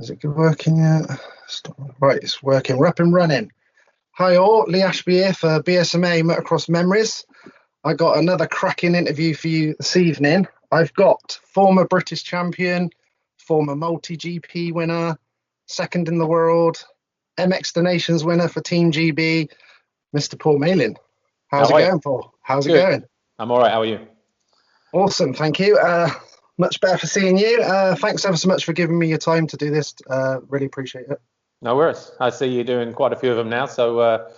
Is it working yet? Right, it's working. We're up and running. Hi all, Lee Ashby here for BSMA Motocross Memories. I got another cracking interview for you this evening. I've got former British champion, former multi-GP winner, second in the world, MX Nations winner for Team GB, Mr. Paul Malin. How's it going, Paul? How's it going? I'm all right. How are you? Awesome, thank you. Much better for seeing you. Thanks ever so much for giving me your time to do this. Really appreciate it. No worries. I see you doing quite a few of them now. So,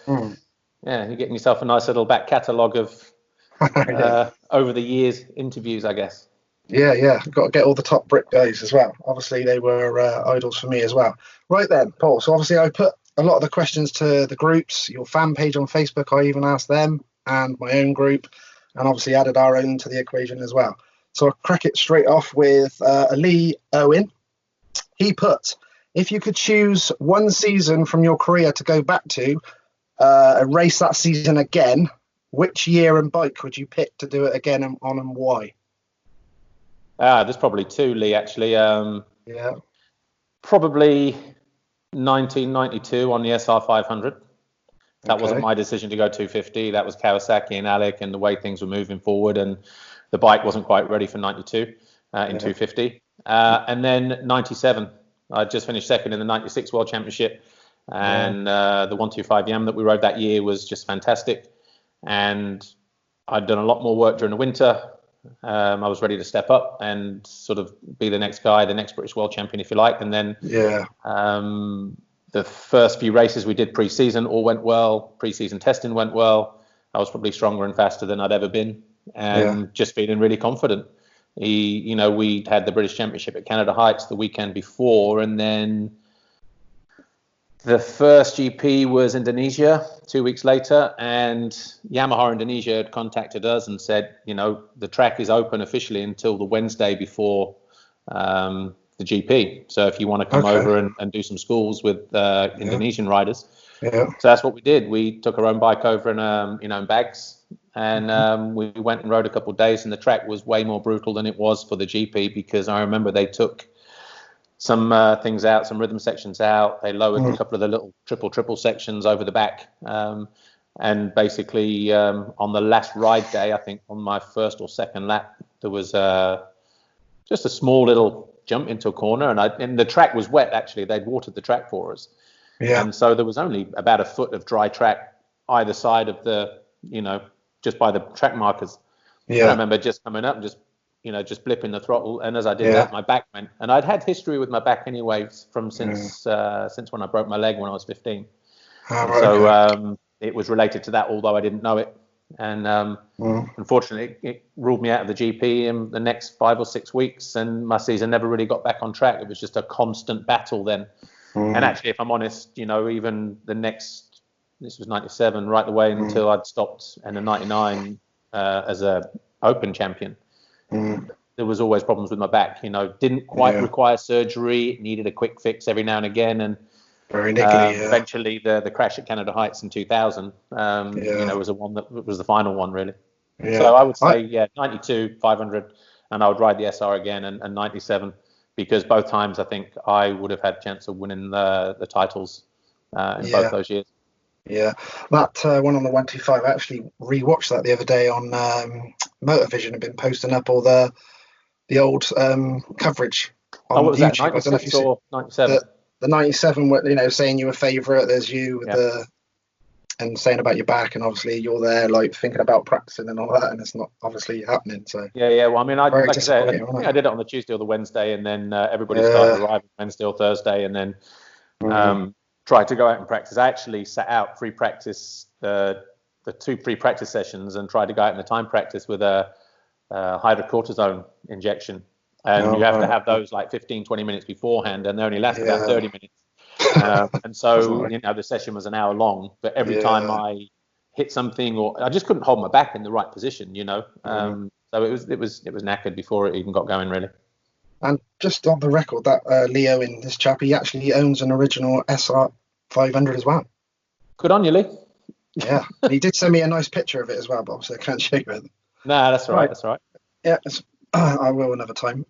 yeah, you're getting yourself a nice little back catalogue of over the years interviews, I guess. Yeah. Got to get all the top Brit guys as well. Obviously, they were idols for me as well. Right then, Paul. So obviously, I put a lot of the questions to the groups, your fan page on Facebook. I even asked them and my own group, and obviously added our own to the equation as well. So I'll crack it straight off with Lee Owen. He put, if you could choose one season from your career to go back to, and race that season again, which year and bike would you pick to do it again and on, and why? There's probably two, Lee, actually. Yeah. Probably 1992 on the SR500. That wasn't my decision to go 250. That was Kawasaki and Alec and the way things were moving forward. And the bike wasn't quite ready for 92 in 250. And then 97. I just finished second in the 96 World Championship. And the 125 Yam that we rode that year was just fantastic. And I'd done a lot more work during the winter. I was ready to step up and sort of be the next guy, the next British World Champion, if you like. And then the first few races we did pre-season all went well. Pre-season testing went well. I was probably stronger and faster than I'd ever been, and just feeling really confident. We'd had the British Championship at Canada Heights the weekend before, and then the first GP was Indonesia 2 weeks later, and Yamaha Indonesia had contacted us and said, the track is open officially until the Wednesday before the GP. So if you want to come over and do some schools with Indonesian riders. So that's what we did. We took our own bike over in bags, and we went and rode a couple of days, and the track was way more brutal than it was for the GP, because I remember they took some things out, some rhythm sections out. They lowered a couple of the little triple sections over the back. And basically on the last ride day, I think on my first or second lap, there was just a small little jump into a corner, and the track was wet. Actually, they'd watered the track for us, and so there was only about a foot of dry track either side of the, just by the track markers. I remember just coming up and just blipping the throttle, and as I did that, my back went. And I'd had history with my back anyway since when I broke my leg when I was 15. It was related to that, although I didn't know it. And unfortunately, it ruled me out of the GP in the next 5 or 6 weeks, and my season never really got back on track. It was just a constant battle then. And actually, if I'm honest, even this was 97, right the way until I'd stopped, and in 99 as a Open champion, there was always problems with my back. Didn't quite require surgery. It needed a quick fix every now and again, and very niggly, eventually the crash at Canada Heights in 2000 was the one that was the final one, really. So I would say 92 500, and I would ride the SR again, and 97, because both times I think I would have had a chance of winning the titles in both those years. That one on the 125, I actually rewatched that the other day on Motorvision. Had been posting up all the old coverage on what was YouTube. That, 96 or 97? The 97, saying you were favourite. There's you with and saying about your back, and obviously you're there like thinking about practicing and all that, and it's not obviously happening. So well, I mean, I did it on the Tuesday or the Wednesday, and then everybody started arriving Wednesday or Thursday, and then tried to go out and practice. I actually sat out free practice, the 2 pre-practice sessions, and tried to go out in the time practice with a hydrocortisone injection. And you have to have those like 15-20 minutes beforehand, and they only last about 30 minutes. And so the session was an hour long, but every time I hit something, or I just couldn't hold my back in the right position, so it was knackered before it even got going, really. And just on the record, that Leo in this chap, he actually owns an original SR500 as well. Good on you, Lee. Yeah, he did send me a nice picture of it as well, but obviously I can't show you it. No, that's all right. That's all right. Yeah, I will another time.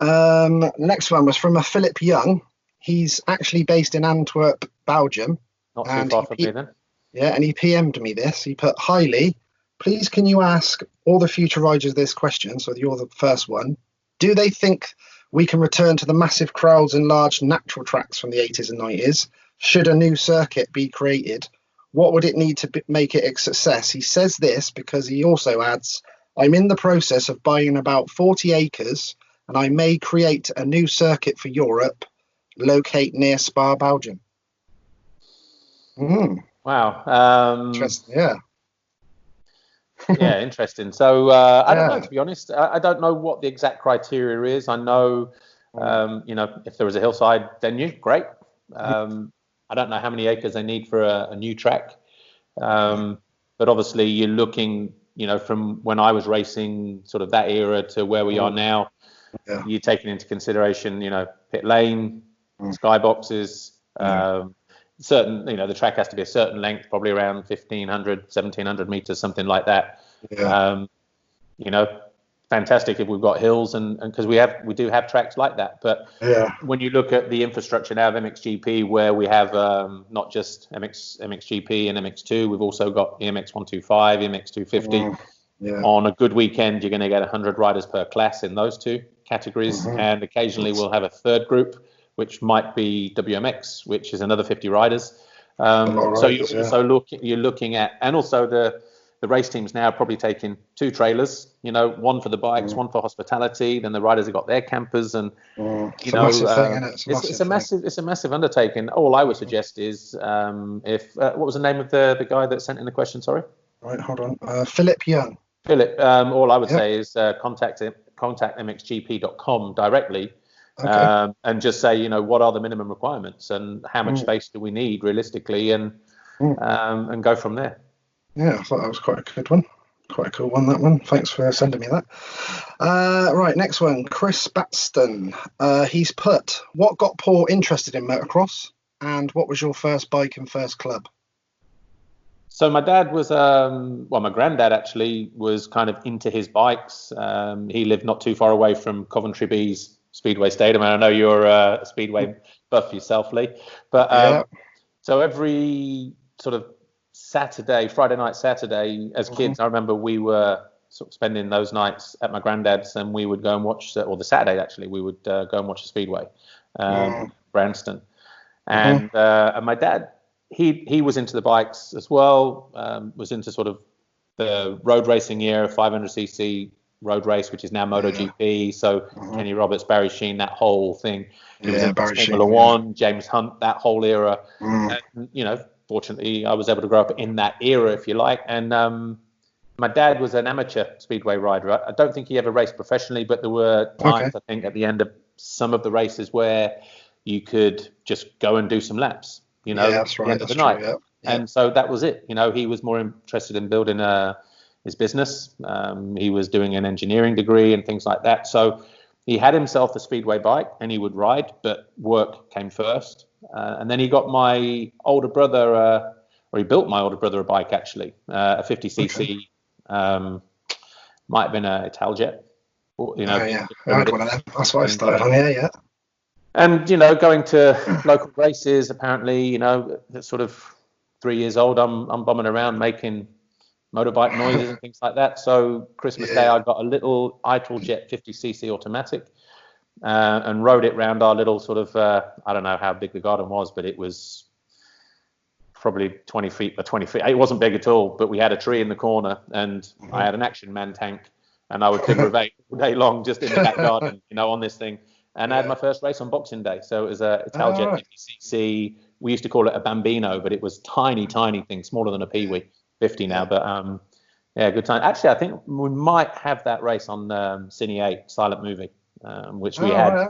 Next one was from a Philip Young. He's actually based in Antwerp, Belgium. Not too far from me then. Yeah, and he PM'd me this. He put, "Hi Lee, please can you ask all the future riders this question?" So you're the first one. "Do they think we can return to the massive crowds and large natural tracks from the 80s and 90s? Should a new circuit be created? What would it need to make it a success?" He says this because he also adds, "I'm in the process of buying about 40 acres and I may create a new circuit for Europe, locate near Spa, Belgium." Wow. Interesting, yeah. Yeah, interesting. So I don't know, to be honest. I don't know what the exact criteria is. I know, if there was a hillside venue, great. I don't know how many acres they need for a new track. But obviously you're looking, from when I was racing, sort of that era to where we are now, you're taking into consideration, pit lane, skyboxes, certain, the track has to be a certain length, probably around 1,500, 1,700 meters, something like that. Fantastic if we've got hills, and because we do have tracks like that. But when you look at the infrastructure now of MXGP, where we have not just MXGP and MX2, we've also got the MX125, MX250. On a good weekend, you're going to get 100 riders per class in those two categories, and occasionally we'll have a third group, which might be WMX, which is another 50 riders. So you're also you're looking at, and also the race teams now are probably taking 2 trailers, one for the bikes, one for hospitality. Then the riders have got their campers, and it's a massive undertaking. All I would suggest is, what was the name of the guy that sent in the question? Sorry. Right, hold on. Philip Young. Philip. All I would say is contact mxgp.com directly. And just say, what are the minimum requirements and how much space do we need realistically, and go from there. Yeah, I thought that was quite a good one. Quite a cool one, that one. Thanks for sending me that. Right, next one. Chris Baxton. He's put, "What got Paul interested in motocross, and what was your first bike and first club?" So my dad was, my granddad actually was kind of into his bikes. He lived not too far away from Coventry Bees Speedway Stadium, and I know you're a Speedway buff yourself, Lee. But so every sort of Friday night, Saturday, as kids, I remember we were sort of spending those nights at my granddad's, and we would go and watch, or the Saturday actually, we would go and watch the Speedway, Branston. And my dad, he was into the bikes as well, was into sort of the road racing era, 500cc road race, which is now MotoGP. So Kenny Roberts, Barry Sheene, that whole thing. He was into Formula One, James Hunt, that whole era. And, fortunately, I was able to grow up in that era, if you like. And my dad was an amateur Speedway rider. I don't think he ever raced professionally, but there were times, I think, at the end of some of the races where you could just go and do some laps, that's right, at the end of the night. True, And so that was it. He was more interested in building his business. He was doing an engineering degree and things like that. So he had himself a Speedway bike and he would ride, but work came first. And then he got my older brother, or he built my older brother a bike, actually, a 50cc, might have been a Italjet. That's what I started on, And, going to local races, apparently, sort of 3 years old, I'm bumming around making motorbike noises and things like that. So Christmas Day, I got a little Italjet 50cc automatic, and rode it round our little sort of, I don't know how big the garden was, but it was probably 20 feet by 20 feet. It wasn't big at all, but we had a tree in the corner, and I had an Action Man tank, and I would deprivate all day long just in the back garden, on this thing. And I had my first race on Boxing Day. So it was a Italjet 50cc. We used to call it a Bambino, but it was tiny thing, smaller than a Peewee, 50 now. But good time. Actually, I think we might have that race on Cine 8, silent movie, which we had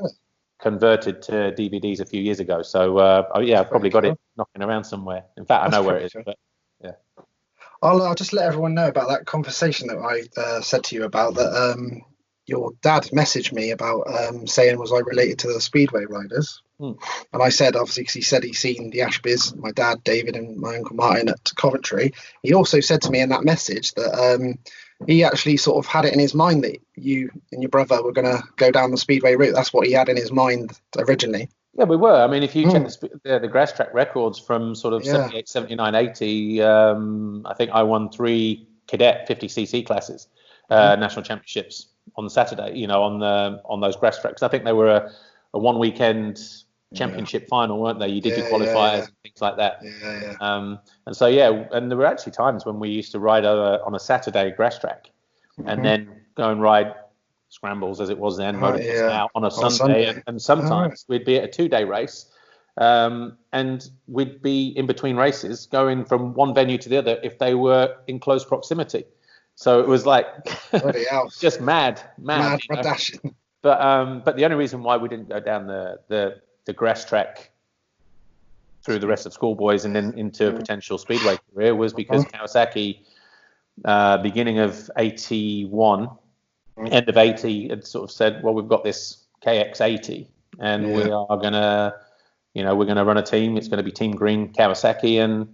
converted to DVDs a few years ago. So, I've probably got it knocking around somewhere. In fact, I know where it is. Cool. But, I'll just let everyone know about that conversation that I said to you about, that your dad messaged me about saying, was I related to the Speedway riders? And I said, obviously, because he said he's seen the Ashbys, my dad, David, and my uncle Martin at Coventry. He also said to me in that message that he actually sort of had it in his mind that you and your brother were going to go down the Speedway route. That's what he had in his mind originally. Yeah, we were. I mean, if you check the grass track records from sort of 78, 79, 80, I think I won 3 cadet 50cc classes, national championships on Saturday, you know, on those grass tracks. I think they were a one weekend championship final, weren't they? You did your qualifiers and things like that. And so, and there were actually times when we used to ride on a Saturday grass track and then go and ride scrambles, as it was then, motocross now, on a Sunday. And sometimes we'd be at a 2-day race, and we'd be in between races going from one venue to the other if they were in close proximity. So it was like just mad dashing. But the only reason why we didn't go down the grass track through the rest of schoolboys and then into a potential speedway career was because Kawasaki, beginning of 81, end of 80, had sort of said, well, we've got this KX80 and we are gonna, we're gonna run a team. It's going to be Team Green Kawasaki, and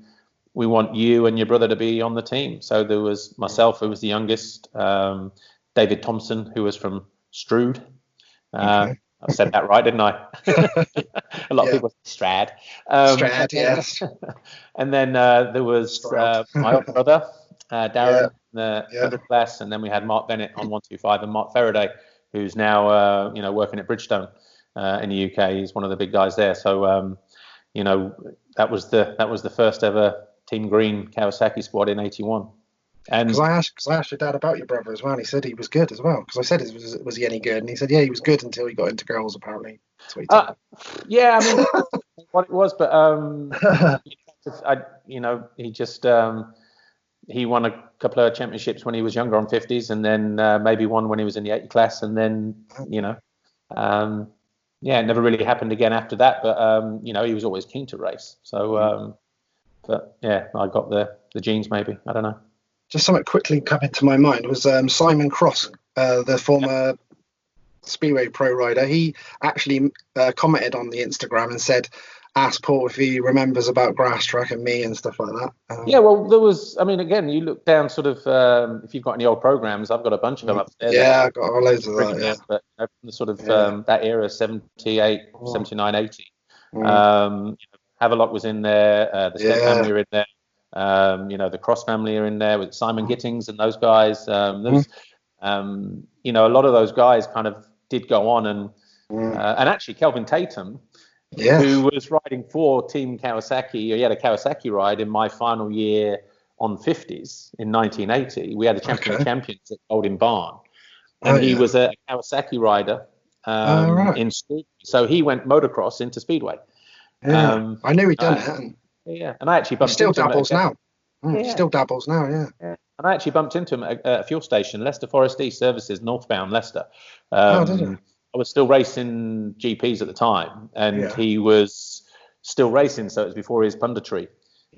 we want you and your brother to be on the team. So there was myself, who was the youngest, David Thompson, who was from Strood. I said that right, didn't I? A lot of people say Strad. Strad, yes. And then there was my older brother, Darren, in the 100 class, and then we had Mark Bennett on 125, and Mark Faraday, who's now working at Bridgestone in the UK. He's one of the big guys there. So that was the first ever Team Green Kawasaki squad in 81. And because I asked your dad about your brother as well, and he said he was good as well. Because I said, was he any good? And he said, yeah, he was good until he got into girls, apparently. That's what he told me. Yeah, I mean, what it was, but he just he won a couple of championships when he was younger on 50s, and then maybe one when he was in the 80 class, and then it never really happened again after that. But he was always keen to race. So, but yeah, I got the genes maybe. I don't know. Just something quickly come into my mind was Simon Cross, the former Speedway pro rider. He actually commented on the Instagram and said, ask Paul if he remembers about grass track and me and stuff like that. Well, there was, I mean, again, you look down sort of, if you've got any old programs, I've got a bunch of them upstairs. Yeah, I've got loads of that, But the sort of that era, 78, 79, 80. Havelock was in there, the Step family were in there. The Cross family are in there with Simon Gittings and those guys. There's, a lot of those guys kind of did go on, and actually Kelvin Tatum, who was riding for Team Kawasaki, he had a Kawasaki ride in my final year on 50s in 1980. We had the Champion of Champions at Golden Barn, and he was a Kawasaki rider in school. So he went motocross into Speedway. I knew he'd done it. Yeah, and I actually bumped into him. Still dabbles now, And I actually bumped into him at a fuel station, Leicester Forest East Services, northbound Leicester. Did you? I was still racing GPs at the time, and he was still racing, so it was before his punditry.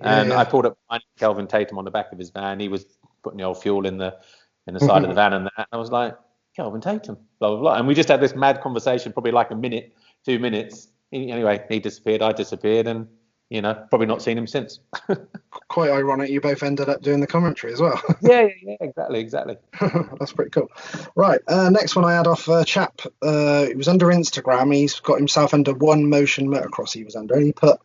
I pulled up behind Kelvin Tatum on the back of his van. He was putting the old fuel in the side of the van and that. And I was like, Kelvin Tatum, blah, blah, blah. And we just had this mad conversation, probably like a minute, 2 minutes. Anyway, he disappeared, I disappeared, and probably not seen him since. Quite ironic you both ended up doing the commentary as well. yeah, exactly. That's pretty cool. Right, next one I had off chap. It was under Instagram. He's got himself under One Motion Motocross. He was under. He put,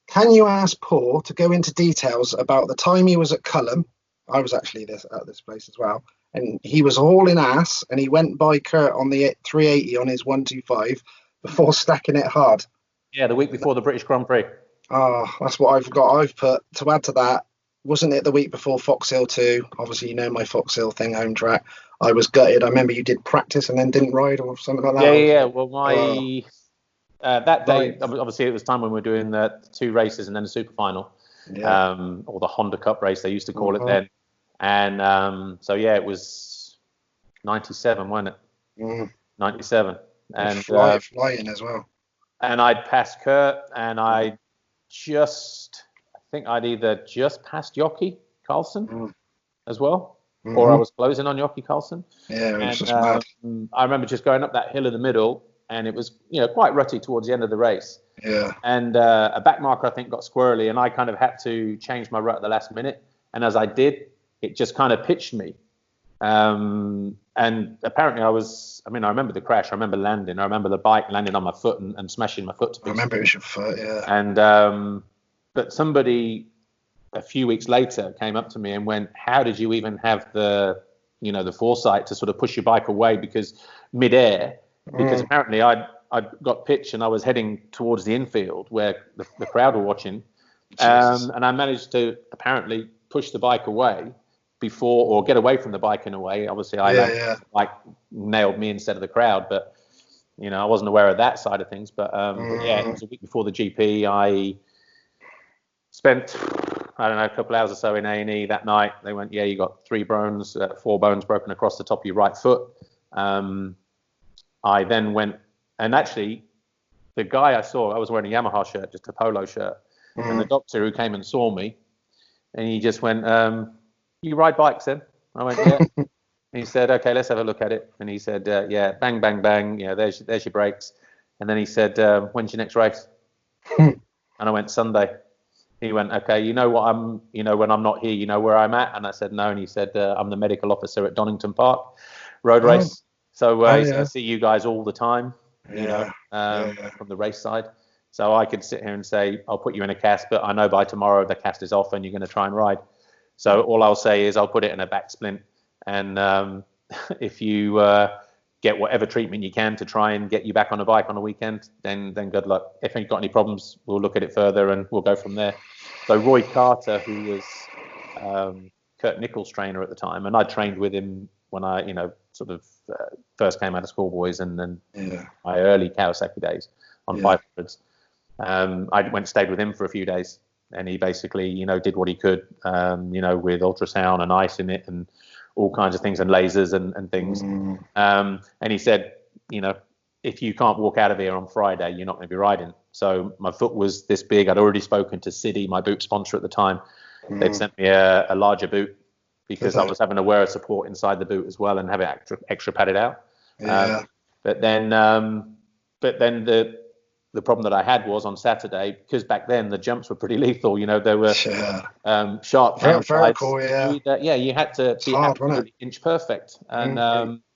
can you ask Paul to go into details about the time he was at Culham? I was actually at this place as well. And he was hauling ass, and he went by Kurt on the 380 on his 125 before stacking it hard. Yeah, the week before the British Grand Prix. That's what I've got. I've put, to add to that, wasn't it the week before Fox Hill 2? Obviously, my Fox Hill thing, home track. I was gutted. I remember you did practice and then didn't ride or something like that. Yeah. Well, that day, obviously, it was time when we were doing the 2 races and then the super final, or the Honda Cup race, they used to call it then. And it was 97, wasn't it? 97. And flying as well. And I'd passed Kurt, and I think I'd either just passed Jockey Carlson as well, or I was closing on Jockey Carlson. Yeah, it was just mad. I remember just going up that hill in the middle, and it was quite rutty towards the end of the race. Yeah. And a back marker, I think, got squirrely, and I kind of had to change my route at the last minute. And as I did, it just kind of pitched me. And apparently I remember the crash. I remember landing. I remember the bike landing on my foot and smashing my foot to pieces. I remember it was your foot, yeah. And but somebody a few weeks later came up to me and went, "How did you even have the foresight to sort of push your bike away because midair?" Because apparently I'd got pitched and I was heading towards the infield where the crowd were watching, and I managed to apparently push the bike away or get away from the bike in a way. Obviously, the bike nailed me instead of the crowd, but I wasn't aware of that side of things. But yeah, it was a week before the GP. I spent, I don't know, a couple hours or so in A&E that night. They went, "Yeah, you got 4 bones broken across the top of your right foot." I then went, and actually, the guy I saw, I was wearing a Yamaha shirt, just a polo shirt, and the doctor who came and saw me, and he just went, "You ride bikes then?" I went, "Yeah." And he said, "Okay, let's have a look at it." And he said, "Yeah, bang, bang, bang. Yeah, there's your brakes." And then he said, "When's your next race?" And I went, "Sunday." He went, "Okay, when I'm not here, you know where I'm at?" And I said, "No." And he said, "I'm the medical officer at Donington Park road race. So I see you guys all the time, from the race side. So I could sit here and say, I'll put you in a cast, but I know by tomorrow the cast is off and you're going to try and ride. So all I'll say is I'll put it in a back splint. And if you get whatever treatment you can to try and get you back on a bike on a weekend, then good luck. If you've got any problems, we'll look at it further and we'll go from there." So Roy Carter, who was Kurt Nichols' trainer at the time, and I trained with him when I, first came out of schoolboys and then my early Kawasaki days on 500s. I went and stayed with him for a few days, and he basically, did what he could, with ultrasound and ice in it and all kinds of things and lasers and things. And he said, if you can't walk out of here on Friday, you're not going to be riding. So my foot was this big. I'd already spoken to City, my boot sponsor at the time. They'd sent me a larger boot because I was having to wear a support inside the boot as well and have it extra padded out. But then the problem that I had was on Saturday, because back then the jumps were pretty lethal. There were sharp downsides. You had to be absolutely inch perfect. And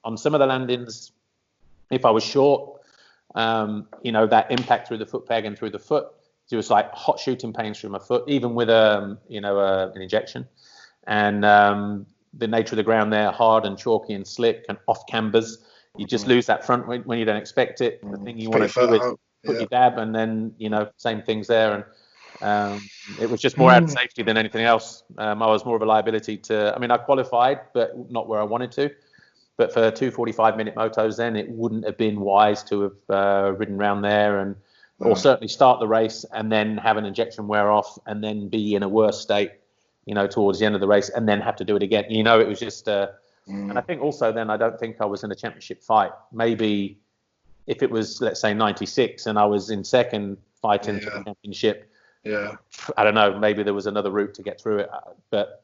on some of the landings, if I was short, that impact through the foot peg and through the foot, it was like hot shooting pains through my foot, even with an injection. And the nature of the ground there, hard and chalky and slick and off cambers, you just lose that front when you don't expect it. The thing you want to do is put your dab, and then same things there. And it was just more out of safety than anything else. I was more of a liability to. I qualified, but not where I wanted to. But for 2 45-minute motos, then it wouldn't have been wise to have ridden around there or certainly start the race and then have an injection wear off and then be in a worse state, towards the end of the race and then have to do it again. It was just. And I think also then I don't think I was in a championship fight. Maybe if it was, let's say, 96 and I was in second fighting for the championship, I don't know, maybe there was another route to get through it. But,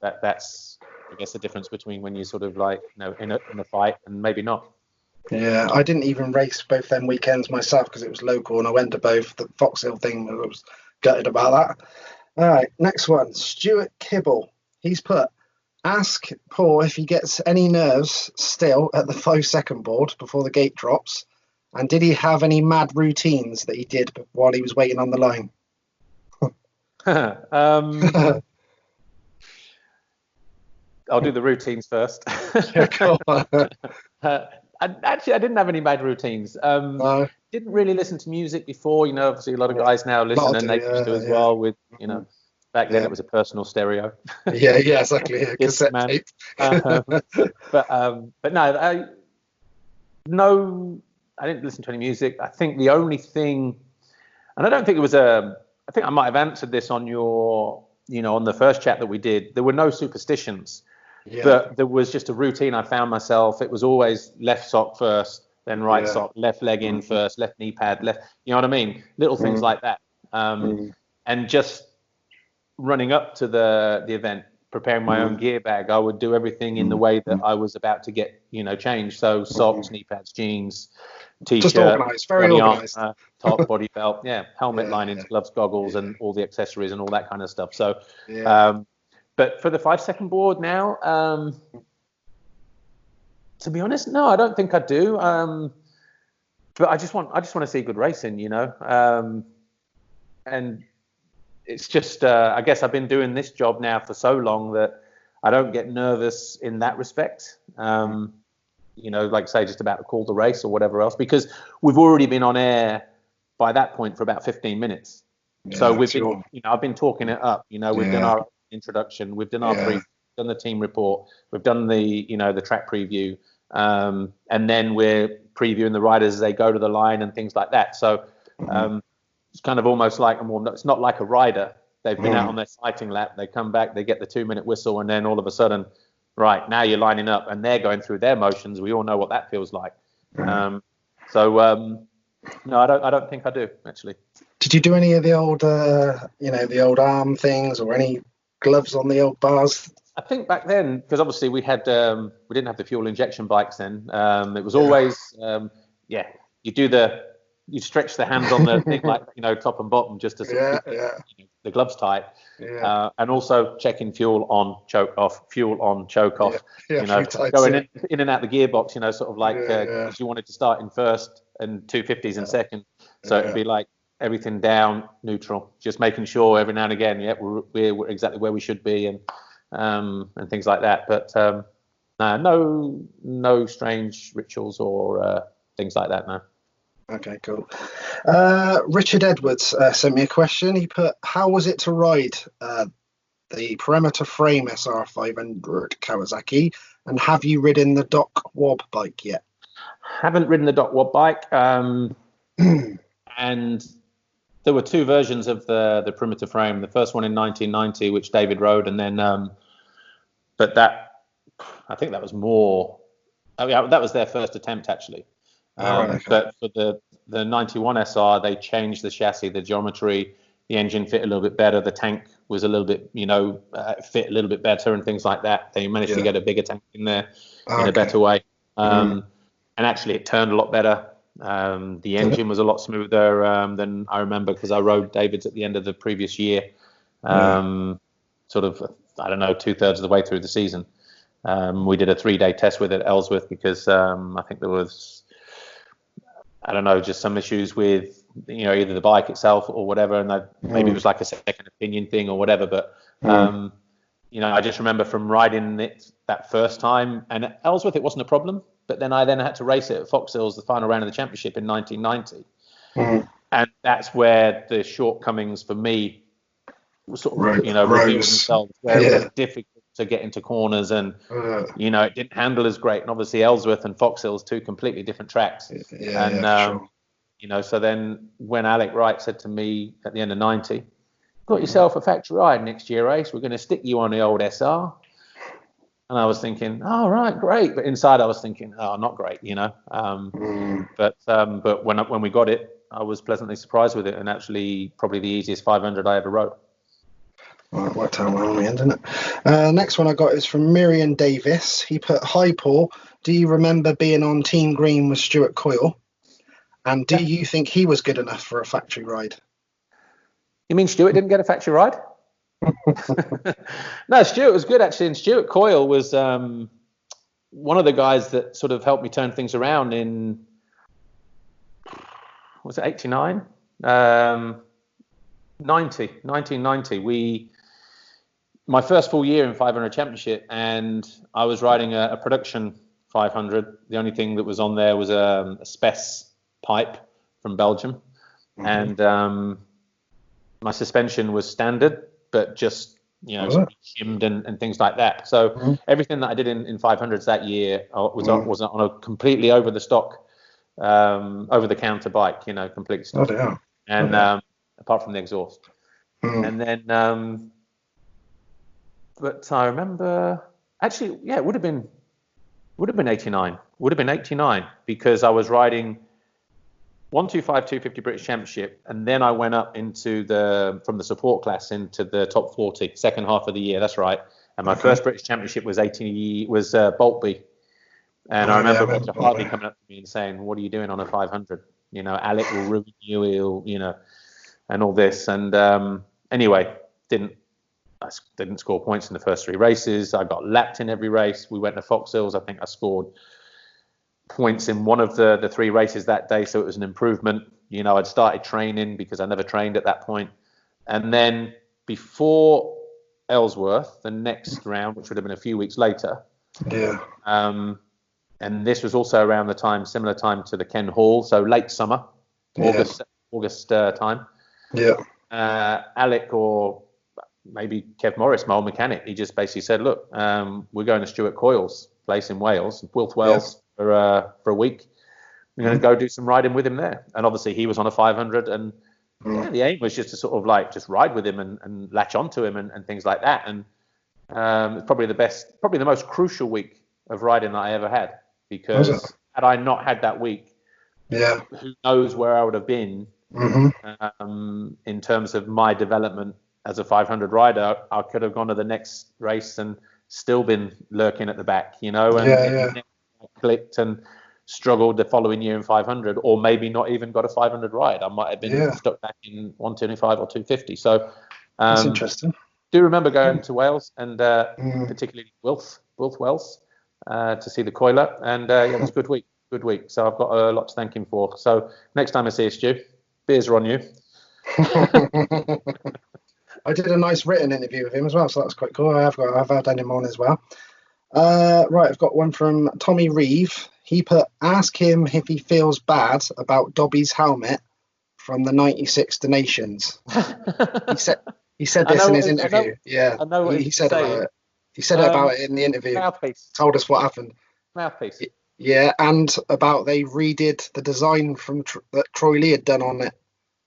that's, I guess, the difference between when you sort of in a fight and maybe not. Yeah, I didn't even race both them weekends myself because it was local and I went to both. The Fox Hill thing, I was gutted about that. All right, next one. Stuart Kibble. He's put, ask Paul if he gets any nerves still at the 5-second board before the gate drops, and did he have any mad routines that he did while he was waiting on the line? I'll do the routines first. Go on. I didn't have any mad routines. No. Didn't really listen to music before. Obviously a lot of guys now listen, and they used to as well. With back then it was a personal stereo. yeah, exactly. Yeah, cassette tape. But no, I didn't listen to any music. I think the only thing, and I don't think it was I think I might have answered this on your, on the first chat that we did. There were no superstitions. Yeah. But there was just a routine I found myself. It was always left sock first, then right sock, left leg in first, left knee pad, left. You know what I mean? Little things like that. And just running up to the event, preparing my own gear bag, I would do everything in the way that I was about to get, changed. So socks, knee pads, jeans, t-shirt, just organised, very organised. Top, body belt, helmet linings, gloves, goggles, and all the accessories and all that kind of stuff. So. But for the 5-second board now, To be honest, no, I don't think I do. But I just want to see good racing, you know. And it's just, I guess I've been doing this job now for so long that I don't get nervous in that respect. You know, like say, just about to call the race or whatever else, because we've already been on air by that point for about 15 minutes. Yeah, so we've been, you know, I've been talking it up. You know, we've done our introduction, we've done our brief, done the team report, we've done the, you know, the track preview, and then we're previewing the riders as they go to the line and things like that. So it's kind of almost like a warm up. It's not like a rider. They've been out on their sighting lap, they come back, they get the 2-minute whistle, and then all of a sudden, right, now you're lining up and they're going through their motions. We all know what that feels like. No, I don't think I do, actually. Did you do any of the old, you know, the old arm things or any gloves on the old bars? I think back then, because obviously we didn't have the fuel injection bikes then. It was always, you stretch the hands on the thing like, you know, top and bottom just to sort of keep the gloves tight. Yeah. And also checking fuel on, choke off, fuel on, choke off. Yeah, you know, going in and out the gearbox, you know, sort of like because you wanted to start in first and 250s in second. So it'd be like everything down, neutral, just making sure every now and again, we're exactly where we should be and things like that. But no strange rituals or things like that, no. Okay, cool. Richard Edwards sent me a question. He put, how was it to ride the perimeter frame SR500 Kawasaki, and have you ridden the Doc Wob bike yet? Haven't ridden the Doc Wob bike, and there were two versions of the perimeter frame. The first one in 1990, which David rode, and then but that, I think that was more, that was their first attempt actually. But for the 91 SR, they changed the chassis, the geometry, the engine fit a little bit better, the tank was a little bit, you know, fit a little bit better and things like that. They managed to get a bigger tank in there in a better way. And actually it turned a lot better. The engine was a lot smoother than I remember, because I rode David's at the end of the previous year, sort of, I don't know, 2/3 of the way through the season. We did a 3-day test with it at Ellsworth because I think there was, I don't know, just some issues with, you know, either the bike itself or whatever, and maybe it was like a second opinion thing or whatever. But you know, I just remember from riding it that first time, and at Ellsworth it wasn't a problem, but then I had to race it at Fox Hills, the final round of the championship in 1990, and that's where the shortcomings for me were sort of, you know, revealed themselves, where it was difficult to get into corners, and you know, it didn't handle as great. And obviously Ellsworth and Fox Hills, two completely different tracks. You know, so then when Alec Wright said to me at the end of 90, got yourself a factory ride next year, Ace, we're going to stick you on the old SR. And I was thinking, oh, right, great. But inside I was thinking, oh, not great, you know. But when we got it, I was pleasantly surprised with it, and actually probably the easiest 500 I ever rode. Well, it worked out well in the end, didn't it? Next one I got is from Miriam Davis. He put, hi, Paul. Do you remember being on Team Green with Stuart Coyle? And do you think he was good enough for a factory ride? You mean Stuart didn't get a factory ride? No, Stuart was good, actually. And Stuart Coyle was one of the guys that sort of helped me turn things around in, was it 89? 1990. My first full year in 500 championship, and I was riding a production 500. The only thing that was on there was a Spess pipe from Belgium, and my suspension was standard, but just, you know, shimmed and things like that. So everything that I did in 500s that year was on a completely over the stock, over the counter bike, you know, completely stock. And apart from the exhaust. And then but I remember, actually, yeah, it would have been 89. Would have been 89, because I was riding 125 250 British Championship, and then I went up into from the support class into the top 40 second half of the year. That's right. And my first British Championship was Boltby, and I remember Roger Hartley coming up to me and saying, "What are you doing on a 500? You know, Alec will ruin you. He'll, you know," and all this. And anyway, I didn't score points in the first 3 races. I got lapped in every race. We went to Fox Hills. I think I scored points in one of the 3 races that day, so it was an improvement. You know, I'd started training because I never trained at that point. And then before Ellsworth, the next round, which would have been a few weeks later. Yeah. And this was also around the time, similar time to the Ken Hall, so late summer, August time. Yeah. Alec, or maybe Kev Morris, my old mechanic, he just basically said, look, we're going to Stuart Coyle's place in Wales, Wilth Wales, for a week. We're going to go do some riding with him there. And obviously he was on a 500, and the aim was just to sort of like just ride with him and latch onto him and things like that. And it's probably the most crucial week of riding that I ever had, because had I not had that week, who knows where I would have been in terms of my development as a 500 rider. I could have gone to the next race and still been lurking at the back, you know, and clicked and struggled the following year in 500, or maybe not even got a 500 ride. I might have been stuck back in 125 or 250. So that's interesting. Do remember going to Wales, and particularly Wilth Wales, to see the Coiler, and it was a good week. So I've got a lot to thank him for. So next time I see you, Stu, beers are on you. I did a nice written interview with him as well, so that was quite cool. I've had him on as well. Right, I've got one from Tommy Reeve. He put, ask him if he feels bad about Dobby's helmet from the 96 Donations. He said this in his interview. I know what he said about it. He said about it in the interview. Mouthpiece. Told us what happened. Mouthpiece. Yeah, and about they redid the design from that Troy Lee had done on it,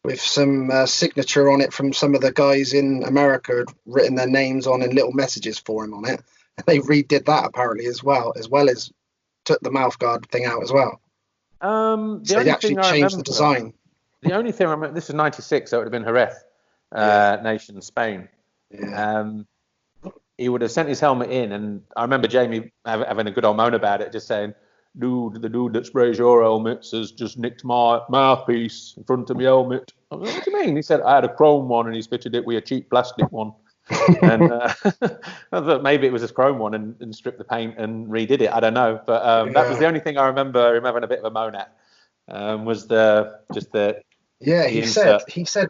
with some signature on it from some of the guys in America had written their names on and little messages for him on it. And they redid that apparently as well as took the mouthguard thing out as well. So they actually changed the design. The only thing I remember, this was 96, so it would have been Jerez nation, Spain. Yeah. He would have sent his helmet in, and I remember Jamie having a good old moan about it, just saying, dude, the dude that sprays your helmets has just nicked my mouthpiece in front of my helmet. I was like, what do you mean? He said, I had a chrome one and he's fitted it with a cheap plastic one. And I thought maybe it was a chrome one and stripped the paint and redid it. I don't know. But that was the only thing I remember him having a bit of a moan at, was Yeah, he said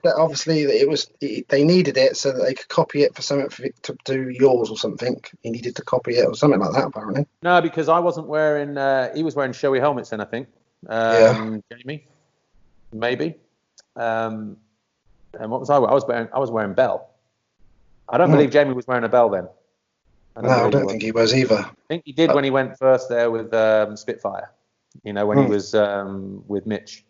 that obviously that it was they needed it so that they could copy it for something to do yours or something. He needed to copy it or something like that apparently. No, because I wasn't wearing. He was wearing showy helmets then, I think. Jamie, maybe. And what was I wearing? I was wearing Bell. I don't believe Jamie was wearing a Bell then. I don't think he was either. I think he did when he went first there with Spitfire. You know, when he was with Mitch.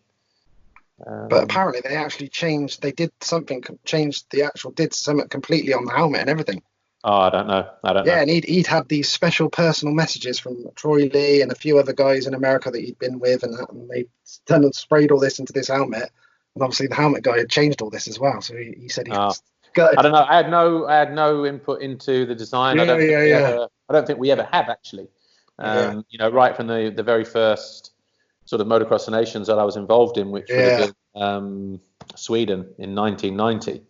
But apparently they actually changed. They did something, did something completely on the helmet and everything. Oh, I don't know. Yeah, and he'd had these special personal messages from Troy Lee and a few other guys in America that he'd been with, and they done and sprayed all this into this helmet. And obviously the helmet guy had changed all this, you know, so he said he was gutted. I don't know. I had no input into the design. I don't think we ever have actually. You know, right from the very first sort of motocross nations that I was involved in, which would have been Sweden in 1990.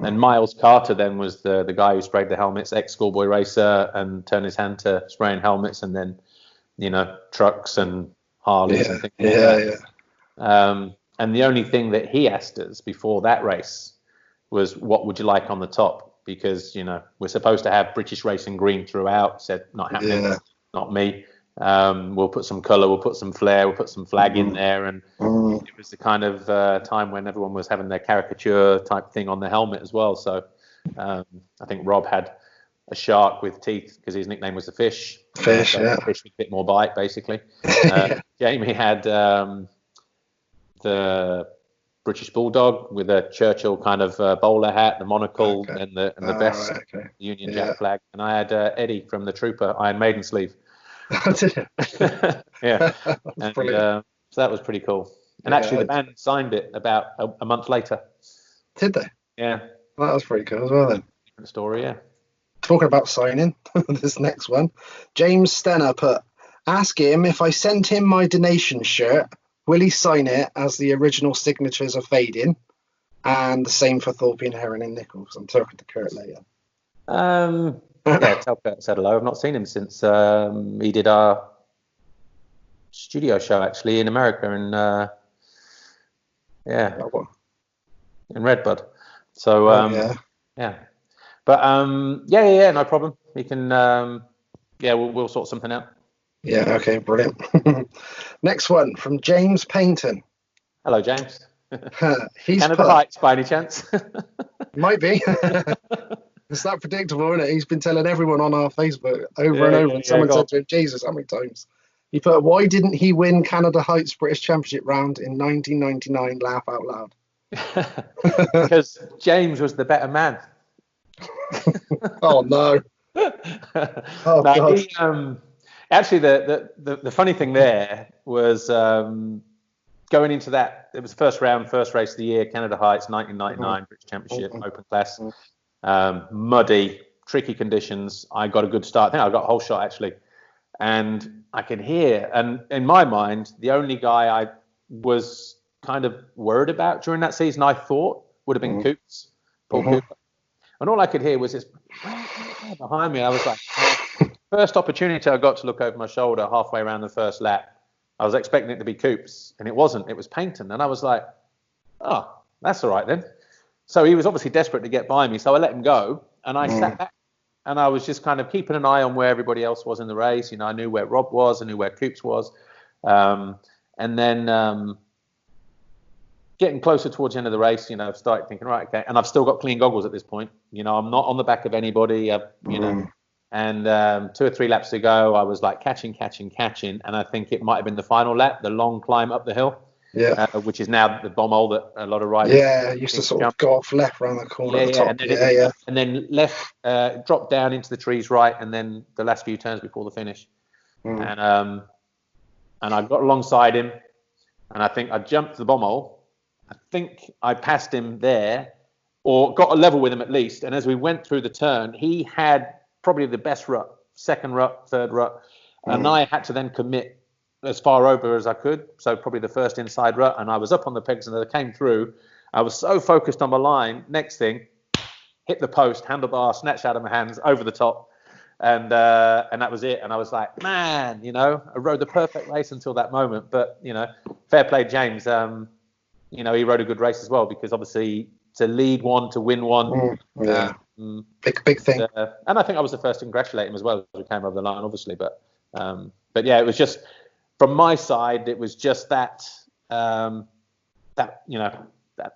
And Miles Carter then was the guy who sprayed the helmets, ex-schoolboy racer, and turned his hand to spraying helmets, and then, you know, trucks and Harleys and things like that. And the only thing that he asked us before that race was, what would you like on the top? Because, you know, we're supposed to have British racing green throughout. He said, not happening, not me. We'll put some colour, we'll put some flair, we'll put some flag in there, and it was the kind of time when everyone was having their caricature type thing on the helmet as well. So I think Rob had a shark with teeth because his nickname was the Fish. Fish with a bit more bite, basically. Jamie had the British Bulldog with a Churchill kind of bowler hat, the monocle, and the vest, the Union Jack flag. And I had Eddie from the Trooper Iron Maiden sleeve. Yeah, and, so that was pretty cool. And actually, the band signed it about a month later. Did they? Yeah, well, that was pretty cool as well. Then different story. Yeah. Talking about signing, this next one, James Stenner put, ask him if I send him my donation shirt, will he sign it as the original signatures are fading? And the same for Thorpe and Heron and Nichols. I'm talking to Kurt later. Yeah, tell Kurt said hello. I've not seen him since he did our studio show actually in America, in in Redbud. So yeah, but no problem. We can we'll sort something out. Yeah, okay, brilliant. Next one from James Paynton. Hello, James. He's Canada Heights by any chance? Might be. It's that predictable, isn't it? He's been telling everyone on our Facebook over and over. And someone said to him, Jesus, how many times? He put, why didn't he win Canada Heights British Championship round in 1999? Laugh out loud. Because James was the better man. Oh, no. Oh, no, God. he, actually, the funny thing there was going into that, it was the first race of the year, Canada Heights, 1999 British Championship, open class. Muddy, tricky conditions. I got a good start. I think I got a whole shot actually, and I could hear. And in my mind, the only guy I was kind of worried about during that season, I thought, would have been Coops, Paul Cooper. And all I could hear was this behind me. I was like, first opportunity I got to look over my shoulder halfway around the first lap, I was expecting it to be Coops, and it wasn't. It was Paynton, and I was like, oh, that's all right then. So he was obviously desperate to get by me, so I let him go, and I sat back, and I was just kind of keeping an eye on where everybody else was in the race. You know, I knew where Rob was, I knew where Coops was, and then getting closer towards the end of the race, you know, I've started thinking, right, okay, and I've still got clean goggles at this point. You know, I'm not on the back of anybody, you know, and 2 or 3 laps to go, I was like catching, and I think it might have been the final lap, the long climb up the hill. Yeah, which is now the bomb hole that a lot of riders. Yeah, used to sort of go off left around the corner at the top. And then left, dropped down into the trees right, and then the last few turns before the finish. And I got alongside him, and I think I jumped the bomb hole. I think I passed him there, or got a level with him at least. And as we went through the turn, he had probably the best rut, second rut, third rut, and I had to then commit as far over as I could, so probably the first inside rut, and I was up on the pegs and I came through. I was so focused on my line. Next thing, hit the post, handlebar snatched out of my hands, over the top, and that was it. And I was like, man, you know, I rode the perfect race until that moment. But you know, fair play, James. You know, he rode a good race as well, because obviously to lead one, to win one, big thing. And I think I was the first to congratulate him as well as we came over the line, obviously. But yeah, it was just. From my side, it was just that you know, that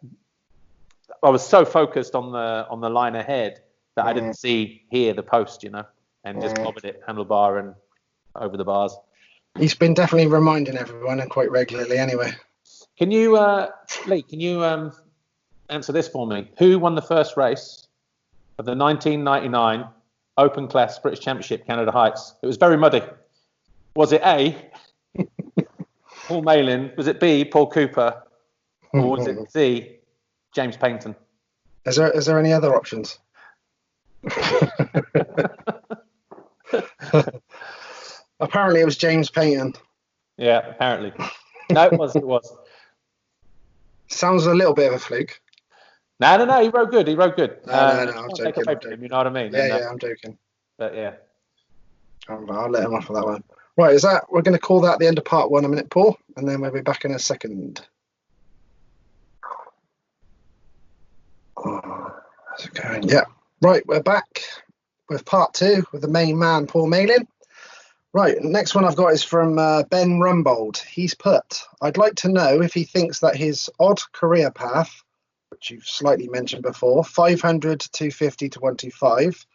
I was so focused on the line ahead that I didn't hear the post, you know, and just clobbered it handlebar and over the bars. He's been definitely reminding everyone, and quite regularly anyway. Can you, Lee? Can you answer this for me? Who won the first race of the 1999 Open Class British Championship, Canada Heights? It was very muddy. Was it A, Paul Malin? Was it B, Paul Cooper? Or was it C, James Paynton? Is there any other options? Apparently it was James Paynton. Yeah, apparently. No, it was. Sounds a little bit of a fluke. No, he rode good. No, I'm joking. You know what I mean? Yeah, I'm joking. But yeah. I'll let him off for that one. Right, we're going to call that the end of part 1 a minute, Paul, and then we'll be back in a second. How's it going? Yeah. Right, we're back with part 2 with the main man, Paul Malin. Right, next one I've got is from Ben Rumbold. He's put, I'd like to know if he thinks that his odd career path, which you've slightly mentioned before, 500 to 250 to 125,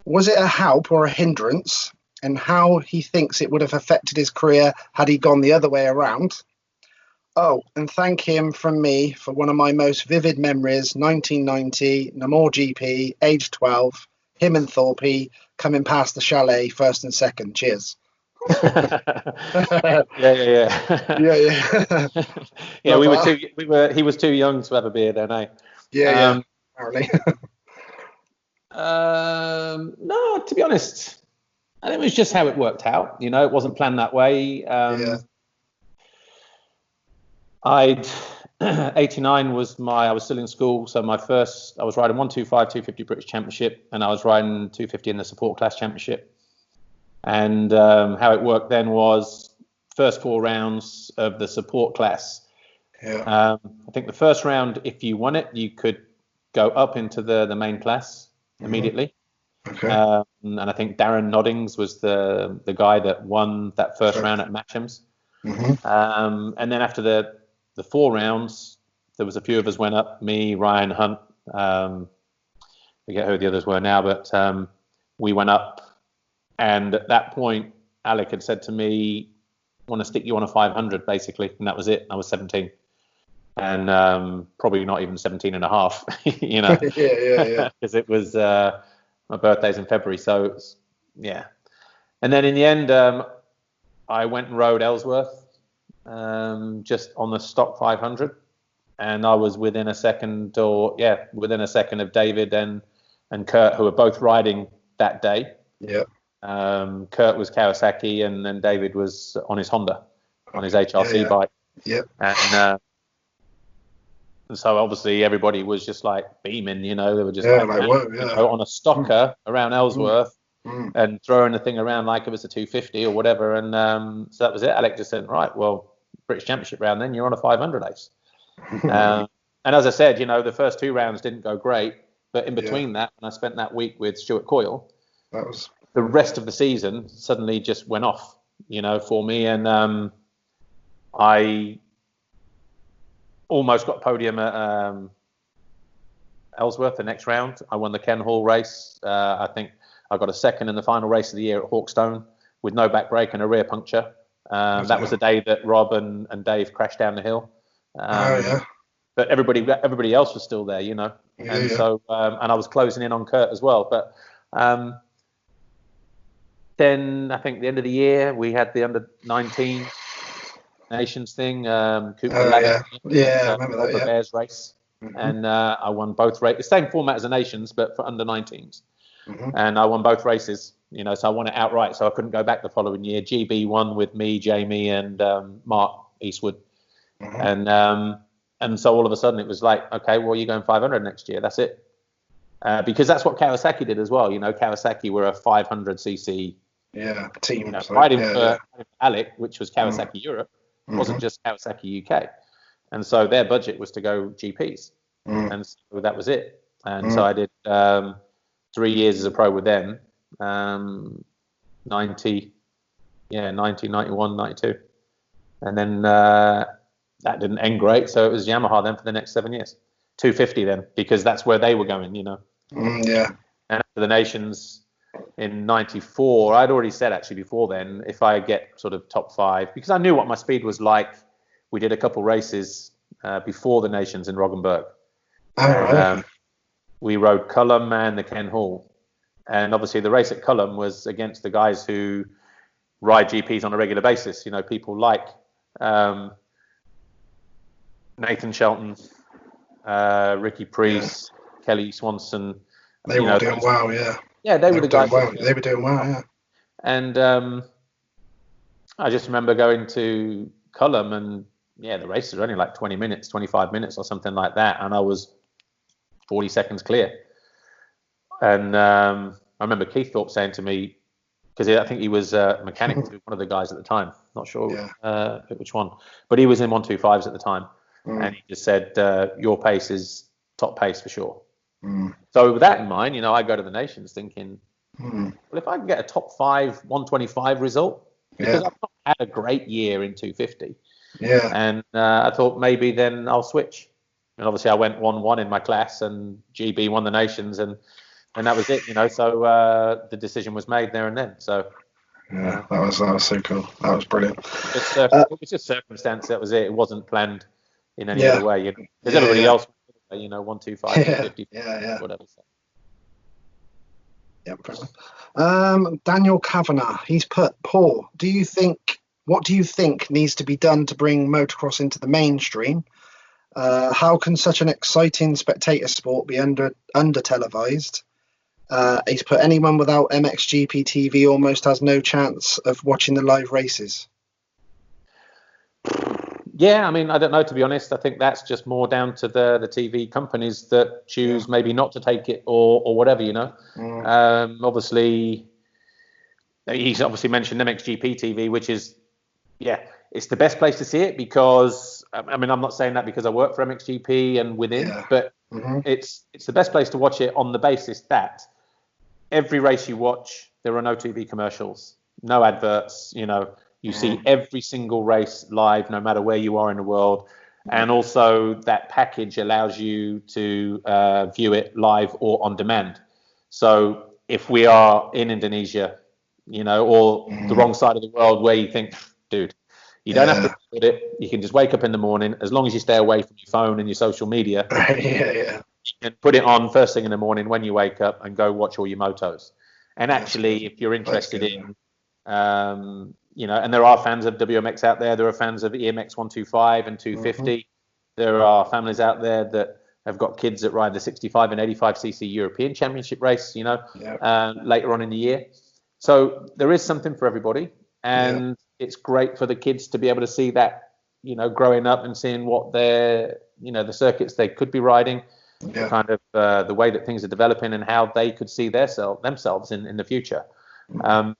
was it a help or a hindrance, and how he thinks it would have affected his career had he gone the other way around. Oh, and thank him from me for one of my most vivid memories, 1990, Namur GP, age 12, him and Thorpe coming past the chalet first and second. Cheers. Yeah. Yeah, he was too young to have a beer then, eh? Yeah, apparently. No, to be honest, I think it was just how it worked out. You know, it wasn't planned that way. 89 was I was still in school, so I was riding 125, 250 British Championship, and I was riding 250 in the support class championship. And how it worked then was first 4 rounds of the support class. Yeah. I think the first round, if you won it, you could go up into the main class immediately. Okay. And I think Darren Noddings was the guy that won that first round at Matcham's. And then after the 4 rounds, there was a few of us went up. Me, Ryan Hunt, I forget who the others were now, but we went up. And at that point, Alec had said to me, "I want to stick you on a 500, basically," and that was it. I was 17. And probably not even 17 and a half, you know. yeah. Because it was my birthday's in February, so it was, yeah. And then in the end, I went and rode Ellsworth, just on the stock 500, and I was within a second of David and Kurt, who were both riding that day. Yeah. Kurt was Kawasaki, and then David was on his Honda, on his HRC bike. Yeah. And so obviously everybody was just like beaming, you know. They were just on a stocker around Ellsworth and throwing the thing around like it was a 250 or whatever. And so that was it. Alec just said, "Right, well, British Championship round, then you're on a 500 ace." And as I said, you know, the first 2 rounds didn't go great, but in between that, when I spent that week with Stuart Coyle, that was the rest of the season suddenly just went off, you know, for me. And I almost got podium at Ellsworth the next round. I won the Ken Hall race. I think I got a second in the final race of the year at Hawkstone with no back brake and a rear puncture. That was the day that Rob and Dave crashed down the hill. But everybody else was still there, you know. So and I was closing in on Kurt as well. But then I think the end of the year we had the under-19 Nations thing. Cooper I remember that. The Bears race, and I won both races. The same format as the Nations, but for under-19s. And I won both races. You know, so I won it outright. So I couldn't go back the following year. GB won with me, Jamie, and Mark Eastwood. And so all of a sudden it was like, okay, well, you're going 500 next year. That's it. Because that's what Kawasaki did as well. You know, Kawasaki were a 500cc team. You know, riding for Alec, which was Kawasaki Europe. It wasn't just Kawasaki UK. And so their budget was to go GPs. And so that was it. And so I did 3 years as a pro with them, 90, 91, 92. And then that didn't end great. So it was Yamaha then for the next 7 years. 250 then, because that's where they were going, you know. And after the Nations in 94, I'd already said actually before then, if I get sort of top 5, because I knew what my speed was like. We did a couple races before the Nations in Roggenburg. We rode Cullum and the Ken Hall. And obviously the race at Cullum was against the guys who ride GPs on a regular basis. You know, people like Nathan Shelton, Ricky Priest, Kelly Swanson. They were doing well, Yeah, they were the guys. They were doing well, yeah. And I just remember going to Cullum, and the races were only like 20 minutes, 25 minutes or something like that. And I was 40 seconds clear. And I remember Keith Thorpe saying to me, because I think he was a mechanic to one of the guys at the time, not sure which one, but he was in 125s at the time. And he just said, your pace is top pace for sure. So with that in mind, you know, I go to the Nations thinking, well, if I can get a top 5 125 result, because I've not had a great year in 250. And I thought maybe then I'll switch. And obviously I went 1-1 in my class, and GB won the Nations, and that was it, you know. So the decision was made there and then. So that was so cool. That was brilliant. It was just circumstance. That was it. It wasn't planned in any other way. Because everybody else, you know, 125, 250, whatever. So. Daniel Kavanagh, he's put, Paul, what do you think needs to be done to bring motocross into the mainstream? How can such an exciting spectator sport be under televised? He's put, anyone without MXGP TV almost has no chance of watching the live races. Yeah, I mean, I don't know, to be honest. I think that's just more down to the TV companies that choose maybe not to take it or whatever, you know. Obviously, he's obviously mentioned MXGP TV, which is, yeah, it's the best place to see it because, I mean, I'm not saying that because I work for MXGP and within, but it's the best place to watch it on the basis that every race you watch, there are no TV commercials, no adverts, you see every single race live, no matter where you are in the world. And also that package allows you to view it live or on demand. So if we are in Indonesia, or the wrong side of the world where you think, dude, you don't have to put it. You can just wake up in the morning, as long as you stay away from your phone and your social media. You can put it on first thing in the morning when you wake up and go watch all your motos. And actually, if you're interested in, and there are fans of WMX out there. There are fans of EMX 125 and 250. There are families out there that have got kids that ride the 65 and 85cc European Championship race, later on in the year. So there is something for everybody. And it's great for the kids to be able to see that, growing up and seeing what the circuits they could be riding, kind of the way that things are developing and how they could see themselves in the future. And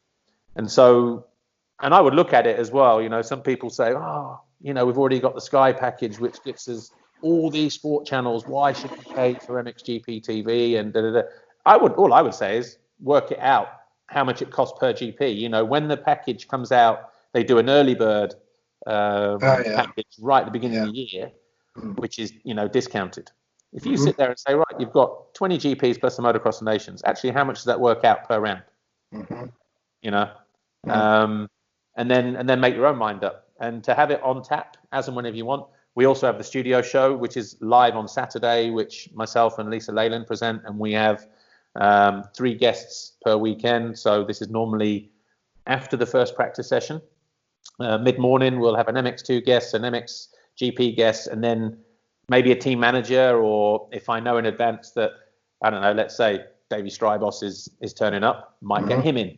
I would look at it as well. Some people say, we've already got the Sky package, which gives us all these sport channels. Why should we pay for MXGP TV? And all I would say is work it out, how much it costs per GP. When the package comes out, they do an early bird package right at the beginning of the year, which is, discounted. If you sit there and say, right, you've got 20 GPs plus the Motocross Nations, actually, how much does that work out per round? And then make your own mind up. And to have it on tap as and whenever you want. We also have the studio show, which is live on Saturday, which myself and Lisa Leyland present, and we have 3 guests per weekend. So this is normally after the first practice session. Mid-morning, we'll have an MX2 guest, an MXGP guest, and then maybe a team manager, or if I know in advance that, I don't know, let's say Davey Strybos is turning up, might get him in,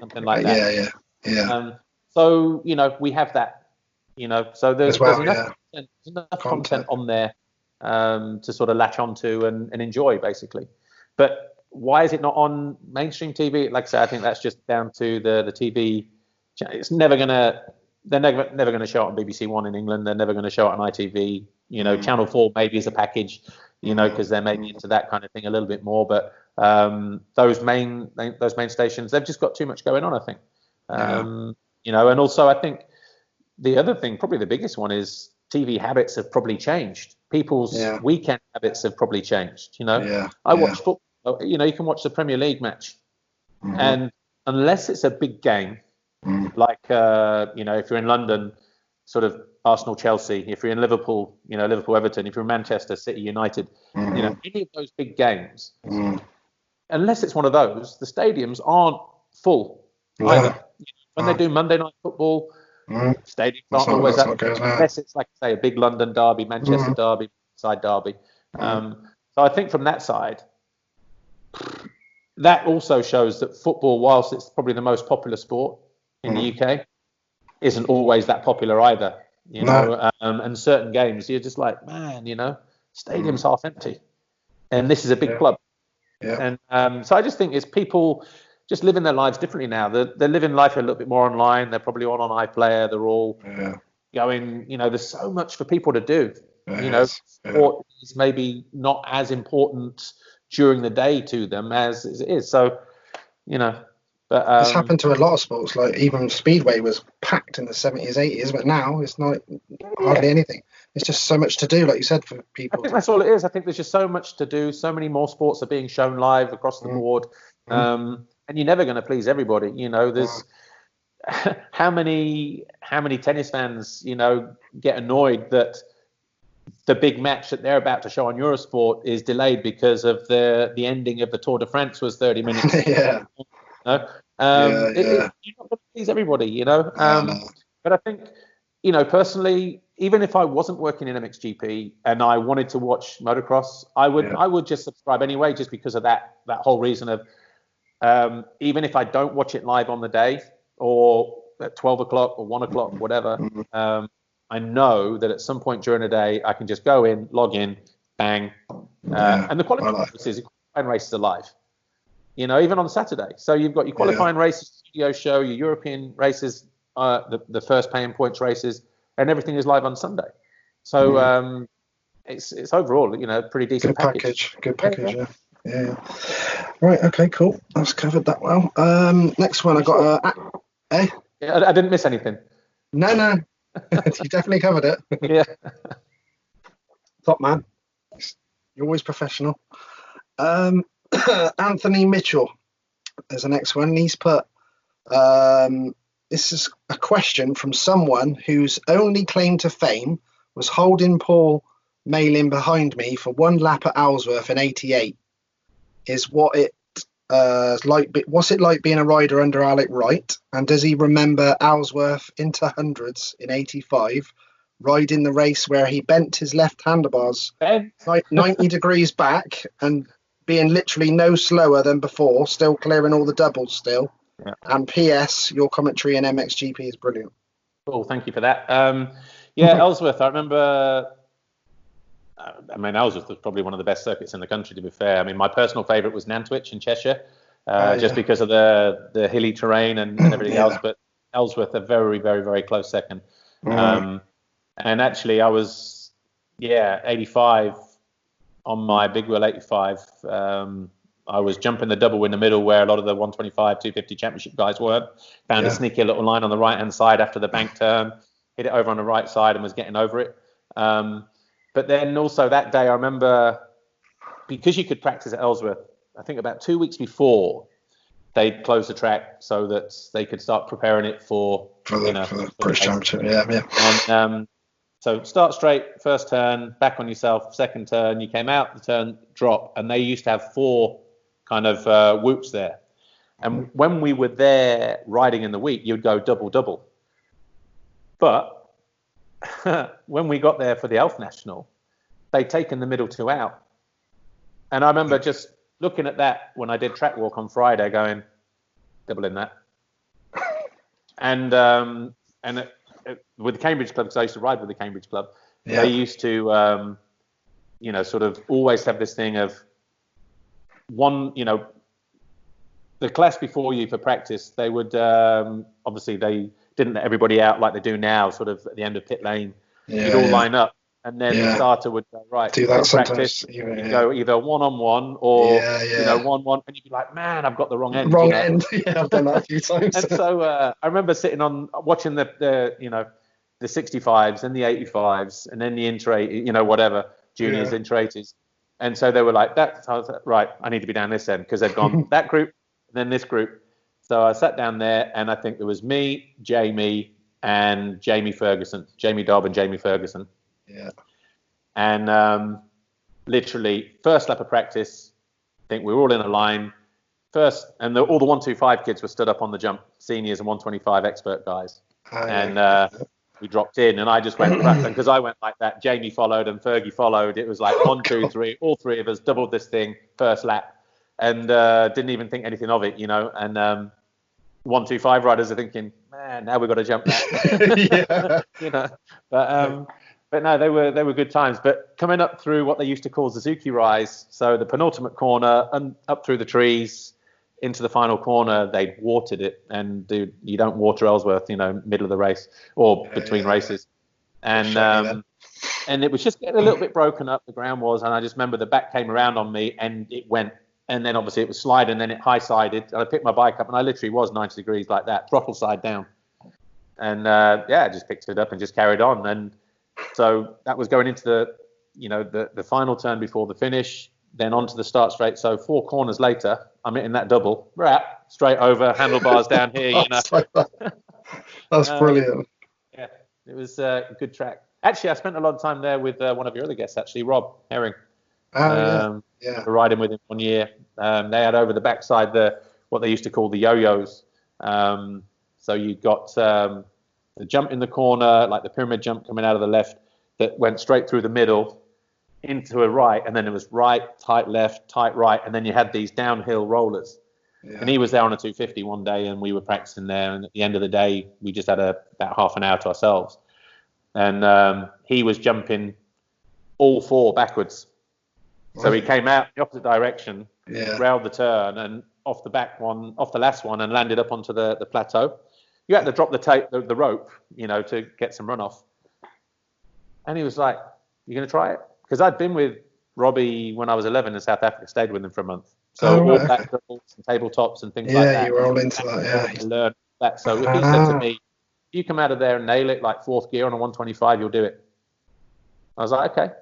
something like that. So, we have that, so there's enough content on there to sort of latch onto and enjoy, basically. But why is it not on mainstream TV? Like I say, I think that's just down to the TV. It's never gonna. They're never going to show it on BBC One in England. They're never going to show it on ITV. Channel 4 maybe is a package, because they're maybe into that kind of thing a little bit more. But those main stations, they've just got too much going on, I think. And also I think the other thing, probably the biggest one, is TV habits have probably changed. People's weekend habits have probably changed. I watch football. You can watch the Premier League match, and unless it's a big game, like if you're in London, sort of Arsenal-Chelsea, if you're in Liverpool, Liverpool-Everton, if you're in Manchester City United, any of those big games, unless it's one of those, the stadiums aren't full either. When they do Monday night football, stadiums aren't always that, unless it's like, say, a big London derby, Manchester derby, side derby. So I think from that side, that also shows that football, whilst it's probably the most popular sport in the UK, isn't always that popular either, and certain games you're just like, man, stadium's half empty, and this is a big club. And so I just think it's people just living their lives differently now. They're living life a little bit more online. They're probably all on iPlayer. They're all going, there's so much for people to do. Sport is maybe not as important during the day to them as it is. So, but this happened to a lot of sports. Like even Speedway was packed in the 70s, 80s, but now it's not hardly anything. It's just so much to do, like you said, for people. I think that's all it is. I think there's just so much to do. So many more sports are being shown live across the board, and you're never going to please everybody. There's how many tennis fans get annoyed that the big match that they're about to show on Eurosport is delayed because of the ending of the Tour de France was 30 minutes. You're not going to please everybody, But I think, personally, even if I wasn't working in MXGP and I wanted to watch motocross, I would just subscribe anyway, just because of that whole reason of even if I don't watch it live on the day or at 12 o'clock or 1 o'clock, whatever, I know that at some point during the day I can just go in, log in, bang, and the qualifying races are live. Even on Saturday. So you've got your qualifying races, studio show, your European races the first paying points races, and everything is live on Sunday. So it's overall, pretty decent package. Good package, yeah. Right, okay, cool. That's covered that well. Next one, I got I didn't miss anything. No, you definitely covered it. Yeah. Top man. You're always professional. Anthony Mitchell. There's the next one. He's put, this is a question from someone whose only claim to fame was holding Paul Malin behind me for one lap at Ellsworth in '88. What's it like being a rider under Alec Wright? And does he remember Ellsworth into hundreds in '85, riding the race where he bent his left handlebars 90 degrees back and being literally no slower than before, still clearing all the doubles still? Yeah. And P.S. your commentary in MXGP is brilliant. Cool, thank you for that. Ellsworth, I remember. Ellsworth was probably one of the best circuits in the country, to be fair. My personal favourite was Nantwich in Cheshire, just because of the hilly terrain and everything else. But Ellsworth, a very, very, very close second. And actually, I was, 85 on my Big Wheel 85. I was jumping the double in the middle where a lot of the 125, 250 championship guys weren't. Found a sneaky little line on the right-hand side after the bank turn, hit it over on the right side and was getting over it. But then also that day, I remember, because you could practice at Ellsworth, I think about 2 weeks before, they'd close the track so that they could start preparing it for the British Championship. Yeah. And so start straight, first turn, back on yourself, second turn, you came out, the turn, drop, and they used to have 4 kind of whoops there. And when we were there riding in the week, you'd go double. But when we got there for the Elf National, they'd taken the middle 2 out. And I remember just looking at that when I did track walk on Friday, going, double in that. And with the Cambridge Club, because I used to ride with the Cambridge Club, they used to, sort of always have this thing of one, the class before you for practice, they would, obviously they didn't let everybody out like they do now, sort of at the end of pit lane. You'd all line up, and then the starter would go, right, do that practice. You go either one-on-one or 1-1, and you'd be like, man, I've got the wrong end. I've done that a few times. And so I remember sitting watching the 65s and the 85s, and then the inter whatever juniors, inter-80s, and so they were like that. So I was like, right, I need to be down this end, because they'd gone that group, then this group. So I sat down there, and I think there was me, Jamie, and Jamie Dobb and Jamie Ferguson. Yeah. And literally, first lap of practice, I think we were all in a line. First, and all the 125 kids were stood up on the jump, seniors and 125 expert guys. We dropped in, and I just went, because I went like that. Jamie followed, and Fergie followed. It was like 1, 2, 3, all 3 of us doubled this thing first lap. And didn't even think anything of it, and 125 riders are thinking, man, now we've got to jump that. But no, they were good times. But coming up through what they used to call Suzuki Rise, so the penultimate corner and up through the trees into the final corner, they'd watered it. And you don't water Ellsworth, middle of the race or between races. And it was just getting a little bit broken up, the ground was, and I just remember the back came around on me and it went. And then obviously it was sliding, and then it high-sided. And I picked my bike up, and I literally was 90 degrees like that, throttle side down. And I just picked it up and just carried on. And so that was going into the final turn before the finish, then onto the start straight. So 4 corners later, I'm hitting that double, straight over, handlebars down here. That's brilliant. Yeah, it was a good track. Actually, I spent a lot of time there with one of your other guests, actually, Rob Herring. Riding with him 1 year. They had over the backside what they used to call the yo-yos. So you got the jump in the corner, like the pyramid jump coming out of the left, that went straight through the middle into a right, and then it was right, tight left, tight right, and then you had these downhill rollers. Yeah. And he was there on a 250 one day, and we were practicing there. And at the end of the day, we just had about half an hour to ourselves. And he was jumping all 4 backwards. So he came out the opposite direction, railed the turn, and off the last one, and landed up onto the plateau. You had to drop the rope, you know, to get some runoff. And he was like, "You going to try it?" Because I'd been with Robbie when I was 11 in South Africa, stayed with him for a month. So all back doubles and tabletops and things like that. Yeah, you were all into that, yeah. To learn that. So if he said to me, "If you come out of there and nail it like fourth gear on a 125, you'll do it." I was like, "Okay."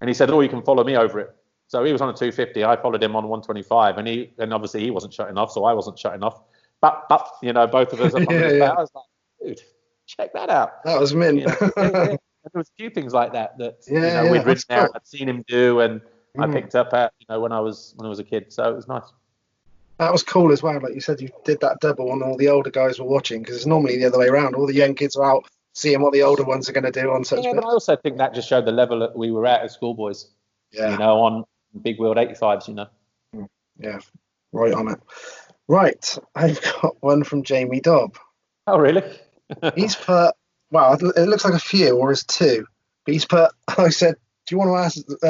And he said, "Oh, you can follow me over it." So he was on a 250. I followed him on 125, and obviously he wasn't shutting off, so I wasn't shutting off. But you know, both of us up on his back. I was like, "Dude, check that out." That was mint. You know, there was a few things like that you know, we'd ridden there, I'd seen him do, and I picked up at, you know, when I was a kid. So it was nice. That was cool as well. Like you said, you did that double and all the older guys were watching, because it's normally the other way around. All the young kids are out seeing what the older ones are going to do on such. Yeah, but I also think that just showed the level that we were at as schoolboys. Yeah. You know, on big wheeled 85s, you know. Yeah, right on it. Right, I've got one from Jamie Dobb. Oh, really? He's put, well, it looks like a few, or it's two. But he's put, I said, "Do you want to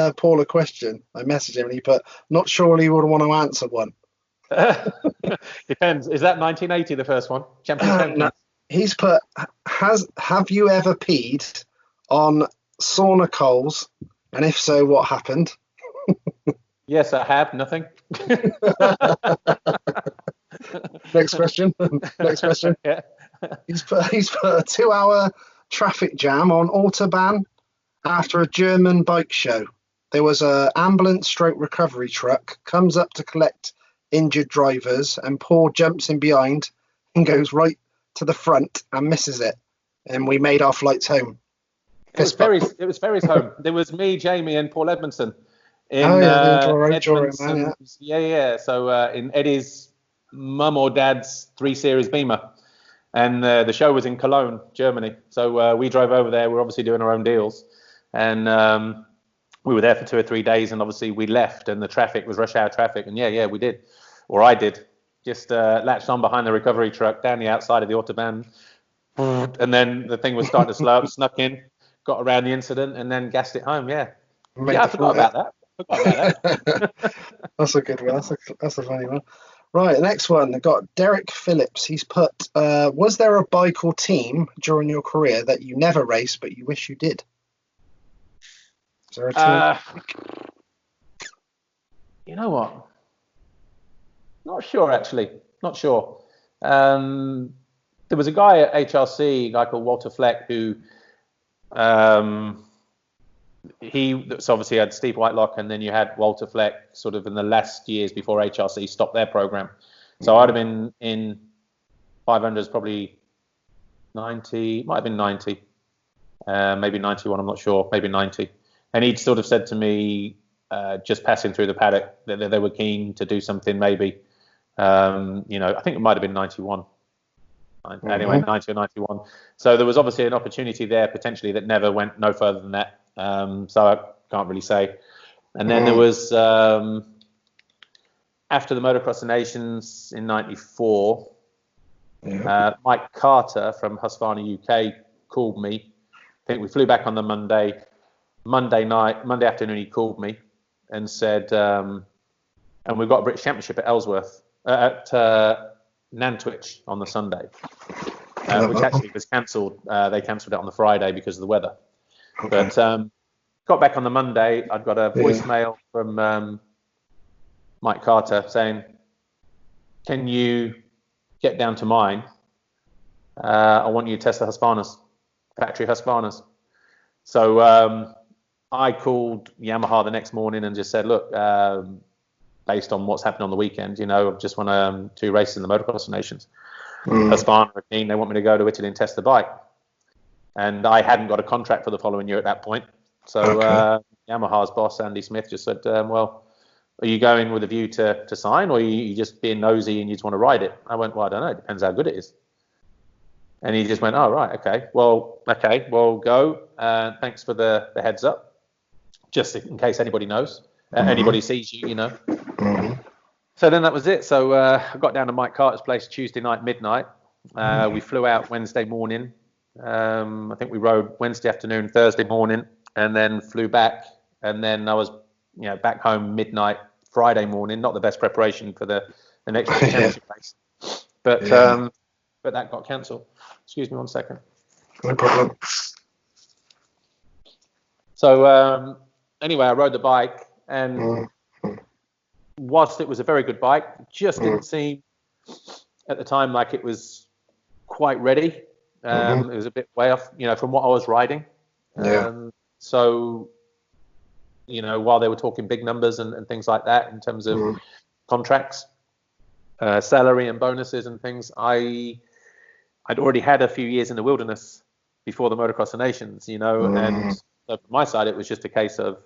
ask Paul a question?" I messaged him and he put, "Not sure he would want to answer one." Depends. Is that 1980, the first one? Champion? No. He's put, have you ever peed on sauna coals? And if so, what happened? Yes, I have. Nothing. Next question. Yeah. He's put a 2-hour traffic jam on Autobahn after a German bike show. There was a ambulance / recovery truck comes up to collect injured drivers, and Paul jumps in behind and goes right to the front and misses it. And we made our flights home. It was Ferry's home. There was me, Jamie, and Paul Edmondson. In Edmondson's, yeah. So in Eddie's mum or dad's 3 Series Beamer, and the show was in Cologne, Germany. So we drove over there. We're obviously doing our own deals, and we were there for 2 or 3 days. And obviously we left, and the traffic was rush hour traffic. And yeah, we did, or I did, just latched on behind the recovery truck down the outside of the Autobahn, and then the thing was starting to slow up, snuck in, got around the incident, and then gassed it home. Yeah, I forgot about that. That's a good one. That's a funny one. Right, next one. I've got Derek Phillips. He's put, was there a bike or team during your career that you never raced but you wish you did? Is there a team? You know what? Not sure, actually. Not sure. There was a guy at HRC, a guy called Walter Fleck, who he obviously had Steve Whitelock, and then you had Walter Fleck sort of in the last years before HRC stopped their program. So I'd have been in 500s probably 90, might have been 90, maybe 91, I'm not sure, maybe 90. And he'd sort of said to me, just passing through the paddock, that they were keen to do something maybe. You know, I think it might have been 91. Anyway, 90 or 91. So there was obviously an opportunity there potentially that never went no further than that. So I can't really say. And then there was, after the Motocross of Nations in 94, Mike Carter from Husqvarna UK called me. I think we flew back on the Monday afternoon he called me and said, and we've got a British Championship at Ellsworth, at Nantwich on the Sunday, which actually was cancelled. They cancelled it on the Friday because of the weather. Okay. But got back on the Monday. I'd got a voicemail from Mike Carter saying, "Can you get down to mine? I want you to test the Husqvarnas, factory Husqvarnas." So I called Yamaha the next morning and just said, "Look, based on what's happened on the weekend, you know, I've just won 2 races in the Motocross of Nations. Husqvarna are keen. They want me to go to Italy and test the bike." And I hadn't got a contract for the following year at that point. So Yamaha's boss, Andy Smith, just said, "Well, are you going with a view to sign, or are you just being nosy and you just want to ride it?" I went, "Well, I don't know. It depends how good it is." And he just went, "Oh, right. Okay. Well, go. Thanks for the heads up. Just in case anybody knows, anybody sees you, you know." So then that was it. So I got down to Mike Carter's place Tuesday night, midnight. We flew out Wednesday morning. I think we rode Wednesday afternoon, Thursday morning, and then flew back. And then I was, back home midnight Friday morning. Not the best preparation for the next championship race, but but that got cancelled. Excuse me 1 second. No problem. So anyway, I rode the bike, and whilst it was a very good bike, it just didn't seem at the time like it was quite ready. It was a bit way off, from what I was riding. So, while they were talking big numbers and things like that in terms of contracts, salary and bonuses and things, I'd already had a few years in the wilderness before the Motocross of Nations, and so from my side, it was just a case of,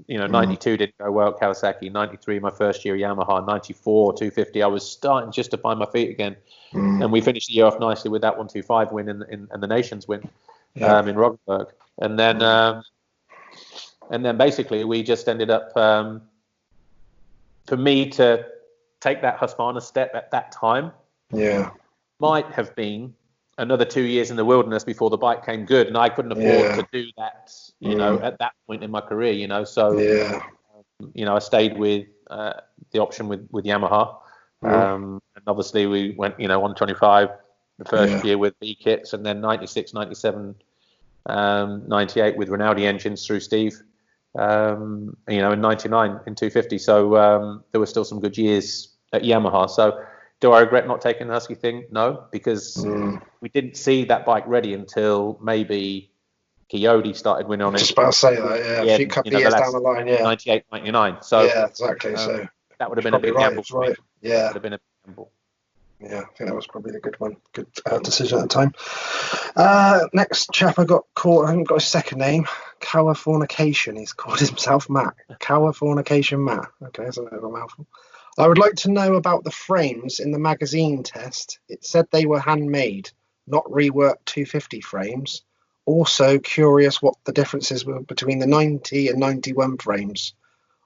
92 didn't go well at Kawasaki, 93 my first year Yamaha, 94 250. I was starting just to find my feet again, and we finished the year off nicely with that 125 win and the Nations win in Roggenburg, and then basically we just ended up, for me to take that Husqvarna step at that time, might have been another 2 years in the wilderness before the bike came good, and I couldn't afford to do that, at that point in my career, so, I stayed with the option with Yamaha, and obviously we went, 125 the first year with B kits, and then 96, 97, 98 with Rinaldi engines through Steve, in 99 in 250, so there were still some good years at Yamaha. So do I regret not taking the Husky thing? No, because we didn't see that bike ready until maybe Coyote started winning on it. Just about to say that, a few couple of years down the line, 98, 99. So yeah, exactly. So that would have been a big gamble. Right. Yeah, would have been a big gamble. Yeah, I think that was probably the good one. Good decision at the time. Next chap I got caught, I haven't got his second name. Kawasaki. He's called himself Matt. Kawasaki Matt. Okay, that's a bit of a mouthful. I would like to know about the frames in the magazine test. It said they were handmade, not reworked 250 frames. Also curious what the differences were between the 90 and 91 frames.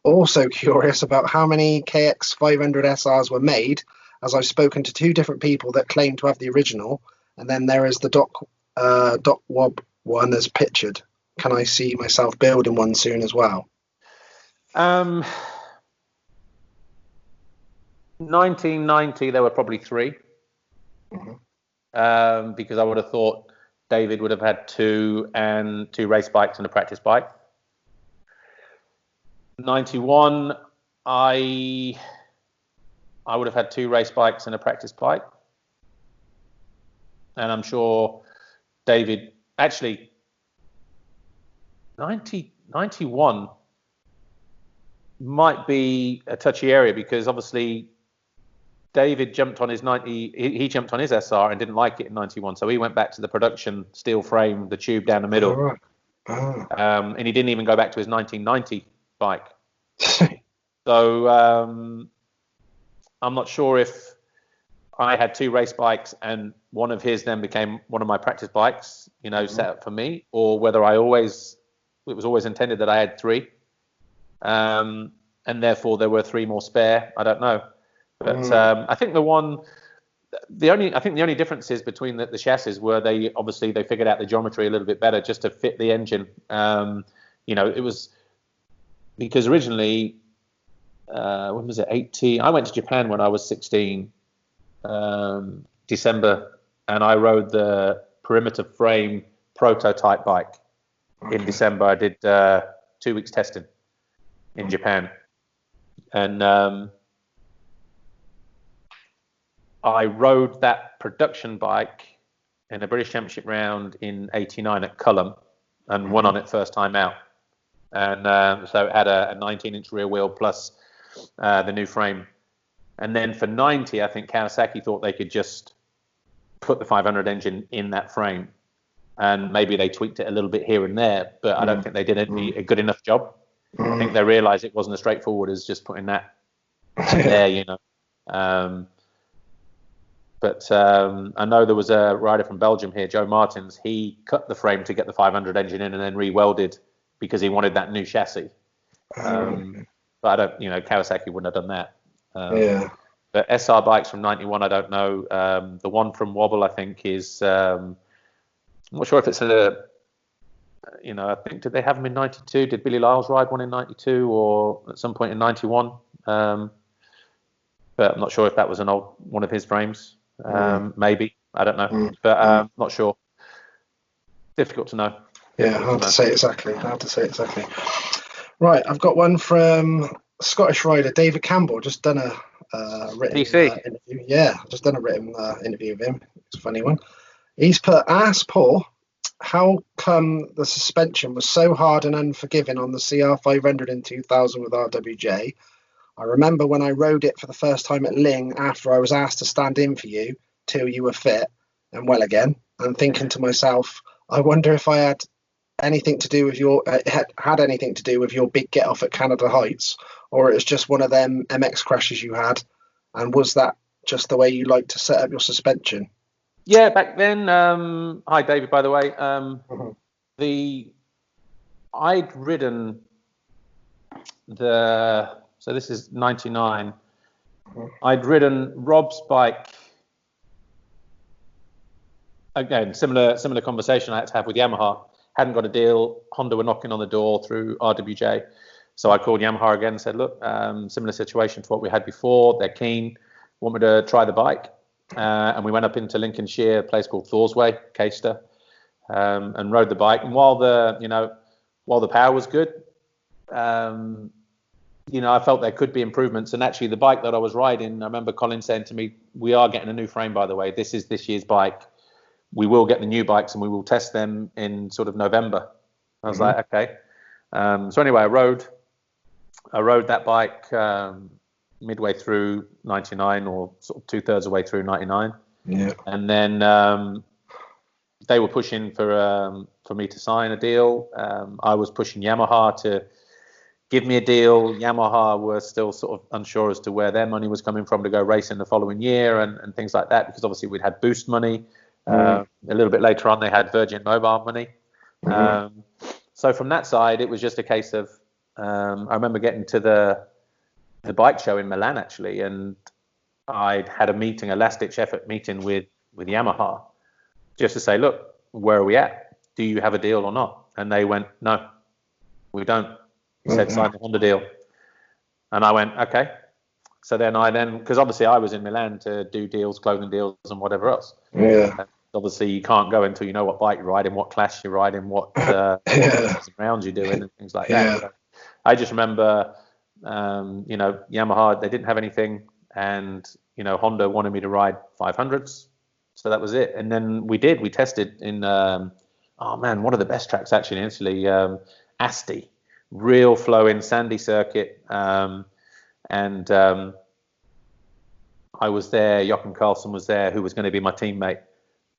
Also curious about how many KX500 SRs were made, as I've spoken to two different people that claim to have the original, and then there is the Doc Wob one as pictured. Can I see myself building one soon as well? 1990, there were probably three, because I would have thought David would have had two race bikes and a practice bike. 91, I would have had two race bikes and a practice bike, and I'm sure David, actually 91 might be a touchy area, because obviously David jumped on his 90, he jumped on his SR and didn't like it in 91, so he went back to the production steel frame, the tube down the middle. Oh, right. And he didn't even go back to his 1990 bike. So I'm not sure if I had two race bikes and one of his then became one of my practice bikes, set up for me, or whether it was always intended that I had three, and therefore there were three more spare. I don't know. But I think the only differences between the chassis were they figured out the geometry a little bit better just to fit the engine. It was because originally, when was it? 18. I went to Japan when I was 16, December, and I rode the perimeter frame prototype bike in December. I did 2 weeks testing in Japan, and I rode that production bike in a British Championship round in '89 at Cullum and won on it first time out. And so it had a 19-inch rear wheel plus the new frame. And then for 90, I think Kawasaki thought they could just put the 500 engine in that frame. And maybe they tweaked it a little bit here and there, but I don't think they did a good enough job. I think they realized it wasn't as straightforward as just putting that there, But I know there was a rider from Belgium here, Joe Martins. He cut the frame to get the 500 engine in and then re-welded because he wanted that new chassis. But I don't, Kawasaki wouldn't have done that. But SR bikes from 91, I don't know. The one from Wobble, I think, is, I'm not sure if it's I think, did they have them in 92? Did Billy Lyles ride one in 92 or at some point in 91? But I'm not sure if that was an old one of his frames. Maybe. I don't know, but not sure. Difficult to know. Yeah, hard to say exactly. Right, I've got one from Scottish rider David Campbell. Just done a written interview. Yeah, just done a written interview with him. It's a funny one. He's put, ask Paul, how come the suspension was so hard and unforgiving on the CR500 in 2000 with RWJ? I remember when I rode it for the first time at Ling after I was asked to stand in for you till you were fit and well again, and thinking to myself, I wonder if I had anything to do with your had anything to do with your big get off at Canada Heights, or it was just one of them MX crashes you had, and was that just the way you like to set up your suspension? Yeah, back then. Hi, David. By the way, I'd ridden so this is '99. I'd ridden Rob's bike. Again, similar conversation I had to have with Yamaha. Hadn't got a deal. Honda were knocking on the door through RWJ. So I called Yamaha again and said, look, similar situation to what we had before. They're keen. Want me to try the bike? And we went up into Lincolnshire, a place called Thorsway, Caister, and rode the bike. And while the power was good, I felt there could be improvements. And actually the bike that I was riding, I remember Colin saying to me, we are getting a new frame, by the way. This is this year's bike. We will get the new bikes and we will test them in sort of November. I was like, okay. So anyway, I rode that bike midway through 99, or sort of 2/3 of the way through 99. Yeah. And then they were pushing for me to sign a deal. I was pushing Yamaha to give me a deal. Yamaha were still sort of unsure as to where their money was coming from to go racing the following year and things like that, because obviously we'd had Boost money. A little bit later on, they had Virgin Mobile money. So from that side, it was just a case of, I remember getting to the bike show in Milan, actually, and I'd had a last-ditch effort meeting with Yamaha, just to say, look, where are we at? Do you have a deal or not? And they went, no, we don't. He said, sign the Honda deal. And I went, okay. So then because obviously I was in Milan to do deals, clothing deals and whatever else. Yeah. Obviously you can't go until you know what bike you're riding, what class you're riding, what rounds you're doing and things like that. So I just remember, Yamaha, they didn't have anything, and, Honda wanted me to ride 500s. So that was it. And then we tested in, one of the best tracks actually in Italy, Asti, real flowing sandy circuit. And I was there, Jochen Carlson was there, who was going to be my teammate.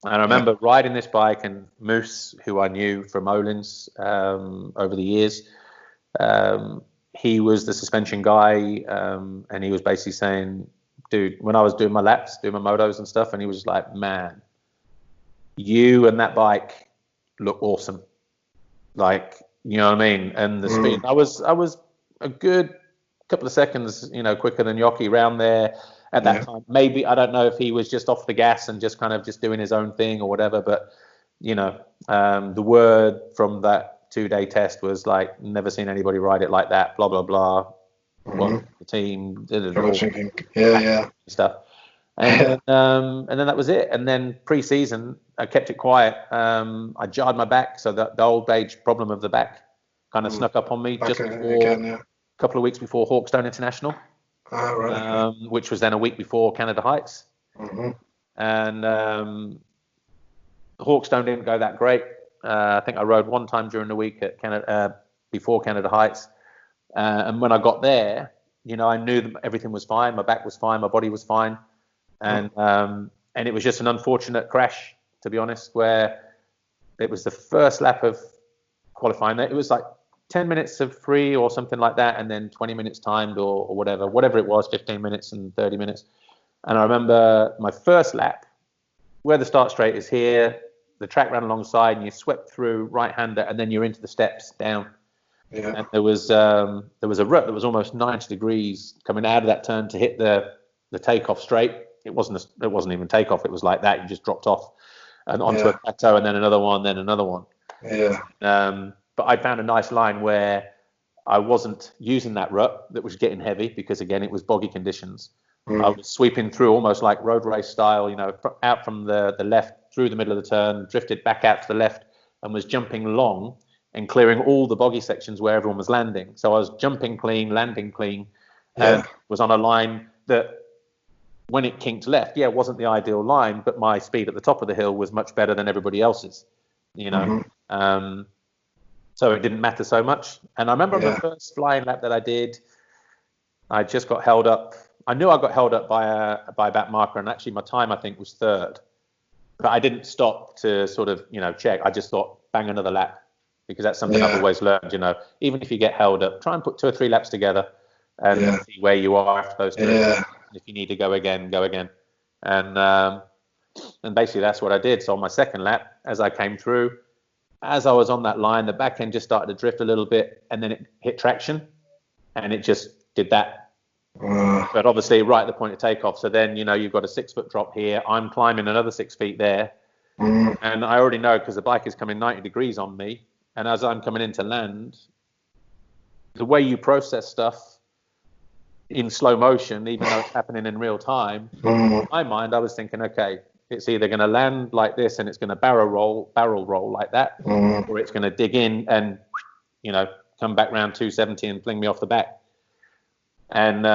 And I remember riding this bike, and Moose, who I knew from Malins over the years, he was the suspension guy, and he was basically saying, dude, when I was doing my laps, doing my motos and stuff, and he was just like, man, you and that bike look awesome. Like, you know what I mean? And the speed, I was a good couple of seconds, quicker than Yoki around there at that time. Maybe, I don't know if he was just off the gas and just kind of just doing his own thing or whatever, but the word from that 2-day test was like, never seen anybody ride it like that, blah blah blah. Well, the team did it all, stuff, and then that was it. And then pre-season, I kept it quiet. I jarred my back, so that the old age problem of the back kind of snuck up on me just before a couple of weeks before Hawkstone International, which was then a week before Canada Heights. And Hawkstone didn't go that great. I think I rode one time during the week at before Canada Heights, and when I got there, I knew that everything was fine. My back was fine, my body was fine, and it was just an unfortunate crash, to be honest, where it was the first lap of qualifying. It was like 10 minutes of free or something like that, and then 20 minutes timed or whatever it was, 15 minutes and 30 minutes. And I remember my first lap, where the start straight is here, the track ran alongside, and you swept through right-hander, and then you're into the steps down. Yeah. And there was a rut that was almost 90 degrees coming out of that turn to hit the takeoff straight. It wasn't even takeoff. It was like that. You just dropped off and onto a plateau, and then another one, then another one. Yeah. But I found a nice line where I wasn't using that rut that was getting heavy, because again, it was boggy conditions. I was sweeping through almost like road race style, out from the left through the middle of the turn, drifted back out to the left, and was jumping long and clearing all the boggy sections where everyone was landing. So I was jumping clean, landing clean, and was on a line that, when it kinked left, it wasn't the ideal line, but my speed at the top of the hill was much better than everybody else's, so it didn't matter so much. And I remember the first flying lap that I did, I just got held up. I knew I got held up by a back marker, and actually my time, I think, was third. But I didn't stop to sort of, check. I just thought, bang another lap, because that's something I've always learned, even if you get held up, try and put 2 or 3 laps together and see where you are after those 2 laps. If you need to go again, go again. And basically that's what I did. So on my second lap, as I came through, as I was on that line, the back end just started to drift a little bit, and then it hit traction, and it just did that. But obviously right at the point of takeoff. So then, you've got a 6-foot drop here. I'm climbing another 6 feet there. And I already know, because the bike is coming 90 degrees on me. And as I'm coming in to land, the way you process stuff in slow motion, even though it's happening in real time, in my mind, I was thinking, okay, it's either going to land like this and it's going to barrel roll like that, or it's going to dig in and, come back round 270 and fling me off the back. And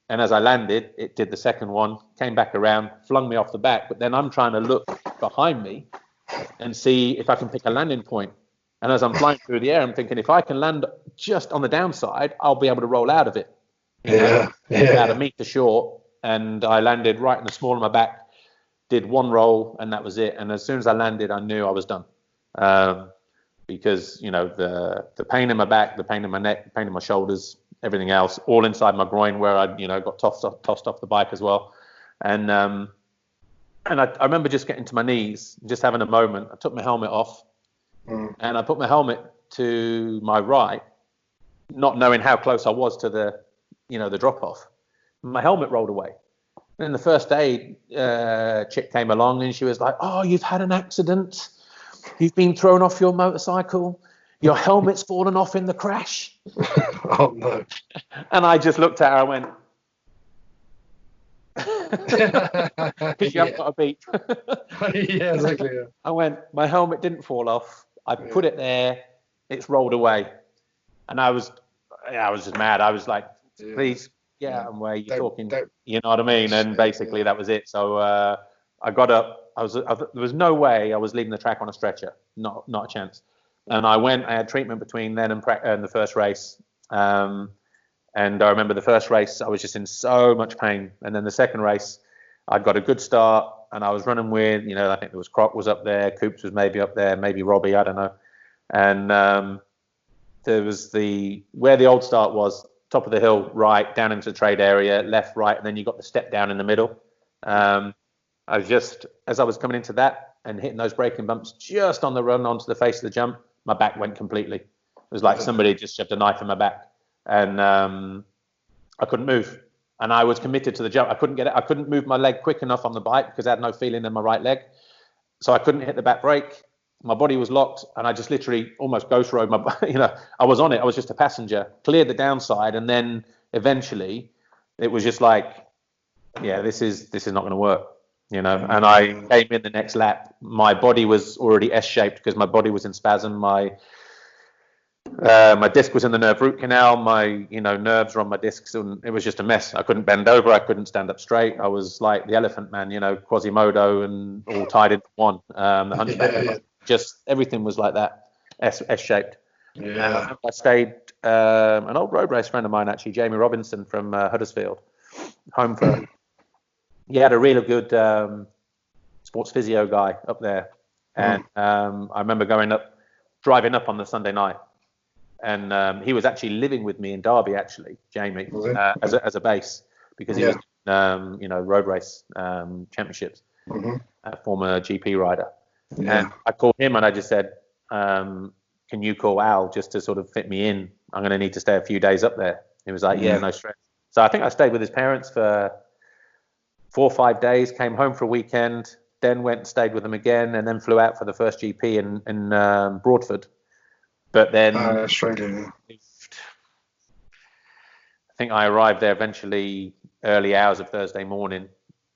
as I landed, it did the second one, came back around, flung me off the back. But then I'm trying to look behind me and see if I can pick a landing point. And as I'm flying through the air, I'm thinking, if I can land just on the downside, I'll be able to roll out of it. About a metre short, and I landed right in the small of my back, did one roll, and that was it. And as soon as I landed, I knew I was done, because the pain in my back, the pain in my neck, the pain in my shoulders, everything else, all inside my groin, where I got tossed off the bike as well. And I remember just getting to my knees, just having a moment. I took my helmet off, and I put my helmet to my right, not knowing how close I was to the drop off. My helmet rolled away. Then the first aid chick came along, and she was like, "Oh, you've had an accident. You've been thrown off your motorcycle. Your helmet's fallen off in the crash." Oh no! And I just looked at her. I went, "Because you haven't got a beep." Yeah, exactly. Yeah. I went, "My helmet didn't fall off. I put it there. It's rolled away." And I was just mad. I was like, "Please get out of the way. You're talking." You know what I mean? And basically that was it. So I got up. There was no way I was leaving the track on a stretcher. Not a chance. And I went. I had treatment between then and the first race. And I remember the first race, I was just in so much pain. And then the second race, I'd got a good start, and I was running with, I think there was Croc was up there, Coops was maybe up there, maybe Robbie, I don't know. And there was where the old start was, top of the hill, right, down into the trade area, left, right, and then you got the step down in the middle. I was just, as I was coming into that and hitting those braking bumps just on the run onto the face of the jump, my back went completely. It was like somebody just shoved a knife in my back. And I couldn't move, and I was committed to the jump. I couldn't get it. I couldn't move my leg quick enough on the bike because I had no feeling in my right leg, so I couldn't hit the back brake. My body was locked, and I just literally almost ghost rode my. I was on it. I was just a passenger. Cleared the downside, and then eventually, it was just like, this is not going to work, And I came in the next lap. My body was already S-shaped because my body was in spasm. My disc was in the nerve root canal. My, nerves were on my discs, and it was just a mess. I couldn't bend over. I couldn't stand up straight. I was like the Elephant Man, Quasimodo, and all tied into one. The Hunchback. Just everything was like that, S-shaped. Yeah. I stayed. An old road race friend of mine, actually, Jamie Robinson from Huddersfield, home for. He had a really good sports physio guy up there, and I remember driving up on the Sunday night. And he was actually living with me in Derby, actually, Jamie, as a base, because he was, road race championships, a former GP rider. Yeah. And I called him and I just said, can you call Al just to sort of fit me in? I'm going to need to stay a few days up there. He was like, no stress. So I think I stayed with his parents for 4 or 5 days, came home for a weekend, then went and stayed with them again, and then flew out for the first GP in Broadford. But then Australia. think I arrived there eventually early hours of Thursday morning.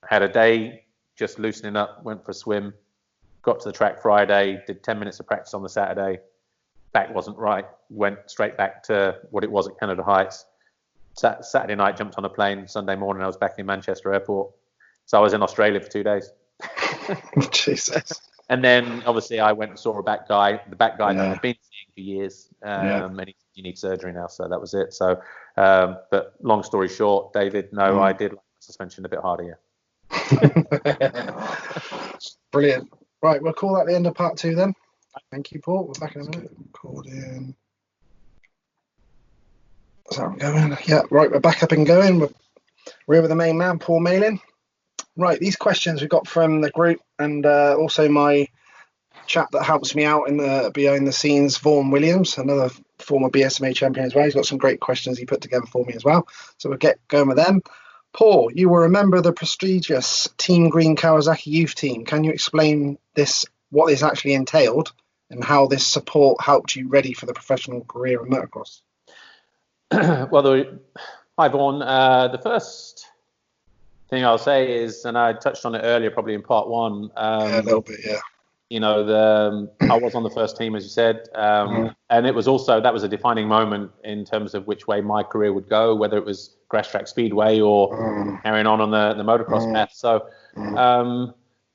Had a day just loosening up, went for a swim, got to the track Friday, did 10 minutes of practice on the Saturday. Back wasn't right, went straight back to what it was at Canada Heights. Saturday night, jumped on a plane. Sunday morning, I was back in Manchester Airport. So I was in Australia for 2 days. Jesus. And then obviously I went and saw the back guy that I've been seeing for years. And you need surgery now, so that was it. So, but long story short, David, no, I did like the suspension a bit harder, Brilliant. Right, we'll call that the end of part 2 then. Thank you, Paul. We're back in a minute. Recording. So I'm going. Yeah, right, we're back up and going. We're with the main man, Paul Malin. Right, these questions we got from the group and also my chap that helps me out in the behind the scenes, Vaughan Williams, another former BSMA champion as well. He's got some great questions he put together for me as well. So we'll get going with them. Paul, you were a member of the prestigious Team Green Kawasaki youth team. Can you explain this, what this actually entailed and how this support helped you ready for the professional career in motocross? Well, hi Vaughan. The first thing I'll say is, and I touched on it earlier, probably in part 1. A little bit, yeah. You know, I was on the first team, as you said, and it was also, that was a defining moment in terms of which way my career would go, whether it was grass track speedway or carrying on the motocross path. So,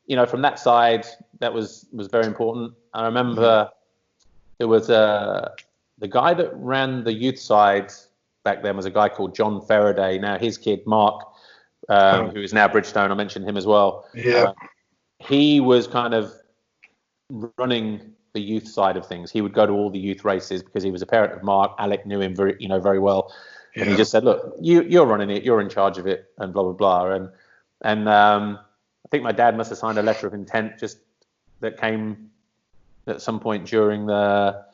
you know, from that side, that was very important. I remember there was the guy that ran the youth side back then was a guy called John Faraday. Now his kid Mark, who is now Bridgestone, I mentioned him as well. Yeah, he was kind of running the youth side of things. He would go to all the youth races because he was a parent of Mark. Alec knew him very well. Yeah. And he just said, look, you're running it, you're in charge of it, and blah, blah, blah. And I think my dad must have signed a letter of intent just that came at some point during the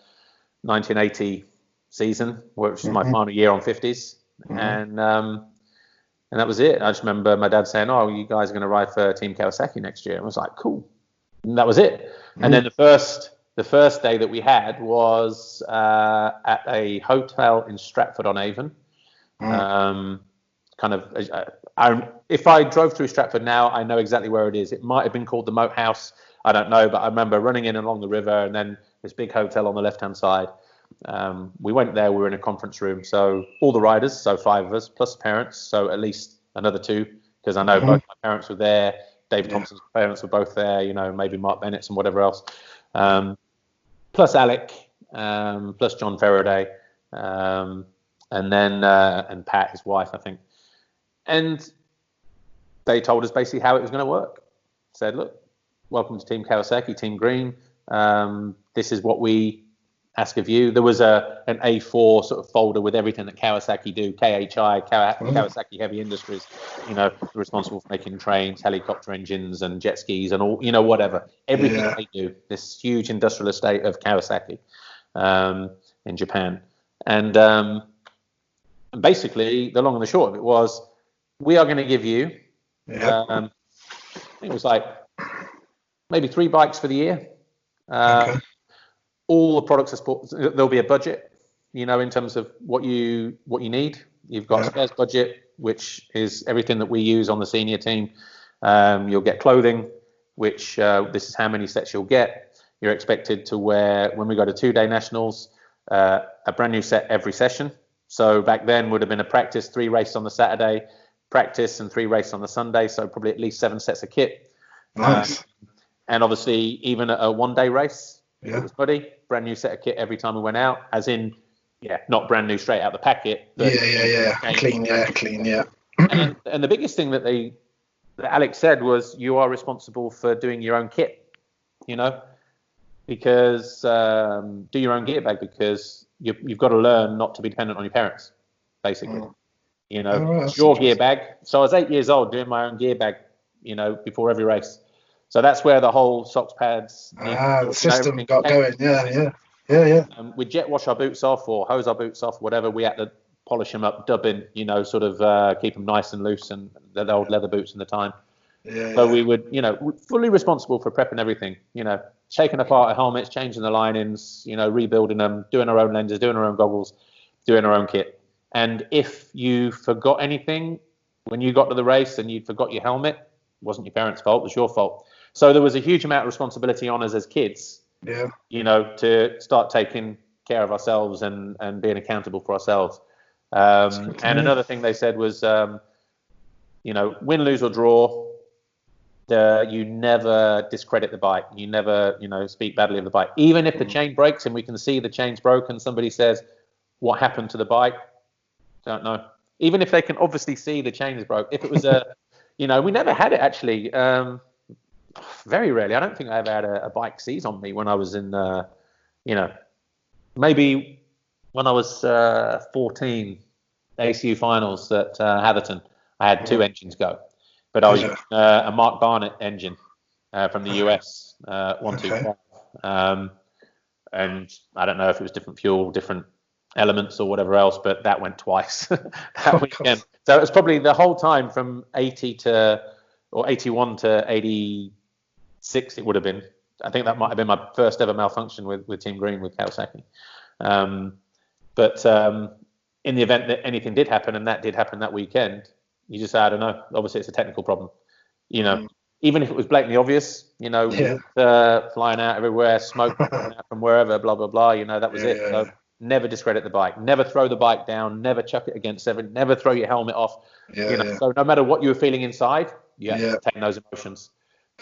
1980 season, which was my final year on 50s. And that was it. I just remember my dad saying, oh, you guys are going to ride for Team Kawasaki next year. And I was like, cool. And that was it. And then the first day that we had was at a hotel in Stratford-on-Avon. If I drove through Stratford now, I know exactly where it is. It might have been called the Moat House. I don't know, but I remember running in along the river and then this big hotel on the left-hand side. We went there. We were in a conference room. So all the riders, so 5 of us, plus parents, so at least another 2, because I know both my parents were there. David Thompson's parents were both there, you know, maybe Mark Bennett's and whatever else. Plus Alec, plus John Faraday, and then and Pat, his wife, I think. And they told us basically how it was going to work. Said, look, welcome to Team Kawasaki, Team Green. This is what we ask of you. There was an A4 sort of folder with everything that Kawasaki do, Kawasaki Heavy Industries, you know, responsible for making trains, helicopter engines and jet skis and all, you know, whatever. Everything that they do, this huge industrial estate of Kawasaki in Japan. And basically, the long and the short of it was, we are going to give you, I think it was like maybe 3 bikes for the year. All the products are sport. There'll be a budget, you know, in terms of what you need. You've got a spares budget, which is everything that we use on the senior team. You'll get clothing, which this is how many sets you'll get. You're expected to wear, when we go to 2-day nationals, a brand new set every session. So back then would have been a practice, 3 races on the Saturday, practice and 3 races on the Sunday. So probably at least 7 sets of kit. Nice. And obviously even a 1-day race. Everybody, brand new set of kit every time we went out, as in, not brand new straight out the packet. But clean. And the biggest thing that Alex said was, you are responsible for doing your own kit, you know, because do your own gear bag, because you've got to learn not to be dependent on your parents, basically. You know, it's your gear bag. So I was 8 years old doing my own gear bag, you know, before every race. So that's where the whole socks, pads, the system got going. Yeah. We'd jet wash our boots off or hose our boots off, whatever. We had to polish them up, dubbing, you know, sort of keep them nice and loose, and the old leather boots in the time. So we would, you know, fully responsible for prepping everything, you know, taking apart our helmets, changing the linings, you know, rebuilding them, doing our own lenses, doing our own goggles, doing our own kit. And if you forgot anything when you got to the race and you forgot your helmet, it wasn't your parents' fault, it was your fault. So there was a huge amount of responsibility on us as kids, to start taking care of ourselves and being accountable for ourselves. And another thing they said was, win, lose or draw, you never discredit the bike. You never, speak badly of the bike. Even if the chain breaks and we can see the chain's broken, somebody says, what happened to the bike? Don't know. Even if they can obviously see the chain is broke. If it was we never had it actually. Very rarely. I don't think I ever had a bike seize on me when I was in, maybe when I was 14, ACU finals at Hatherton. I had 2 engines go. But I was a Mark Barnett engine from the US, 125. And I don't know if it was different fuel, different elements or whatever else, but that went twice that weekend. So it was probably the whole time from 81 to 86 it would have been. I think that might have been my first ever malfunction with Team Green, with Kawasaki. But in the event that anything did happen, and that did happen that weekend, you just say, I don't know. Obviously, it's a technical problem. Even if it was blatantly obvious, flying out everywhere, smoke out from wherever, blah, blah, blah, that was it. So never discredit the bike. Never throw the bike down. Never chuck it against seven. Never throw your helmet off. So no matter what you were feeling inside, you have to contain those emotions.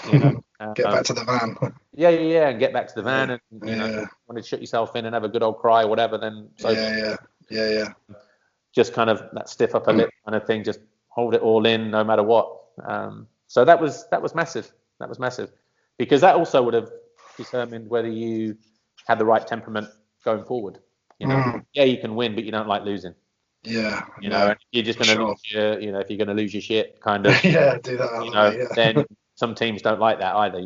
Get back to the van. And get back to the van, and want to shut yourself in and have a good old cry or whatever, then just kind of that stiff upper lip kind of thing, just hold it all in no matter what. So that was massive. That was massive, because that also would have determined whether you had the right temperament going forward. You can win, but you don't like losing. And you're just going to lose your, if you're going to lose your shit, kind of. do that. Then some teams don't like that either.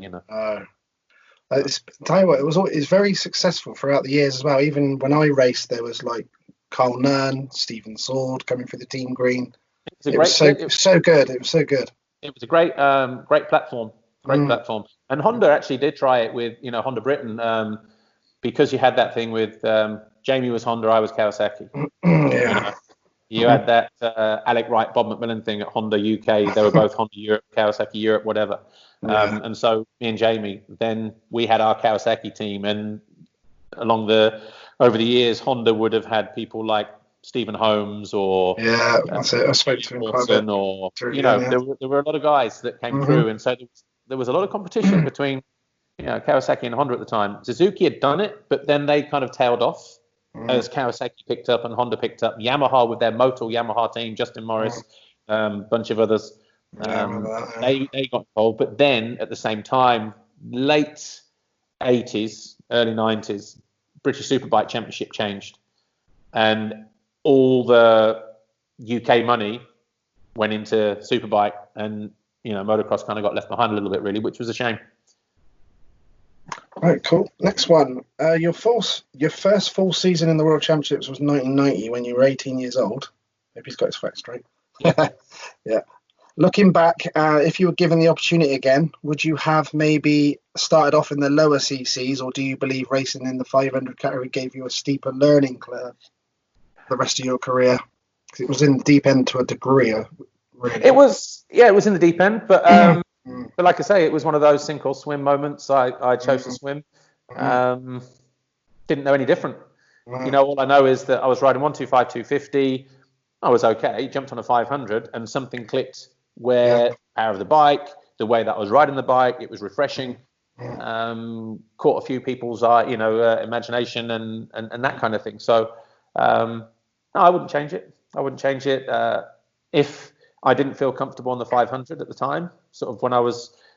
Tell you what, it's very successful throughout the years as well. Even when I raced, there was like Carl Nern, Stephen Sword coming through the Team Green. It was so good. It was so good. It was a great platform. Platform. And Honda actually did try it with, Honda Britain, because you had that thing with Jamie was Honda, I was Kawasaki. You had that Alec Wright, Bob McMillan thing at Honda UK. They were both Honda Europe, Kawasaki Europe, whatever. And so me and Jamie, then we had our Kawasaki team. And over the years, Honda would have had people like Stephen Holmes or that's it. I spoke to him quite a bit. Or there were a lot of guys that came through, and so there was a lot of competition between Kawasaki and Honda at the time. Suzuki had done it, but then they kind of tailed off as Kawasaki picked up and Honda picked up. Yamaha with their Motul Yamaha team, Justin Morris, bunch of others. They got involved, but then at the same time, late 80s, early 90s, British Superbike Championship changed, and all the UK money went into Superbike, and motocross kind of got left behind a little bit, really, which was a shame. Right, cool. Next one. Your first full season in the World Championships was 1990 when you were 18 years old. Maybe he's got his facts straight. Yeah. Looking back, if you were given the opportunity again, would you have maybe started off in the lower CCs, or do you believe racing in the 500 category gave you a steeper learning curve the rest of your career? Because it was in the deep end to a degree. Really. It was in the deep end, but like I say, it was one of those sink or swim moments. I chose to swim. Didn't know any different. All I know is that I was riding 125, 250. I was okay. Jumped on a 500, and something clicked where power of the bike, the way that I was riding the bike, it was refreshing. Caught a few people's imagination and that kind of thing. So no, I wouldn't change it. If I didn't feel comfortable on the 500 at the time, sort of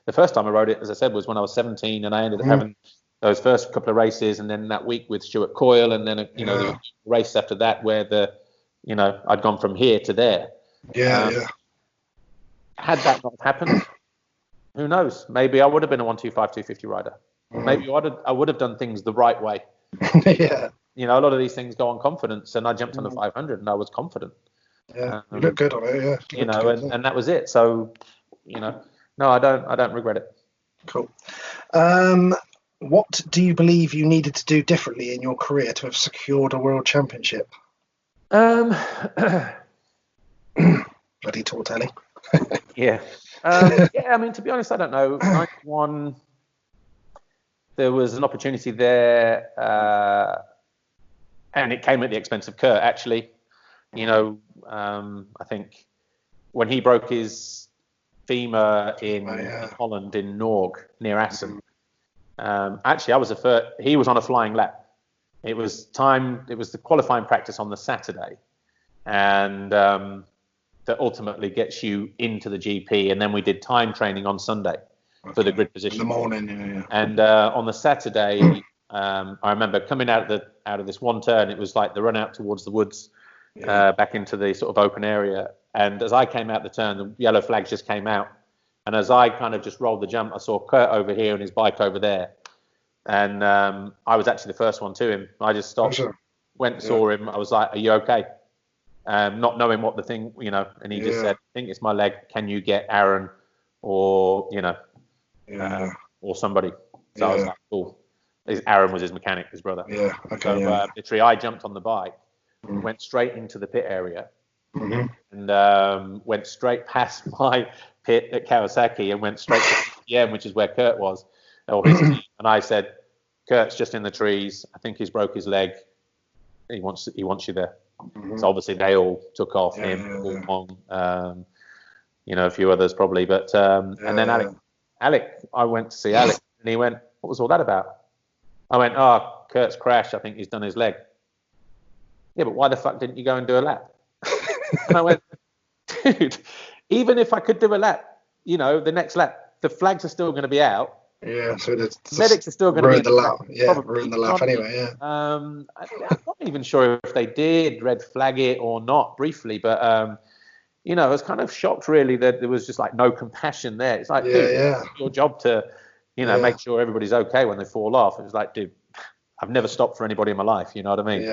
the first time I rode it, as I said, was when I was 17, and I ended up having those first couple of races, and then that week with Stuart Coyle, and then the race after that where I'd gone from here to there. Had that not happened, who knows? Maybe I would have been a 125, 250 rider. Maybe I would have done things the right way. A lot of these things go on confidence, and I jumped on the 500 and I was confident. You look good on it, and that was it. So, no, I don't regret it. Cool. What do you believe you needed to do differently in your career to have secured a world championship? Um, Bloody tall telly. yeah. Yeah, I mean, to be honest, I don't know. 91, there was an opportunity there, and it came at the expense of Kurt, actually. You know, I think when he broke his femur in Holland, in Norg, near Assen, actually, I was he was on a flying lap. It was the qualifying practice on the Saturday, and that ultimately gets you into the GP. And then we did time training on Sunday for the grid position. In the morning, yeah. And on the Saturday, I remember coming out of this one turn. It was like the run out towards the woods, back into the sort of open area. And as I came out the turn, the yellow flags just came out. And as I kind of just rolled the jump, I saw Kurt over here and his bike over there. And I was actually the first one to him. I just stopped, went, saw him. I was like, "Are you okay?" Not knowing what the thing, you know. And he just said, "I think it's my leg. Can you get Aaron or, you know, or somebody?" So I was like, "Cool." Aaron was his mechanic, his brother. Yeah. Okay. So literally, I jumped on the bike, went straight into the pit area, and went straight past my pit at Kawasaki and went straight to PM, which is where Kurt was, or his team. And I said, "Kurt's just in the trees. I think he's broke his leg. He wants you there." So obviously they all took off, him, Paul, you know, a few others probably. But and then Alec, I went to see Alec, and he went, "What was all that about?" I went, "Oh, Kurt's crashed. I think he's done his leg." "Yeah, but why the fuck didn't you go and do a lap?" And I went, "Dude, even if I could do a lap, you know, the next lap, the flags are still going to be out. Yeah, so medics are still going to ruin the lap. Yeah, ruin the lap anyway. Yeah. I'm not even sure if they did red flag it or not briefly, but you know, I was kind of shocked really that there was just like no compassion there. It's like, dude, it's your job to, you know, make sure everybody's okay when they fall off. It was like, dude, I've never stopped for anybody in my life. You know what I mean?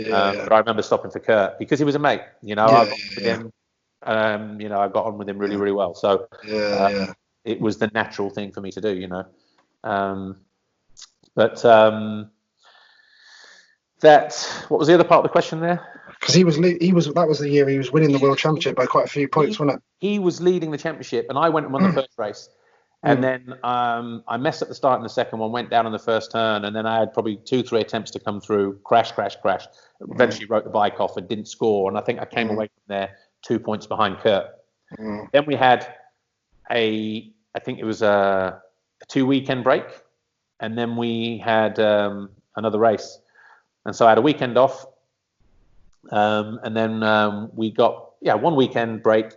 But I remember stopping for Kurt because he was a mate. You know, I got with him. You know, I got on with him really, really well. So it was the natural thing for me to do. You know. But what was the other part of the question there? Because that was the year he was winning the world championship by quite a few points, wasn't it? He was leading the championship, and I went and won the first race. And then I messed up the start in the second one, went down on the first turn, and then I had probably 2-3 attempts to come through, crash. Eventually wrote the bike off and didn't score, and I think I came away from there 2 points behind Kurt. Then we had I think it was a 2-weekend break, and then we had another race, and so I had a weekend off, and then we got 1 weekend break,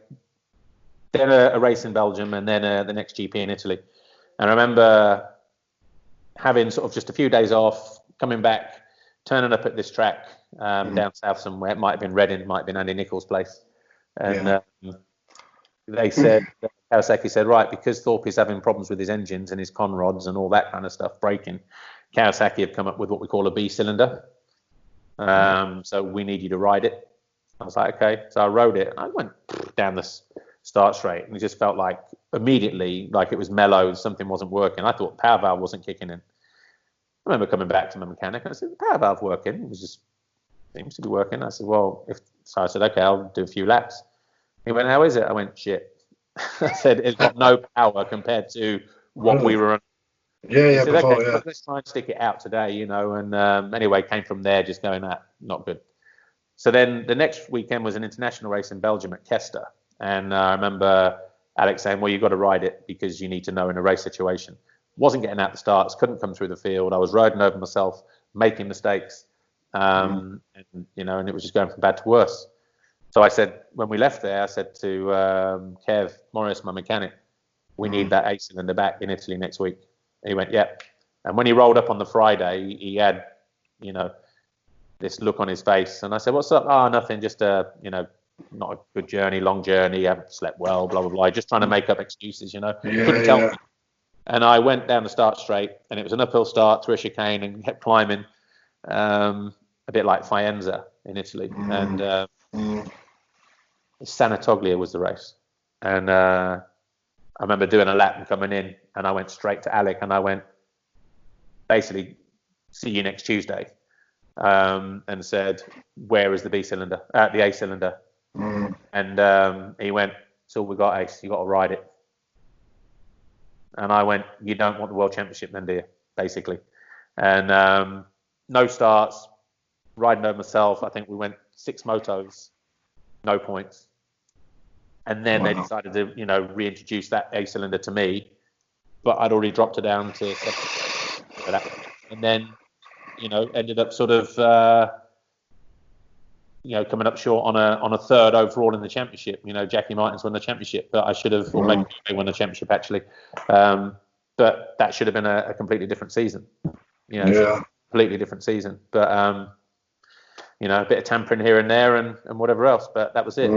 then a race in Belgium, and then the next GP in Italy. And I remember having sort of just a few days off, coming back, turning up at this track down south somewhere. It might have been Reading, might have been Andy Nichols' place, and they said, Kawasaki said, right, because Thorpe is having problems with his engines and his con rods and all that kind of stuff breaking, Kawasaki have come up with what we call a B cylinder. So we need you to ride it. I was like, okay. So I rode it and I went down the start straight, and it just felt like immediately like it was mellow, something wasn't working. I thought the power valve wasn't kicking in. I remember coming back to my mechanic and I said, the power valve working. It was just, seems to be working. I said, well, so I said, okay, I'll do a few laps. He went, how is it? I went, shit. I said, it's got no power compared to what we were on. Yeah, said, before, okay, let's try and stick it out today, you know. And anyway, came from there just going, not good. So then the next weekend was an international race in Belgium at Kester. And I remember Alex saying, well, you've got to ride it because you need to know in a race situation. Wasn't getting out the starts, couldn't come through the field. I was riding over myself, making mistakes. And, you know, and it was just going from bad to worse. So I said, when we left there, I said to Kev Morris, my mechanic, we need that 8-cylinder back in Italy next week. And he went, yep. And when he rolled up on the Friday, he had, you know, this look on his face. And I said, what's up? Oh, nothing, just you know, not a good journey, long journey, haven't slept well, blah, blah, blah. Just trying to make up excuses, you know. Couldn't tell me. And I went down the start straight, and it was an uphill start through a chicane and kept climbing, a bit like Faenza in Italy. And Sanatoglia was the race. And I remember doing a lap and coming in, and I went straight to Alec, and I went, basically, see you next Tuesday. and said, "Where is the B cylinder? The A cylinder?" And he went, "So we got, Ace. You got to ride it." And I went, "You don't want the World Championship then, do you?" Basically. And no starts, riding over myself. I think we went 6 motos, no points. And then they decided to, reintroduce that A cylinder to me, but I'd already dropped it down to 7. And then, ended up sort of, coming up short on a 3rd overall in the championship. Jackie Martins won the championship, but I should have, or maybe they won the championship actually. But that should have been a completely different season. Completely different season. But a bit of tampering here and there and whatever else. But that was it.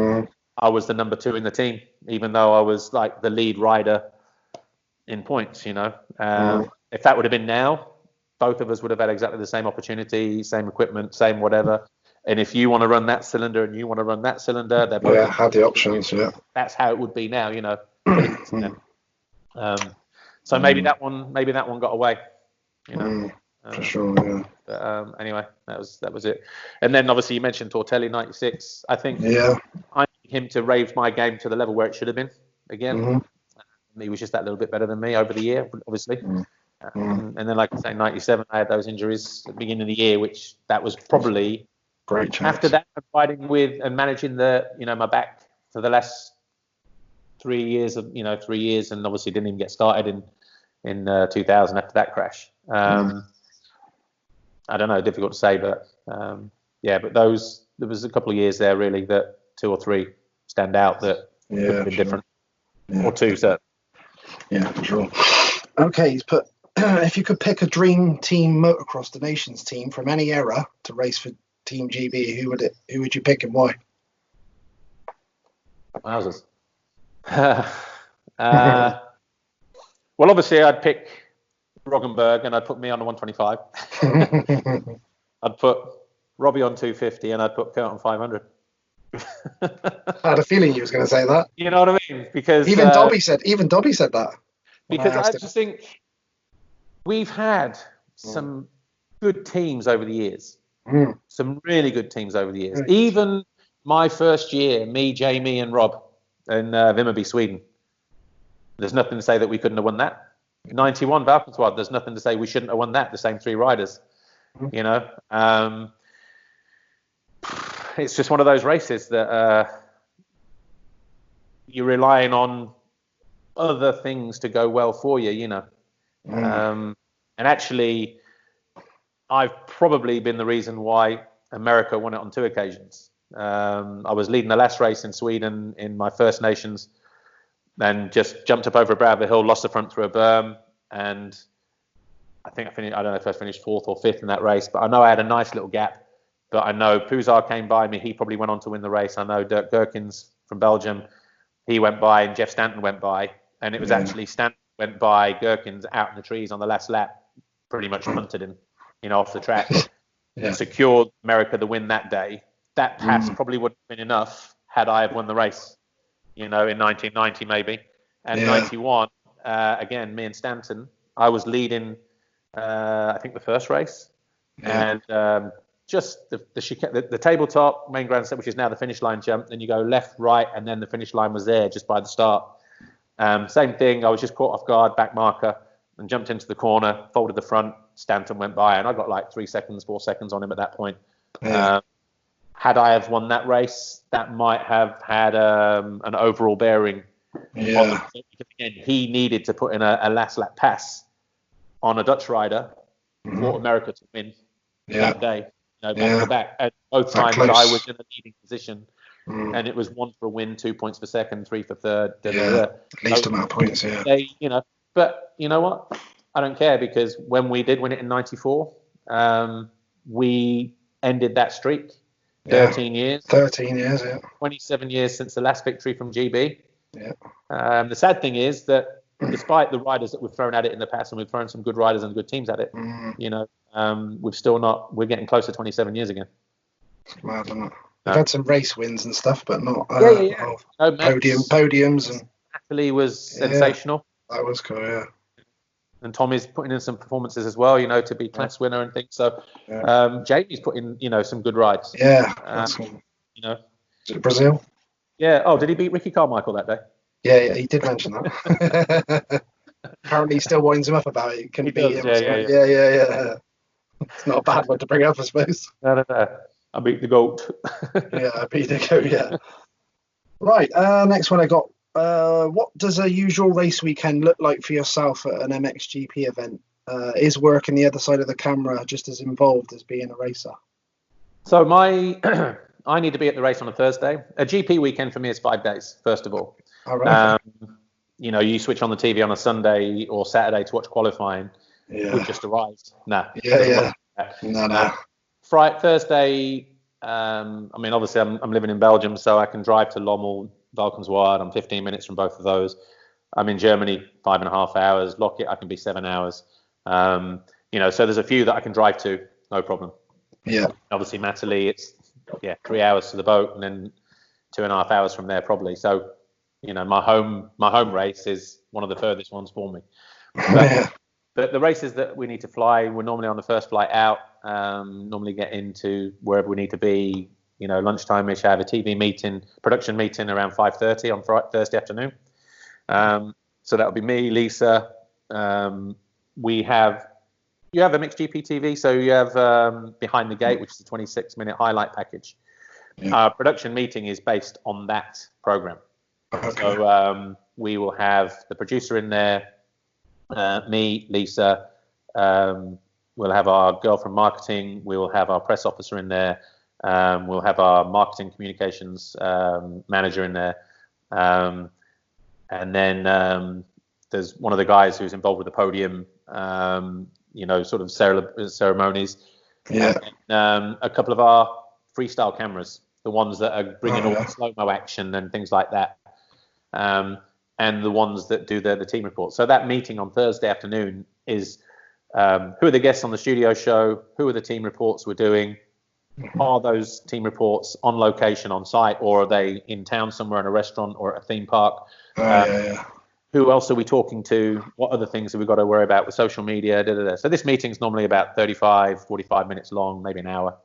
I was the number 2 in the team, even though I was like the lead rider in points. If that would have been now, both of us would have had exactly the same opportunity, same equipment, same whatever. And if you want to run that cylinder and you want to run that cylinder, they're both had the options. Yeah, that's how it would be now. So maybe that one got away. For sure. Yeah. But anyway, that was it. And then obviously you mentioned Tortelli 96. I think I need him to raise my game to the level where it should have been again. He was just that little bit better than me over the year, obviously. And then, like I say, 97, I had those injuries at the beginning of the year, which that was probably great chance. After that, fighting with and managing my back for the last 3 years of 3 years, and obviously didn't even get started in 2000 after that crash. I don't know, difficult to say, but but there was a couple of years there really that 2 or 3 stand out that could have been different, or 2 certainly. Yeah, for sure. Okay, he's put, if you could pick a dream team motocross the nations team from any era to race for Team GB, who would you pick and why? Wowzers. Well, obviously I'd pick Roggenberg and I'd put me on the 125. I'd put Robbie on 250 and I'd put Kurt on 500. I had a feeling you was going to say that. You know what I mean? Because even Dobby said that. Because I just think we've had some good teams over the years. Some really good teams over the years. Even my first year, me, Jamie, and Rob in Vimmerby, Sweden. There's nothing to say that we couldn't have won that. 91 Valkenswaard, there's nothing to say we shouldn't have won that. The same 3 riders. It's just one of those races that you're relying on other things to go well for you, and actually I've probably been the reason why America won it on 2 occasions. I was leading the last race in Sweden in my First Nations and just jumped up over a brow of a hill, lost the front through a berm, and I think I don't know if I finished 4th or 5th in that race, but I know I had a nice little gap. But I know Puzar came by me. He probably went on to win the race. I know Dirk Gherkins from Belgium, he went by, and Jeff Stanton went by. And it was actually Stanton went by Gherkins out in the trees on the last lap, pretty much punted him, off the track. Secured America the win that day. That pass probably wouldn't have been enough had I have won the race, in 1990 maybe. And 91, again, me and Stanton, I was leading, I think, the first race. And just the tabletop main grandstand, which is now the finish line jump, then you go left, right, and then the finish line was there just by the start. Same thing, I was just caught off guard, back marker, and jumped into the corner, folded the front, Stanton went by, and I got like 3 seconds, 4 seconds on him at that point. Had I have won that race, that might have had an overall bearing. Because again, he needed to put in a last lap pass on a Dutch rider for America to win that day. Back to back. And both times I was in a leading position, and it was 1 for a win, 2 points for second, 3 for third. Least amount of points. But you know what? I don't care, because when we did win it in '94, we ended that streak. 13 years. 13 years. 27 years since the last victory from GB. The sad thing is that despite the riders that we've thrown at it in the past, and we've thrown some good riders and good teams at it, we've still not. We're getting close to 27 years again. It's mad, isn't it? We've had some race wins and stuff, but not podiums. And Natalie was sensational. That was cool. and Tommy's putting in some performances as well, to be class winner and things. So Jamie's put in, some good rides. Yeah. Is it Brazil? Yeah. Oh, did he beat Ricky Carmichael that day? Yeah, he did mention that. Apparently, he still winds him up about it. Can he beat him? Yeah. It's not a bad one to bring up, I suppose. No. I beat the GOAT. Yeah, I beat the GOAT, yeah. Right, next one I got. What does a usual race weekend look like for yourself at an MXGP event? Is working the other side of the camera just as involved as being a racer? So I need to be at the race on a Thursday. A GP weekend for me is 5 days, first of all. All right. You switch on the TV on a Sunday or Saturday to watch qualifying. Yeah. We've just arrived. No. Yeah. No. Friday, Thursday. Obviously I'm living in Belgium, so I can drive to Lommel, Valkenswaard. I'm 15 minutes from both of those. I'm in Germany 5.5 hours. Lockett, I can be 7 hours. So there's a few that I can drive to, no problem. Yeah. Obviously Matterley, it's 3 hours to the boat and then 2.5 hours from there probably. So, my home race is one of the furthest ones for me. But the races that we need to fly, we're normally on the first flight out. Normally get into wherever we need to be. Lunchtime-ish. I have a TV production meeting around 5:30 on Thursday afternoon. So that would be me, Lisa. You have a MXGP TV, so you have Behind the Gate, which is a 26-minute highlight package. Yeah. Our production meeting is based on that program. Okay. So we will have the producer in there, me, Lisa. We'll have our girl from marketing. We will have our press officer in there. We'll have our marketing communications manager in there. And then there's one of the guys who's involved with the podium, sort of ceremonies. Yeah. And a couple of our freestyle cameras, the ones that are bringing all the slow-mo action and things like that. And the ones that do the team reports. So that meeting on Thursday afternoon is who are the guests on the studio show, who are the team reports we're doing, are those team reports on location, on site, or are they in town somewhere in a restaurant or at a theme park? Who else are we talking to? What other things have we got to worry about with social media? So this meeting's normally about 35, 45 minutes long, maybe an hour.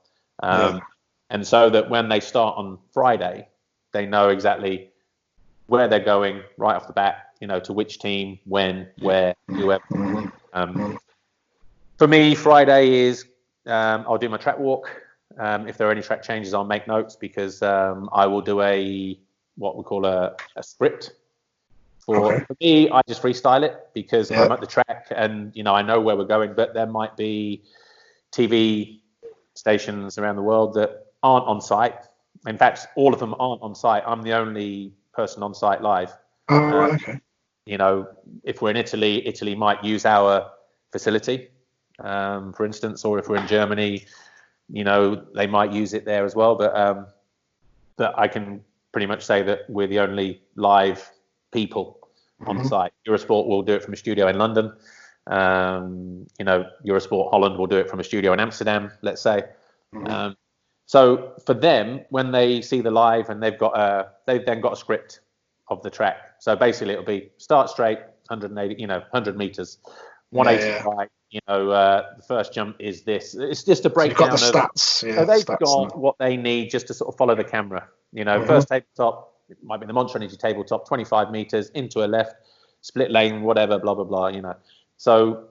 And so that when they start on Friday, they know exactly where they're going right off the bat, to which team, when, where, whoever. For me, Friday is I'll do my track walk. If there are any track changes, I'll make notes because I will do what we call a script. For me, I just freestyle it because I'm at the track and, I know where we're going, but there might be TV stations around the world that aren't on site. In fact, all of them aren't on site. I'm the only person on site live. If we're in Italy, Italy might use our facility, for instance, or if we're in Germany, they might use it there as well. But I can pretty much say that we're the only live people on site. Eurosport will do it from a studio in London. Eurosport Holland will do it from a studio in Amsterdam, let's say. So for them, when they see the live and they've then got a script of the track. So basically it'll be start straight, 180, 100 meters, 180 right. The first jump is this. It's just a breakdown. So you've got the stats. So they've got what they need just to sort of follow the camera. First tabletop, it might be the Monster Energy tabletop, 25 meters into a left, split lane, whatever, blah, blah, blah, So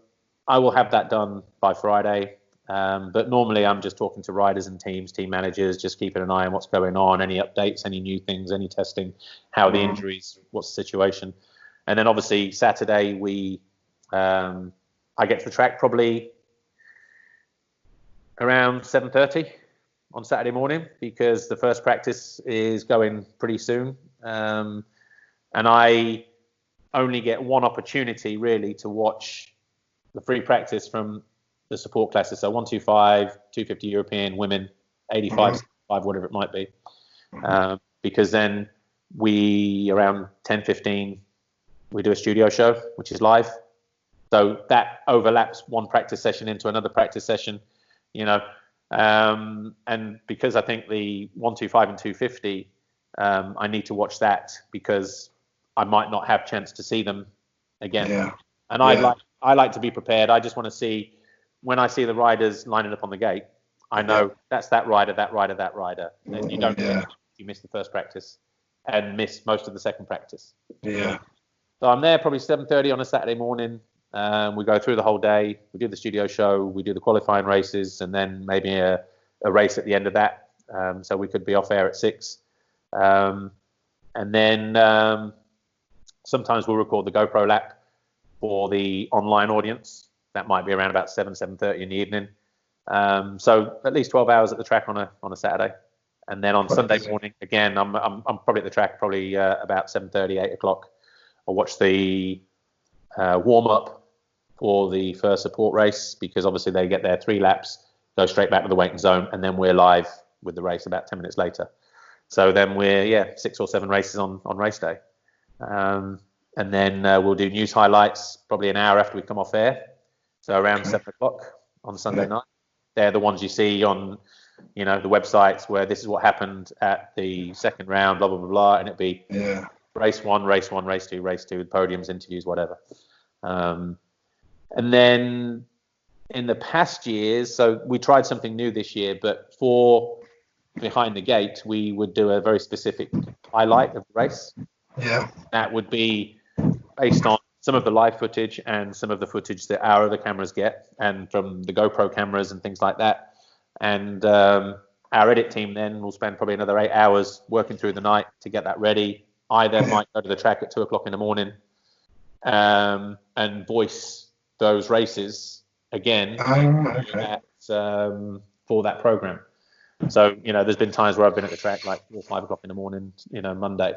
I will have that done by Friday. But normally I'm just talking to riders and team managers, just keeping an eye on what's going on, any updates, any new things, any testing, how the injuries, what's the situation. And then obviously Saturday I get to the track probably around 7:30 on Saturday morning because the first practice is going pretty soon. And I only get one opportunity really to watch the free practice from the support classes. So 125, 250 European women, 85, 65, whatever it might be. Because then around 10:15, we do a studio show, which is live. So that overlaps one practice session into another practice session, and because I think the 125 and 250, I need to watch that because I might not have chance to see them again. And I'd I like to be prepared. I just want to see, when I see the riders lining up on the gate, I know that's that rider. And you don't get it if you miss the first practice and miss most of the second practice. Yeah. So I'm there probably 7:30 on a Saturday morning. We go through the whole day. We do the studio show. We do the qualifying races, and then maybe a race at the end of that. So we could be off air at 6. And then sometimes we'll record the GoPro lap for the online audience. That might be around about 7:30 in the evening. So at least 12 hours at the track on a Saturday. And then on Sunday morning, again, I'm probably at the track about 7:30, 8 o'clock. I'll watch the warm-up for the first support race, because obviously they get their 3 laps, go straight back to the waiting zone, and then we're live with the race about 10 minutes later. So then we're 6 or 7 races on race day. And then we'll do news highlights probably an hour after we come off air. So around 7 o'clock on Sunday night. They're the ones you see on, the websites, where this is what happened at the second round, blah, blah, blah, blah. And it'd be race 1, race 2, with podiums, interviews, whatever. And then in the past years, so we tried something new this year, but for Behind the Gate, we would do a very specific highlight of the race. Yeah. That would be based on some of the live footage and some of the footage that our other cameras get, and from the GoPro cameras and things like that. And our edit team then will spend probably another 8 hours working through the night to get that ready. I then might go to the track at 2 o'clock in the morning and voice those races again for that program. So, there's been times where I've been at the track like 4 or 5 o'clock in the morning, Monday.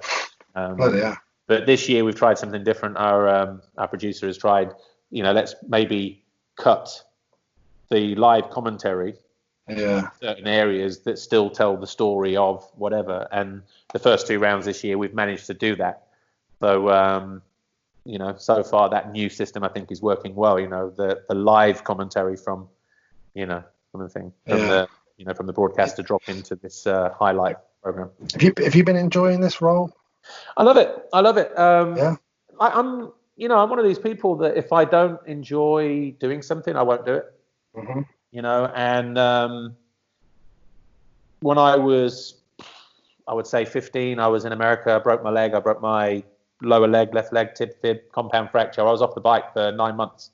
But this year we've tried something different. Our producer has tried, let's maybe cut the live commentary in certain areas that still tell the story of whatever. And the first 2 rounds this year, we've managed to do that. So, so far that new system I think is working well. The live commentary from the thing, from the broadcast to drop into this highlight program. Have you been enjoying this role? I love it. I'm one of these people that if I don't enjoy doing something, I won't do it. Mm-hmm. And when I was, I would say 15, I was in America. I broke my leg. I broke my lower leg, left leg, tib fib, compound fracture. I was off the bike for 9 months.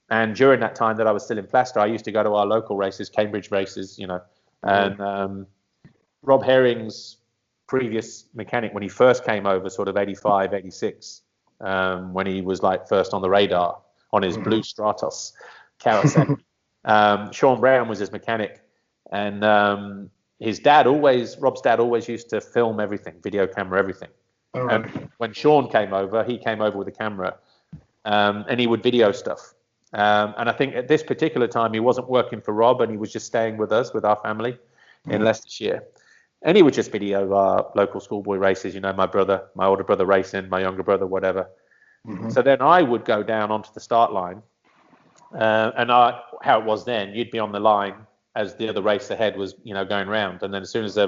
And during that time that I was still in plaster, I used to go to our local races, Cambridge races, and Rob Herring's previous mechanic, when he first came over, sort of 85, 86, when he was like first on the radar on his blue Stratos Kawasaki. Sean Brown was his mechanic, and Rob's dad always used to film everything, video camera, everything. And when Sean came over, he came over with a camera, and he would video stuff. And I think at this particular time, he wasn't working for Rob, and he was just staying with us, with our family in Leicestershire. And he would just video our local schoolboy races, my brother, my older brother racing, my younger brother, whatever. Mm-hmm. So then I would go down onto the start line. And how it was then, you'd be on the line as the other race ahead was, going round. And then as soon as the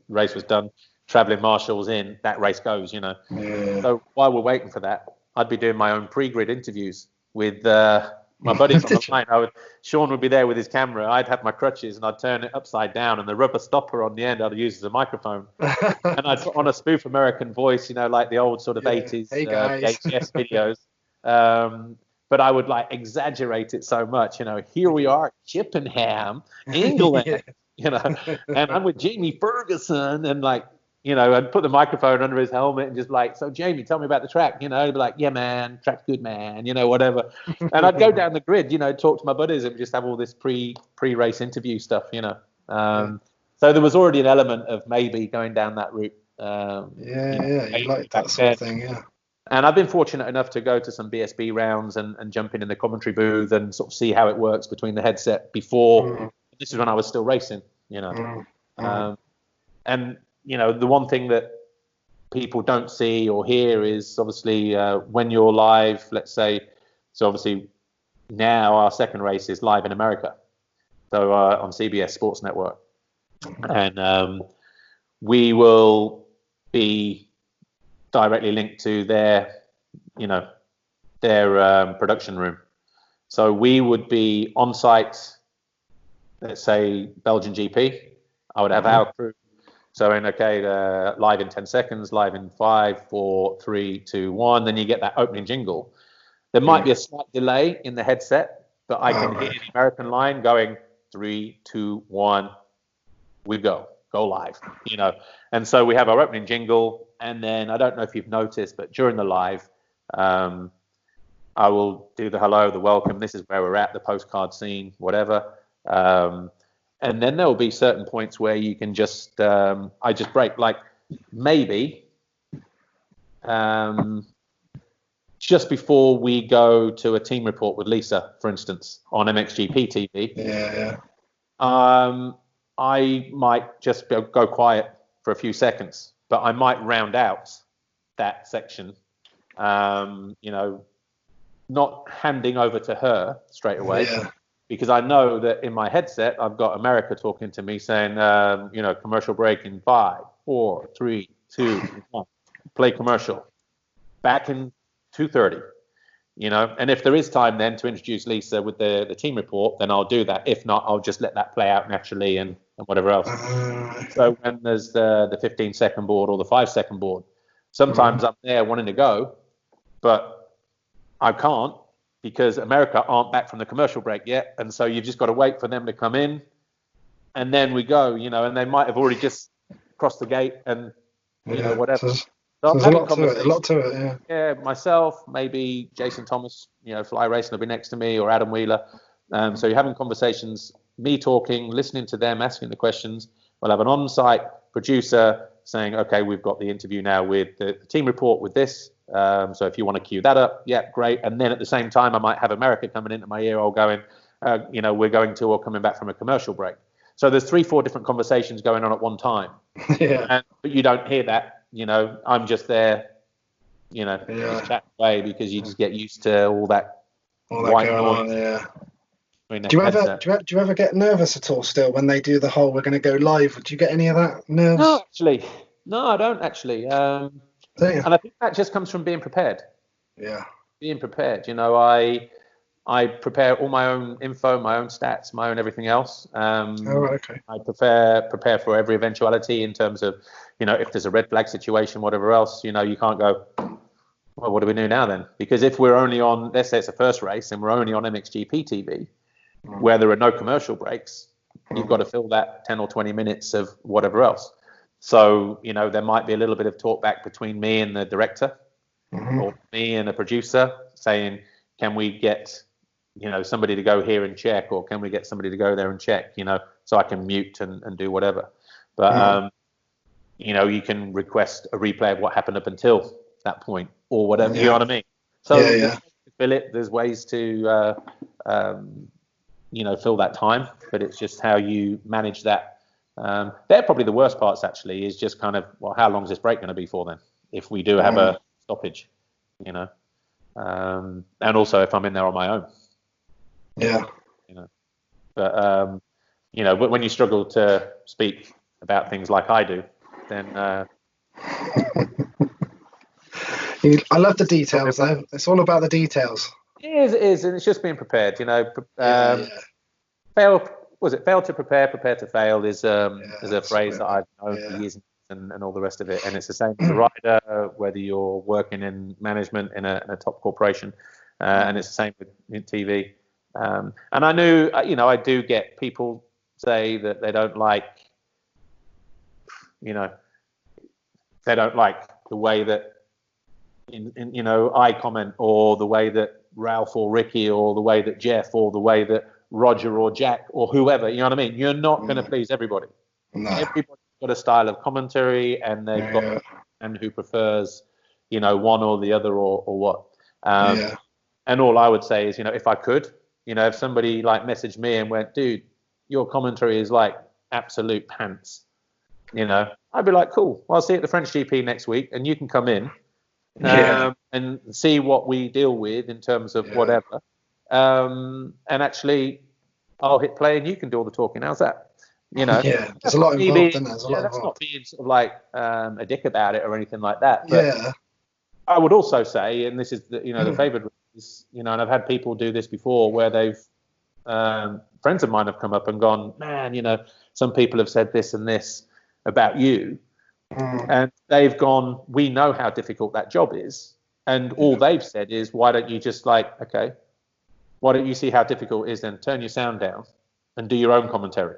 race was done, travelling marshals in, that race goes, Yeah. So while we're waiting for that, I'd be doing my own pre-grid interviews with my buddies on the line. Sean would be there with his camera. I'd have my crutches and I'd turn it upside down, and the rubber stopper on the end I'd use as a microphone. And I'd put on a spoof American voice, like the old sort of 80s VHS videos. But I would exaggerate it so much, here we are, Chippenham, England, and I'm with Jamie Ferguson, and I'd put the microphone under his helmet and just so Jamie, tell me about the track, he'd be like, yeah, man, track's good, man, whatever. And I'd go down the grid, talk to my buddies and just have all this pre-race interview stuff, So there was already an element of maybe going down that route. You like that sort of thing, yeah. And I've been fortunate enough to go to some BSB rounds and jump in the commentary booth and sort of see how it works between the headset before. This is when I was still racing, And, the one thing that people don't see or hear is obviously when you're live, let's say, so obviously now our second race is live in America. So on CBS Sports Network. And we will be directly linked to their production room. So we would be on site, let's say Belgian GP. I would have our crew. So live in 10 seconds, live in 5, 4, 3, 2, 1. Then you get that opening jingle. There might be a slight delay in the headset, but I can hear the American line going 3, 2, 1. We go live, And so we have our opening jingle, and then I don't know if you've noticed, but during the live, I will do the hello, the welcome. This is where we're at, the postcard scene, whatever. And then there will be certain points where you can just, I just break, like maybe just before we go to a team report with Lisa, for instance, on MXGP TV. Yeah. I might just go quiet for a few seconds, but I might round out that section, not handing over to her straight away, because I know that in my headset, I've got America talking to me saying, commercial break in 5, 4, 3, 2, 1, play commercial, back in 2:30, and if there is time then to introduce Lisa with the team report, then I'll do that. If not, I'll just let that play out naturally and whatever else. So when there's the 15-second board or the 5-second board, sometimes I'm there wanting to go, but I can't because America aren't back from the commercial break yet. And so you've just got to wait for them to come in and then we go, and they might have already just crossed the gate and, whatever. So there's a lot to it, Yeah, myself, maybe Jason Thomas, Fly Racing will be next to me, or Adam Wheeler. So you're having conversations, me talking, listening to them, asking the questions. We'll have an on-site producer saying, okay, we've got the interview now with the team report with this. So if you want to queue that up, yeah, great. And then at the same time, I might have America coming into my ear or going, we're going to or coming back from a commercial break. So there's 3-4 different conversations going on at one time. But you don't hear that. I'm just there, just chatting away because you just get used to all that white noise. Do you ever get nervous at all still when they do the whole, we're going to go live? Do you get any of that nerves? No, I don't actually. And I think that just comes from being prepared. Being prepared. I prepare all my own info, my own stats, my own everything else. I prepare for every eventuality in terms of, if there's a red flag situation, whatever else, you can't go, well, what do we do now then? Because if we're only on, let's say it's a first race and we're only on MXGP TV, where there are no commercial breaks, you've got to fill that 10 or 20 minutes of whatever else. So, there might be a little bit of talk back between me and the director or me and a producer saying, can we get, somebody to go here and check, or can we get somebody to go there and check, so I can mute and do whatever. But, you can request a replay of what happened up until that point or whatever, you know what I mean? So there's ways to, fill that time, but it's just how you manage that. They're probably the worst parts actually, is just kind of, well, how long is this break going to be for then? If we do have a stoppage, and also if I'm in there on my own. But when you struggle to speak about things like I do, then I love the details though. It's all about the details. It is, and it's just being prepared. Fail to prepare to fail is a phrase that I've known for years and all the rest of it. And it's the same as a rider, whether you're working in management in a top corporation, and it's the same with TV. And I knew, I do get people say that they don't like, the way that, I comment, or the way that Ralph or Ricky, or the way that Jeff, or the way that Roger or Jack or whoever, you know what I mean? You're not going to please everybody. Everybody's got a style of commentary, and they've got and who prefers, one or the other or what. And all I would say is, if I could, if somebody messaged me and went, dude, your commentary is like absolute pants, I'd be like, cool, well, I'll see you at the French GP next week, and you can come in and see what we deal with in terms of whatever. And actually, I'll hit play and you can do all the talking. How's that? There's a lot involved in that. That's not being sort of a dick about it or anything like that. But I would also say, and this is the the favored is, you know, and I've had people do this before where they've, friends of mine have come up and gone, man, you know, some people have said this and this about you. And they've gone, we know how difficult that job is. And all they've said is, why don't you just like, okay, why don't you see how difficult it is, then turn your sound down and do your own commentary?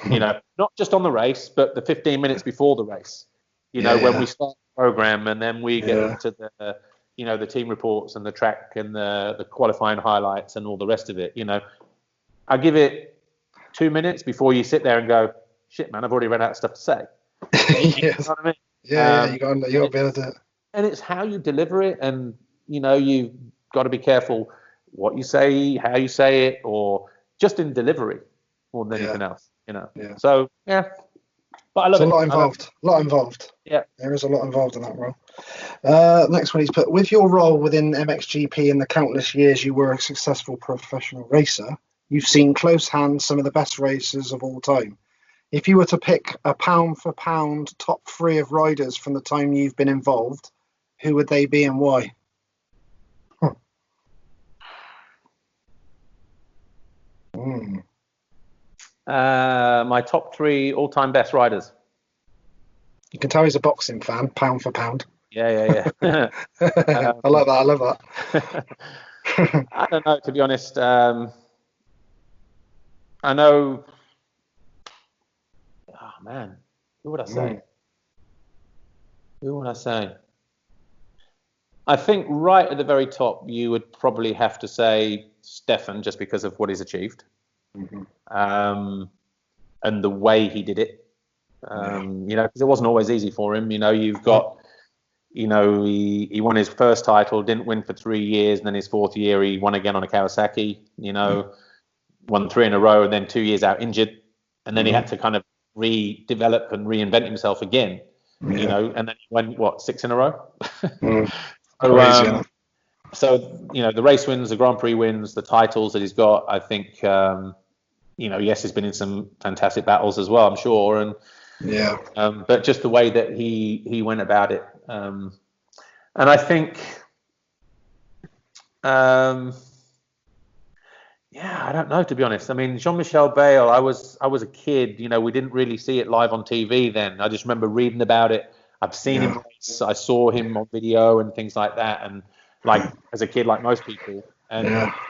You know, not just on the race, but the 15 minutes before the race, you know, when we start the program and then we get into the, you know, the team reports and the track and the qualifying highlights and all the rest of it. You know, I give it 2 minutes before you sit there and go, shit, man, I've already run out of stuff to say. Yes. You know what I mean? Yeah, you got to be able to do it. And it's how you deliver it, and you know, you've got to be careful what you say, how you say it, or just in delivery more than anything else. You know. Yeah. So yeah, but I love it. A lot involved. A lot involved. Yeah, there is a lot involved in that role. Next one he's put: with your role within MXGP and the countless years you were a successful professional racer, you've seen close hand some of the best racers of all time. If you were to pick a pound for pound top 3 of riders from the time you've been involved, who would they be and why? My top 3 all-time best riders. You can tell he's a boxing fan, pound for pound. Yeah. I like that. I love that. I don't know, to be honest. I know. Oh man, who would I say? Who would I say? I think right at the very top, you would probably have to say Stefan, just because of what he's achieved, and the way he did it. You know, because it wasn't always easy for him. You know, you've got, you know, he won his first title, didn't win for 3 years, and then his 4th year he won again on a Kawasaki. You know, won 3 in a row, and then 2 years out injured, and then he had to kind of redevelop and reinvent himself again. You know, and then he won 6 in a row. So you know, the race wins, the Grand Prix wins, the titles that he's got. I think you know, yes, he's been in some fantastic battles as well, I'm sure, and but just the way that he went about it, and I think I don't know, to be honest. I mean, Jean-Michel Bayle, I was a kid, you know, we didn't really see it live on TV then. I just remember reading about it. I've seen him race. I saw him on video and things like that. And like, as a kid, like most people, and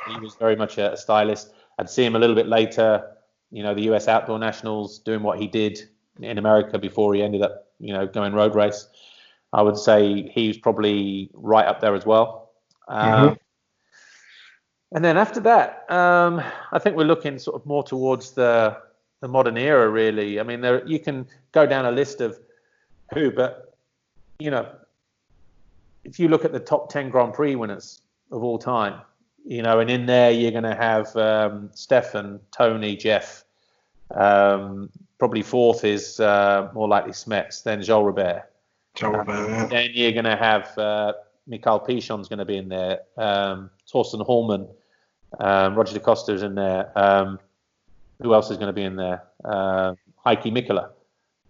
he was very much a stylist. I'd see him a little bit later, you know, the US Outdoor Nationals, doing what he did in America before he ended up, you know, going road race. I would say he's probably right up there as well. And then after that, I think we're looking sort of more towards the modern era, really. I mean, you can go down a list of who, but, you know, if you look at the top 10 Grand Prix winners of all time, you know, and in there you're going to have Stefan, Tony, Jeff. Probably 4th is more likely Smets, then Joel Robert. Then you're going to have Mikael Pichon's going to be in there, Torsten Hallman, Roger DeCosta's in there. Who else is going to be in there? Heikki Mikkola.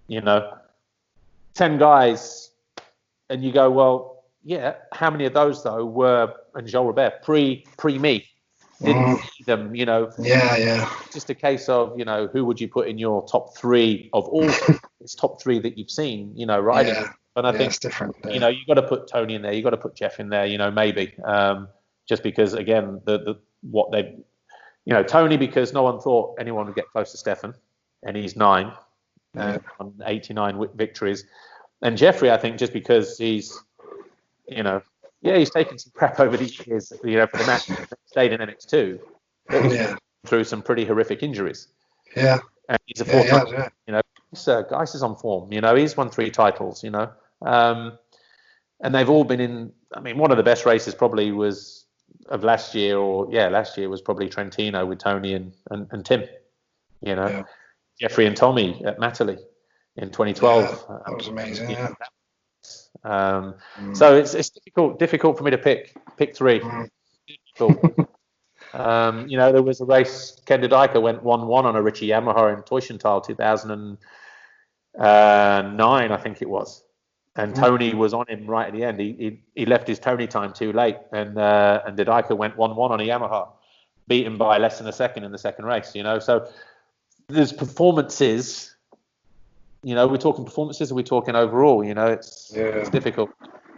You know, 10 guys, and you go, well, yeah. How many of those though were, and Joel Robert pre me? Didn't see them, you know. Just a case of, you know, who would you put in your top 3 of all? It's top 3 that you've seen, you know, riding. And I think it's different. You know, you got to put Tony in there. You got to put Jeff in there. You know, maybe just because, again, what they, you know, Tony, because no one thought anyone would get close to Stefan, and he's 9 on 89 victories. And Jeffrey, I think, just because he's, you know, he's taken some crap over the years, you know, for the match, stayed in MX2, but he's through some pretty horrific injuries. And he's a 4-time, you know, Geis is on form, you know, he's won 3 titles, you know. And they've all been in, I mean, one of the best races probably was of last year, last year was probably Trentino with Tony and Tim, you know. Jeffrey and Tommy at Matterley in 2012. That was amazing, So it's difficult for me to pick 3. Difficult. You know, there was a race, Ken de Dijker went 1-1 on a Richie Yamaha in Teufenthal 2009, I think it was. And Tony was on him right at the end. He left his Tony time too late, and Didika went 1-1 on a Yamaha, beat him by less than a second in the second race. So there's performances. We're talking performances, or we're talking overall. It's difficult.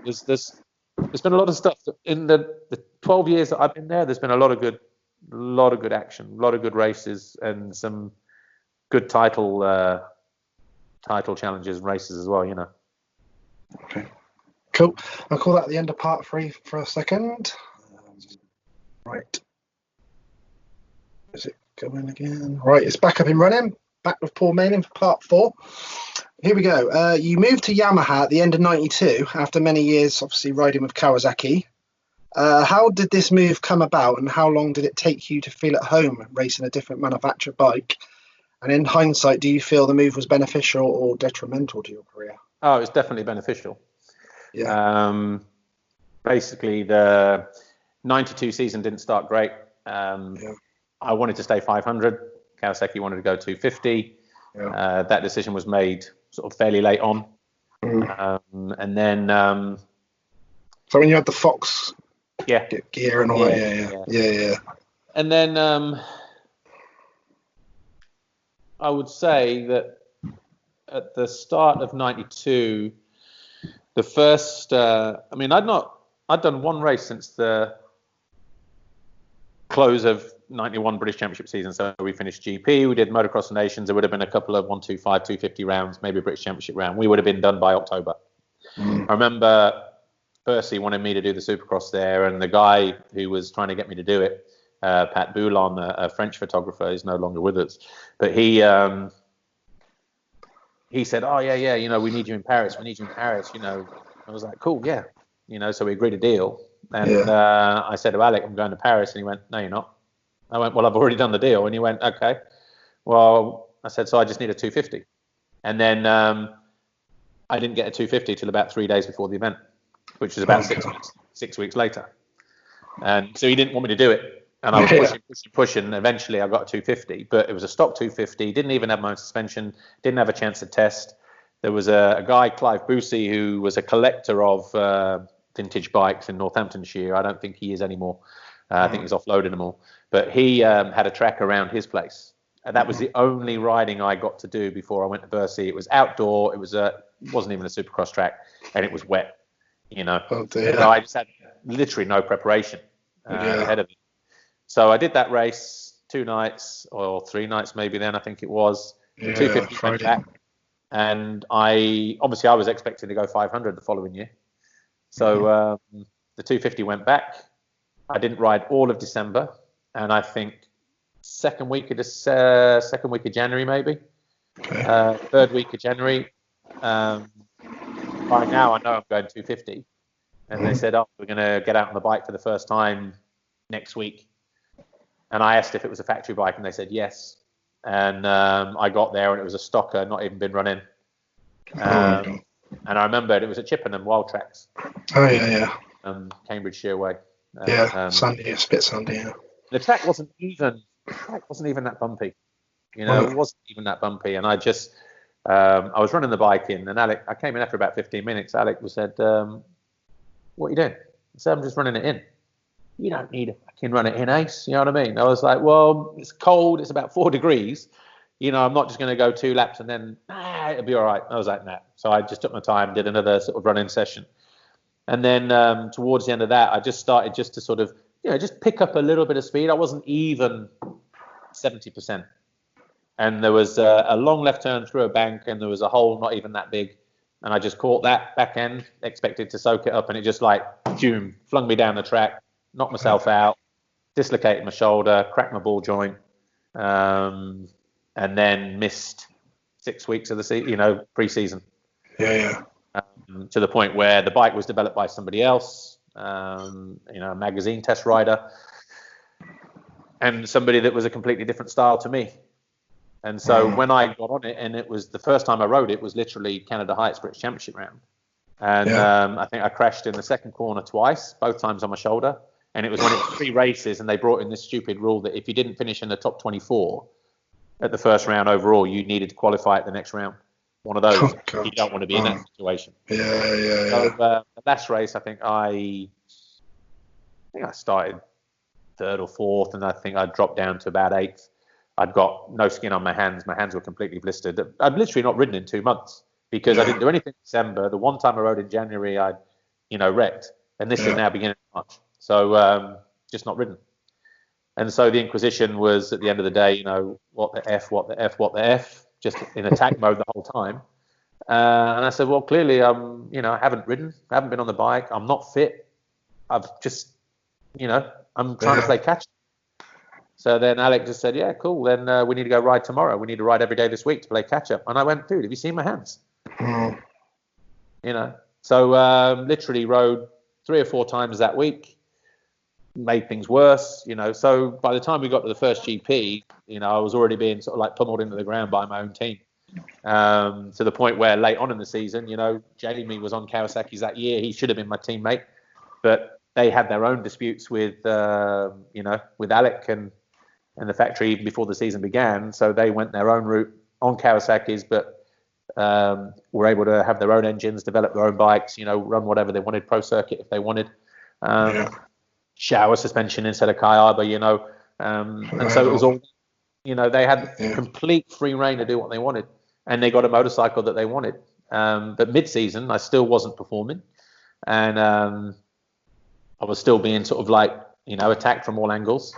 There's been a lot of stuff in the 12 years that I've been there. There's been a lot of good action, a lot of good races, and some good title challenges and races as well. Okay, cool. I'll call that the end of part 3 for a second. Right. Is it going again? Right, it's back up and running. Back with Paul Malin for part 4. Here we go. You moved to Yamaha at the end of '92 after many years, obviously, riding with Kawasaki. How did this move come about, and how long did it take you to feel at home racing a different manufacturer bike? And in hindsight, do you feel the move was beneficial or detrimental to your career? Oh, it's definitely beneficial. Yeah. Basically, the '92 season didn't start great. I wanted to stay 500. Kawasaki wanted to go 250. Yeah. That decision was made sort of fairly late on. And then... so when you had the Fox gear and all that, yeah. And then I would say that at the start of '92, the first... I'd done one race since the close of '91 British Championship season. So we finished GP, we did Motocross Nations. There would have been a couple of 125, 250 rounds, maybe a British Championship round. We would have been done by October. I remember Percy wanted me to do the Supercross there, and the guy who was trying to get me to do it, Pat Boulon, a French photographer, is no longer with us, but he said, "Oh yeah, we need you in Paris. We need you in Paris." I was like, "Cool, yeah." So we agreed a deal, and I said to Alec, "I'm going to Paris," and he went, "No, you're not." I went, "Well, I've already done the deal," and he went, "Okay." Well, I said, "So I just need a 250," and then I didn't get a 250 till about 3 days before the event, which is about 6 weeks later. And so he didn't want me to do it. And I was pushing. And eventually I got a 250, but it was a stock 250. Didn't even have my own suspension. Didn't have a chance to test. There was a guy, Clive Boosie, who was a collector of vintage bikes in Northamptonshire. I don't think he is anymore. I think he's offloading them all. But he had a track around his place. And that was the only riding I got to do before I went to Bercy. It was outdoor. It wasn't even a Supercross track, and it was wet. Oh, dear. So I just had literally no preparation ahead of it. So I did that race 2 nights or 3 nights maybe then, I think it was. 250 went back. And I was expecting to go 500 the following year. So the 250 went back. I didn't ride all of December, and I think second week of January maybe. Third week of January. By now I know I'm going 250, and they said, "Oh, we're going to get out on the bike for the first time next week." And I asked if it was a factory bike, and they said yes. And I got there, and it was a stocker, not even been running. And I remember it was at Chippenham Wild Tracks. Oh yeah. Cambridgeshire way. Sandy. It's a bit sandy. Yeah. The track wasn't even that bumpy. It wasn't even that bumpy, and I just. I was running the bike in, and Alec, I came in after about 15 minutes. Alec said, "What are you doing?" I said, "I'm just running it in." "You don't need to fucking run it in, Ace." You know what I mean? I was like, "Well, it's cold. It's about 4 degrees. I'm not just going to go 2 laps and then, it'll be all right." I was like, "Nah." So I just took my time, did another sort of running session. And then towards the end of that, I just started just to sort of, just pick up a little bit of speed. I wasn't even 70%. And there was a long left turn through a bank, and there was a hole not even that big. And I just caught that back end, expected to soak it up, and it just flung me down the track, knocked myself out, dislocated my shoulder, cracked my ball joint, and then missed 6 weeks of the pre-season. Yeah. To the point where the bike was developed by somebody else, a magazine test rider, and somebody that was a completely different style to me. And so when I got on it, and it was the first time I rode it, was literally Canada Heights British Championship round. And I think I crashed in the second corner twice, both times on my shoulder. And it was when it was 3 races, and they brought in this stupid rule that if you didn't finish in the top 24 at the first round overall, you needed to qualify at the next round. one of those. God. You don't want to be in that situation. Yeah. So the last race, I think I started third or fourth, and I think I dropped down to about eighth. I'd got no skin on my hands. My hands were completely blistered. I'd literally not ridden in 2 months because I didn't do anything in December. The one time I rode in January, I'd, wrecked. And this is now beginning of March. So just not ridden. And so the Inquisition was, at the end of the day, what the F, just in attack mode the whole time. And I said, well, clearly, I haven't ridden. I haven't been on the bike. I'm not fit. I've just, I'm trying to play catch. So then Alec just said, yeah, cool. Then we need to go ride tomorrow. We need to ride every day this week to play catch up. And I went, dude, have you seen my hands? So literally rode 3 or 4 times that week, made things worse, So by the time we got to the first GP, I was already being sort of like pummeled into the ground by my own team. To the point where late on in the season, Jamie was on Kawasaki's that year. He should have been my teammate, but they had their own disputes with, with Alec and the factory even before the season began. So they went their own route on Kawasaki's, but were able to have their own engines, develop their own bikes, run whatever they wanted, pro circuit if they wanted, shower suspension instead of Kai Arbor, and so it was all, they had complete free reign to do what they wanted, and they got a motorcycle that they wanted. But mid-season, I still wasn't performing, and I was still being sort of like, attacked from all angles.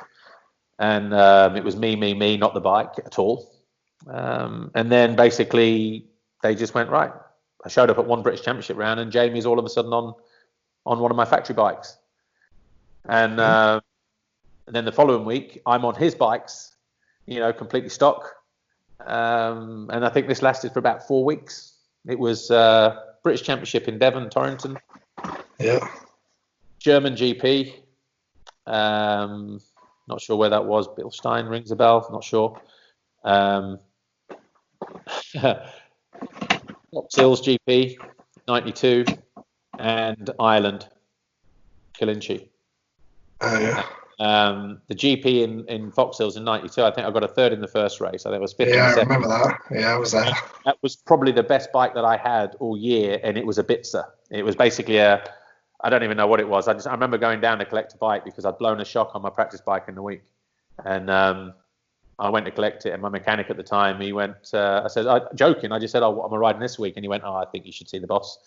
And it was me, not the bike at all. And then basically they just went, right. I showed up at one British Championship round and Jamie's all of a sudden on one of my factory bikes. And then the following week, I'm on his bikes, completely stock. And I think this lasted for about 4 weeks. It was British Championship in Devon, Torrington. Yeah. German GP. Not sure where that was. Bilstein rings a bell. Not sure. Sills GP, 92, and Ireland, Killinchi. Oh, yeah. The GP in Fox Hills in 92, I think I got a third in the first race. I think it was fifth in the Yeah, I second. remember that. Yeah, I was there. That was probably the best bike that I had all year, and it was a Bitzer. It was basically I don't even know what it was. I remember going down to collect a bike because I'd blown a shock on my practice bike in the week. And I went to collect it, and my mechanic at the time, he went, I said, joking, I just said, what am I riding this week? And he went, I think you should see the boss.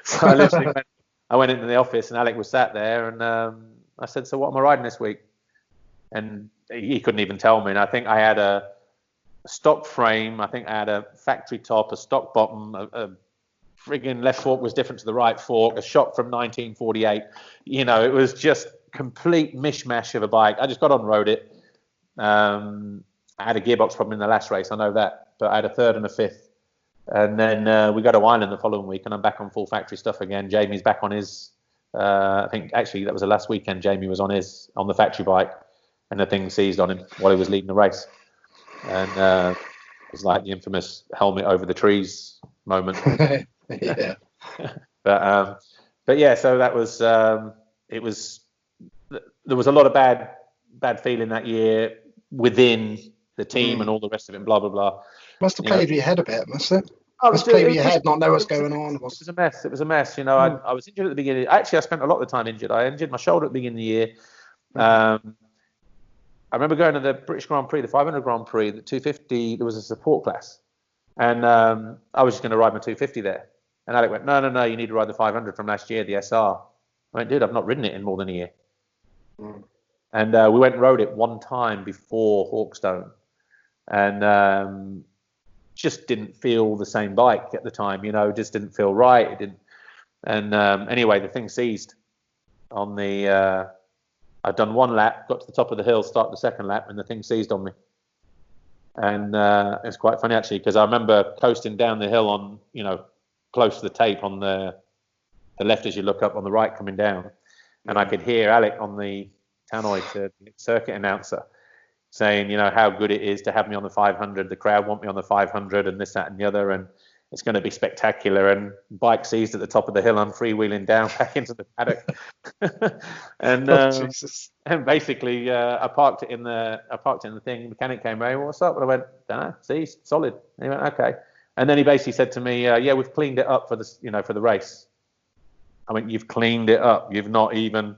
So I literally went into the office, and Alec was sat there, and I said, so what am I riding this week? And he couldn't even tell me. And I think I had a stock frame. I think I had a factory top, a stock bottom, a friggin' left fork was different to the right fork, a shock from 1948. It was just complete mishmash of a bike. I just got on and rode it. I had a gearbox problem in the last race, I know that, but I had a third and a fifth. And then we go to Ireland the following week, and I'm back on full factory stuff again. Jamie's back on his, I think actually that was the last weekend Jamie was on the factory bike, and the thing seized on him while he was leading the race. And it was like the infamous helmet over the trees moment. Yeah. But yeah, so that was, it was, there was a lot of bad feeling that year within the team and all the rest of it, and blah blah blah. Must have played with your head a bit, must it? Must play with your head, not know what's going on. It was a mess. It was a mess. I was injured at the beginning. Actually, I spent a lot of the time injured. I injured my shoulder at the beginning of the year. I remember going to the British Grand Prix, the 500 Grand Prix, the 250. There was a support class, and I was just going to ride my 250 there. And Alec went, no, you need to ride the 500 from last year, the SR. I went, dude, I've not ridden it in more than a year. And we went and rode it one time before Hawkstone, and just didn't feel the same bike at the time. Just didn't feel right. It didn't. And anyway, the thing seized on the. I'd done one lap, got to the top of the hill, started the second lap, and the thing seized on me. And it's quite funny actually, because I remember coasting down the hill on, close to the tape on the left as you look up, on the right coming down, and I could hear Alec on the tannoy, the circuit announcer, saying, how good it is to have me on the 500. The crowd want me on the 500, and this, that, and the other, and it's going to be spectacular. And bike seized at the top of the hill. I'm freewheeling down back into the paddock, and and basically I parked it in the thing. The mechanic came over. What's up? And I went, don't know, seized, solid. And he went, okay. And then he basically said to me, yeah, we've cleaned it up for the, for the race. I went, you've cleaned it up. You've not even,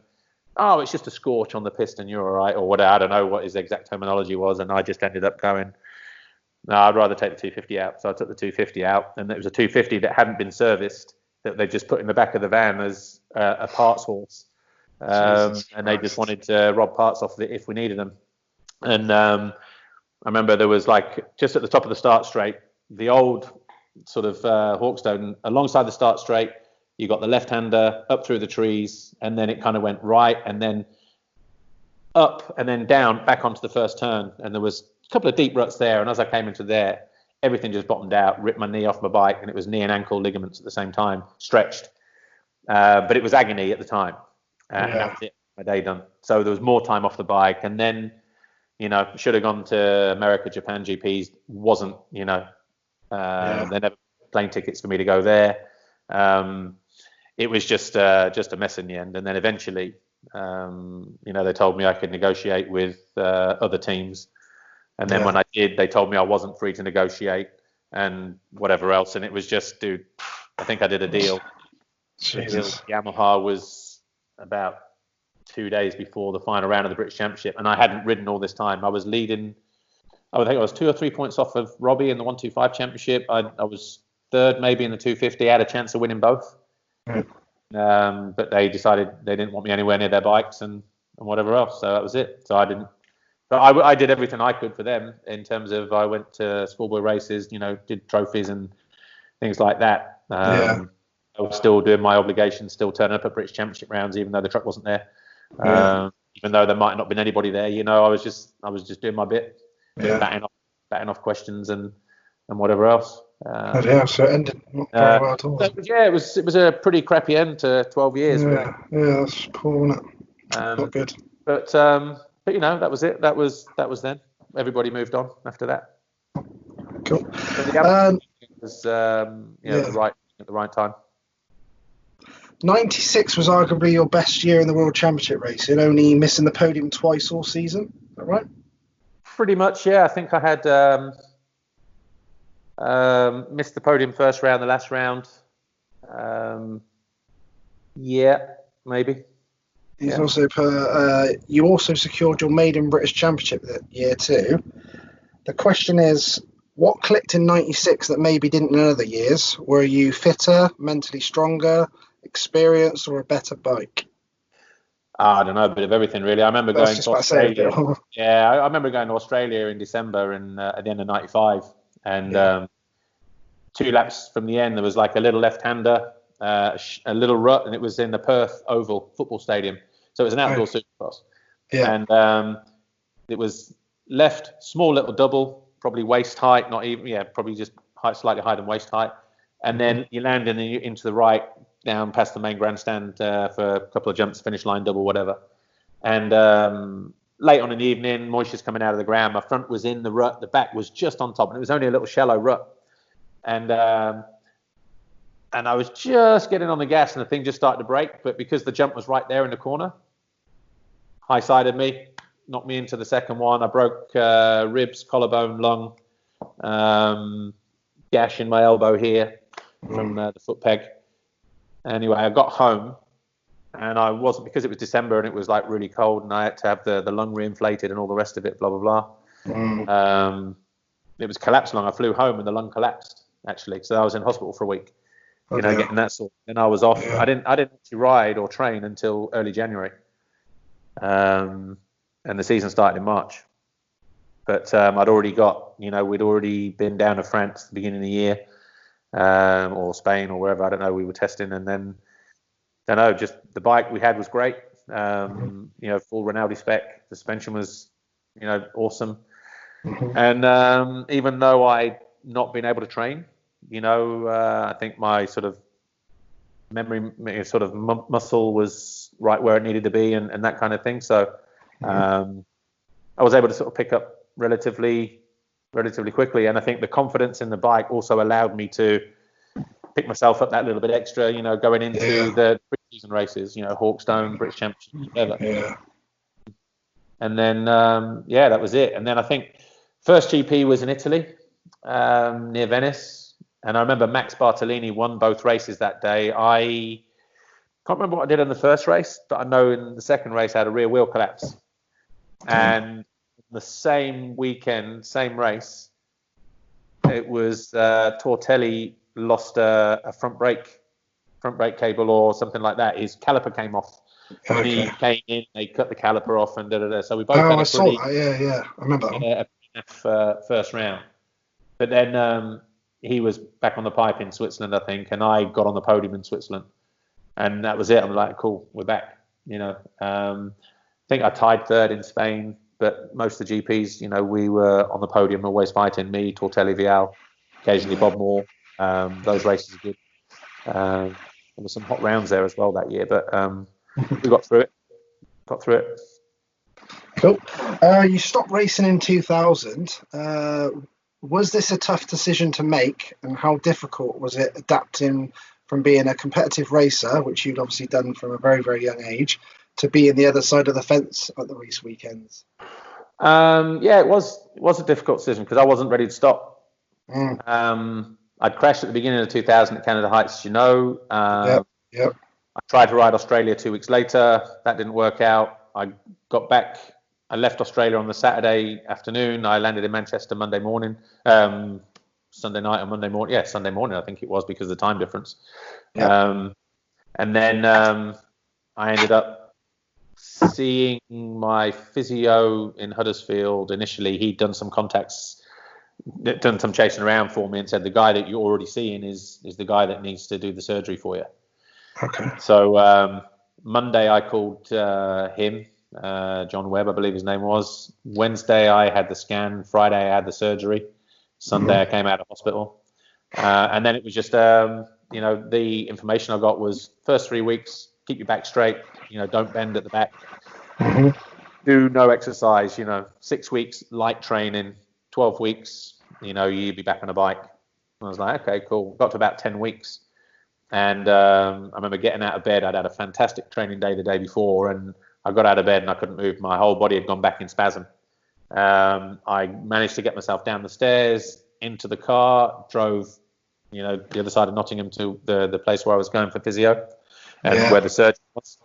oh, it's just a scorch on the piston. You're all right. Or whatever. I don't know what his exact terminology was. And I just ended up going, no, I'd rather take the 250 out. So I took the 250 out. And it was a 250 that hadn't been serviced, that they just put in the back of the van as a parts horse. And they just wanted to rob parts off it if we needed them. And I remember there was like, just at the top of the start straight, the old sort of Hawkstone, alongside the start straight, you got the left-hander up through the trees, and then it kind of went right, and then up, and then down, back onto the first turn. And there was a couple of deep ruts there, and as I came into there, everything just bottomed out, ripped my knee off my bike, and it was knee and ankle ligaments at the same time, stretched. But it was agony at the time. And that was it, my day done. So there was more time off the bike, and then, should have gone to America, Japan GPs, wasn't, they never plane tickets for me to go there. It was just a mess in the end. And then eventually, they told me I could negotiate with other teams. And then when I did, they told me I wasn't free to negotiate and whatever else. And it was just, dude, I think I did a deal. Jesus. Yamaha was about 2 days before the final round of the British Championship. And I hadn't ridden all this time. I was leading, I think I was 2 or 3 points off of Robbie in the 125 Championship. I was third maybe in the 250. I had a chance of winning both. But they decided they didn't want me anywhere near their bikes and whatever else. So that was it. So I didn't. But I did everything I could for them in terms of I went to schoolboy races, did trophies and things like that. I was still doing my obligations, still turning up at British Championship rounds, even though the truck wasn't there. Even though there might not have been anybody there, I was just doing my bit, batting off questions and whatever else. So it ended not very well at all. It was a pretty crappy end to 12 years. Yeah, that's poor, wasn't it? Not good. But that was it. That was then. Everybody moved on after that. Cool. It was at the right time. 96 was arguably your best year in the World Championship race, and only missing the podium twice all season. Is that right? Pretty much, yeah. I think I had missed the podium first round, the last round. Maybe. You also secured your maiden British Championship that year too. The question is, what clicked in 96 that maybe didn't in other years? Were you fitter, mentally stronger, experienced, or a better bike? I don't know, a bit of everything really. I remember going to Australia. I remember going to Australia in December at the end of 95, and 2 laps from the end there was like a little left-hander, a little rut, and it was in the Perth Oval football stadium. So it was an outdoor supercross. And it was left, small little double, probably waist height, not even, probably just slightly higher than waist height. And then you land into the right, down past the main grandstand for a couple of jumps, finish line double, whatever. And late on in the evening, moisture's coming out of the ground. My front was in the rut, the back was just on top, and it was only a little shallow rut. And I was just getting on the gas, and the thing just started to break. But because the jump was right there in the corner, high-sided me, knocked me into the second one. I broke ribs, collarbone, lung, gash in my elbow here from the foot peg. Anyway, I got home, and I wasn't, because it was December and it was like really cold, and I had to have the lung reinflated and all the rest of it, blah, blah, blah. It was collapsed lung. I flew home and the lung collapsed, actually. So I was in hospital for a week, getting that sort. Then I was off. I didn't actually ride or train until early January. And the season started in March. But I'd already got, we'd already been down to France at the beginning of the year, or Spain or wherever, I don't know, we were testing. And then, just the bike we had was great. Full Rinaldi spec. Suspension was, awesome. And even though I'd not been able to train, I think my sort of memory, sort of muscle was right where it needed to be and that kind of thing. So I was able to sort of pick up relatively quickly. And I think the confidence in the bike also allowed me to pick myself up that little bit extra, going into the pre-season races, Hawkstone, British Championship, whatever. And then, that was it. And then I think first GP was in Italy, near Venice. And I remember Max Bartolini won both races that day. I can't remember what I did in the first race, but I know in the second race I had a rear wheel collapse. And the same weekend, same race, it was Tortelli lost a front brake cable or something like that. His caliper came off. And he came in, they cut the caliper off, and so we both had a pretty, saw that. Yeah, I remember that one. First round. But then he was back on the pipe in Switzerland, I think, and I got on the podium in Switzerland, and that was it. I'm like, cool, we're back. I think I tied third in Spain, but most of the GPs, we were on the podium, always fighting. Me, Tortelli, Vial, occasionally Bob Moore. Those races are good. There were some hot rounds there as well that year, but we got through it. Cool. You stopped racing in 2000. Was this a tough decision to make, and how difficult was it adapting from being a competitive racer, which you'd obviously done from a very, very young age, to being the other side of the fence at the race weekends? Yeah, it was a difficult decision because I wasn't ready to stop. I'd crashed at the beginning of 2000 at Canada Heights, Yep. I tried to ride Australia 2 weeks later. That didn't work out. I got back. I left Australia on the Saturday afternoon. I landed in Manchester Monday morning, Sunday night or Monday morning. Yeah, Sunday morning, I think it was, because of the time difference. And then I ended up seeing my physio in Huddersfield. Initially, he'd done some contacts, done some chasing around for me, and said, the guy that you're already seeing is the guy that needs to do the surgery for you. Okay. So Monday I called him, John Webb, I believe his name was. Wednesday I had the scan. Friday I had the surgery. Sunday I came out of hospital. And then it was just, the information I got was first 3 weeks, keep your back straight, don't bend at the back. Do no exercise, 6 weeks light training, 12 weeks, you'd be back on a bike. I was like, okay, cool. Got to about 10 weeks. And I remember getting out of bed. I'd had a fantastic training day the day before, and I got out of bed and I couldn't move. My whole body had gone back in spasm. I managed to get myself down the stairs, into the car, drove, the other side of Nottingham to the place where I was going for physio and where the surgeon was.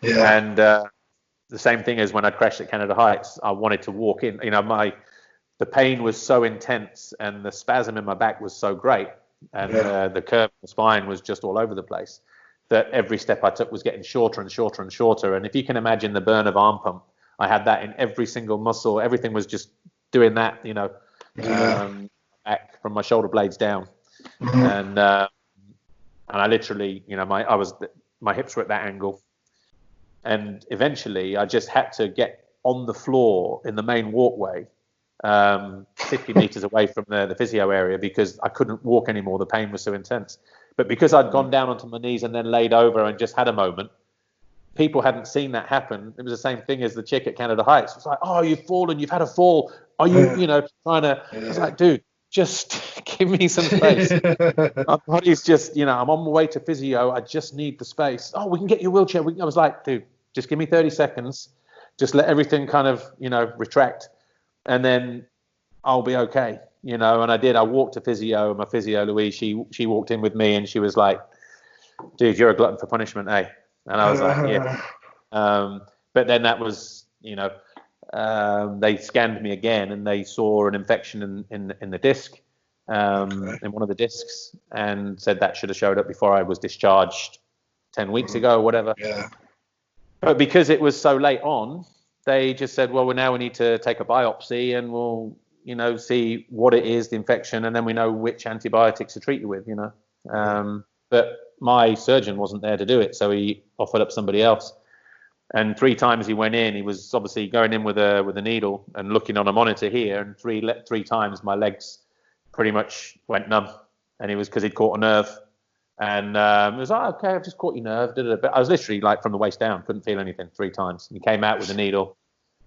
Yeah. And the same thing as when I crashed at Canada Heights, I wanted to walk in. The pain was so intense and the spasm in my back was so great, and the curve of the spine was just all over the place, that every step I took was getting shorter and shorter and shorter. And if you can imagine the burn of arm pump, I had that in every single muscle. Everything was just doing that, back from my shoulder blades down. And I literally, my hips were at that angle. And eventually I just had to get on the floor in the main walkway, 50 meters away from the physio area, because I couldn't walk anymore. The pain was so intense. But because I'd gone down onto my knees and then laid over and just had a moment, people hadn't seen that happen. It was the same thing as the chick at Canada Heights. It was like, oh, you've fallen, you've had a fall. Are you, trying to... I was like, dude, just give me some space. My body's just, I'm on my way to physio. I just need the space. Oh, we can get you a wheelchair. I was like, dude, just give me 30 seconds. Just let everything kind of, retract. And then I'll be okay, and I did. I walked to physio, and my physio, Louise, she walked in with me, and she was like, dude, you're a glutton for punishment, eh? And I was like, yeah. But then that was, they scanned me again, and they saw an infection in the disc, in one of the discs, and said that should have showed up before I was discharged 10 weeks ago or whatever. Yeah. But because it was so late on, they just said, well, we need to take a biopsy, and we'll, see what it is, the infection, and then we know which antibiotics to treat you with, But my surgeon wasn't there to do it, so he offered up somebody else. And 3 times he went in, he was obviously going in with a needle and looking on a monitor here, and three times my legs pretty much went numb, and it was because he'd caught a nerve. And it was like, okay, I've just caught your nerve. But I was literally like from the waist down, couldn't feel anything 3 times. And he came out with a needle.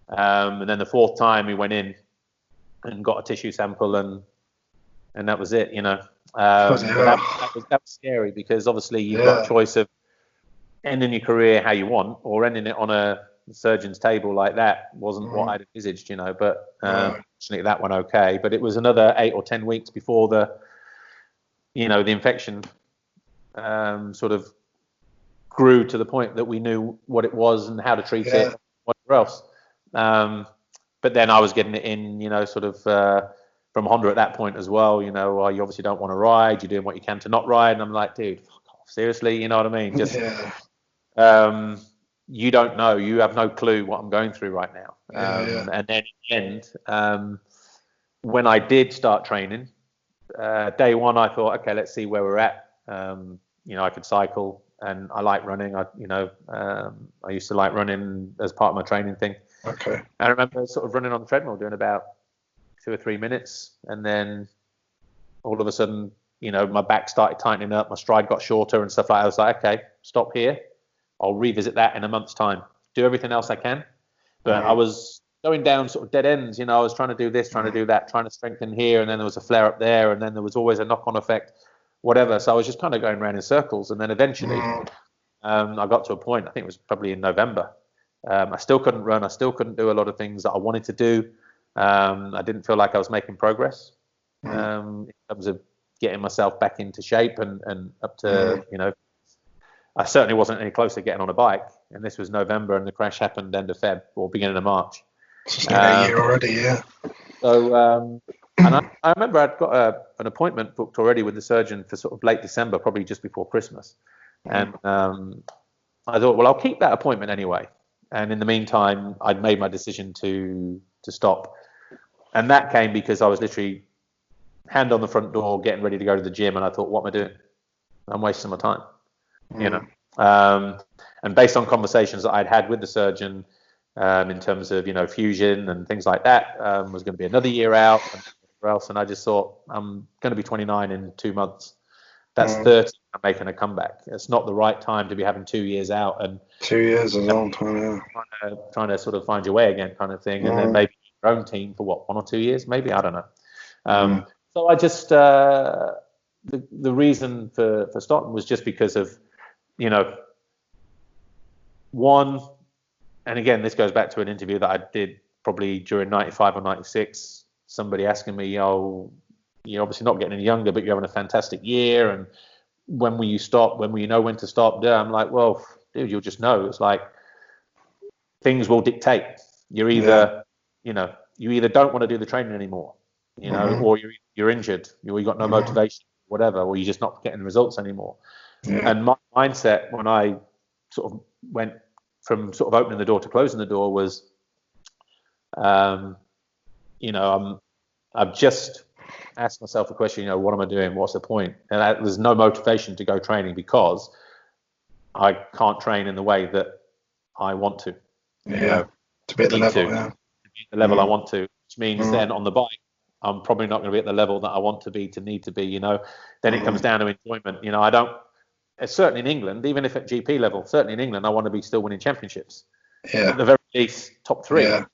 And then the 4th time he went in and got a tissue sample, and that was it, that was scary, because obviously you've got a choice of ending your career how you want, or ending it on a surgeon's table like that. Wasn't what I'd envisaged, But fortunately, that went okay. But it was another 8 or 10 weeks before the the infection sort of grew to the point that we knew what it was and how to treat it, and whatever else. But then I was getting it in, sort of from Honda at that point as well. You obviously don't want to ride. You're doing what you can to not ride. And I'm like, dude, fuck off. Seriously, you know what I mean? Just, you don't know. You have no clue what I'm going through right now. And then in the end, when I did start training, day one, I thought, okay, let's see where we're at. I could cycle, and I like running. I used to like running as part of my training thing. Okay. I remember sort of running on the treadmill, doing about 2 or 3 minutes, and then all of a sudden, my back started tightening up, my stride got shorter and stuff like that. I was like, okay, stop here. I'll revisit that in a month's time. Do everything else I can. But I was going down sort of dead ends. I was trying to do this, trying to do that, trying to strengthen here, and then there was a flare up there, and then there was always a knock-on effect, whatever. So I was just kind of going around in circles, and then eventually I got to a point, I think it was probably in November. I still couldn't run. I still couldn't do a lot of things that I wanted to do. I didn't feel like I was making progress in terms of getting myself back into shape and up to, I certainly wasn't any closer to getting on a bike. And this was November, and the crash happened end of Feb or beginning of March. It's a year already, yeah. So, and I remember I'd got an appointment booked already with the surgeon for sort of late December, probably just before Christmas. And I thought, well, I'll keep that appointment anyway. And in the meantime, I'd made my decision to stop. And that came because I was literally hand on the front door, getting ready to go to the gym. And I thought, what am I doing? I'm wasting my time, and based on conversations that I'd had with the surgeon in terms of, fusion and things like that, was going to be another year out and whatever else. And I just thought, I'm going to be 29 in 2 months. That's 30. I'm making a comeback. It's not the right time to be having 2 years out. And 2 years is a long time, yeah. Trying to sort of find your way again, kind of thing. And then maybe your own team for 1 or 2 years, maybe, I don't know. So I just the reason for stopping was just because of, one, and again, this goes back to an interview that I did probably during 95 or 96. Somebody asking me, you're obviously not getting any younger, but you're having a fantastic year. And when will you stop? When will you know when to stop? Yeah, I'm like, well, dude, you'll just know. It's like things will dictate. You're either, you either don't want to do the training anymore, or you're injured, or you got no motivation, whatever, or you're just not getting results anymore. And my mindset when I sort of went from sort of opening the door to closing the door was, I've just asked myself a question, what am I doing? What's the point? And there's no motivation to go training because I can't train in the way that I want to. To be at the level, the level I want to, which means then on the bike, I'm probably not going to be at the level that I want to be, need to be, Then it comes down to enjoyment. I don't, certainly in England, even if at GP level, certainly in England, I want to be still winning championships. At the very least, top 3,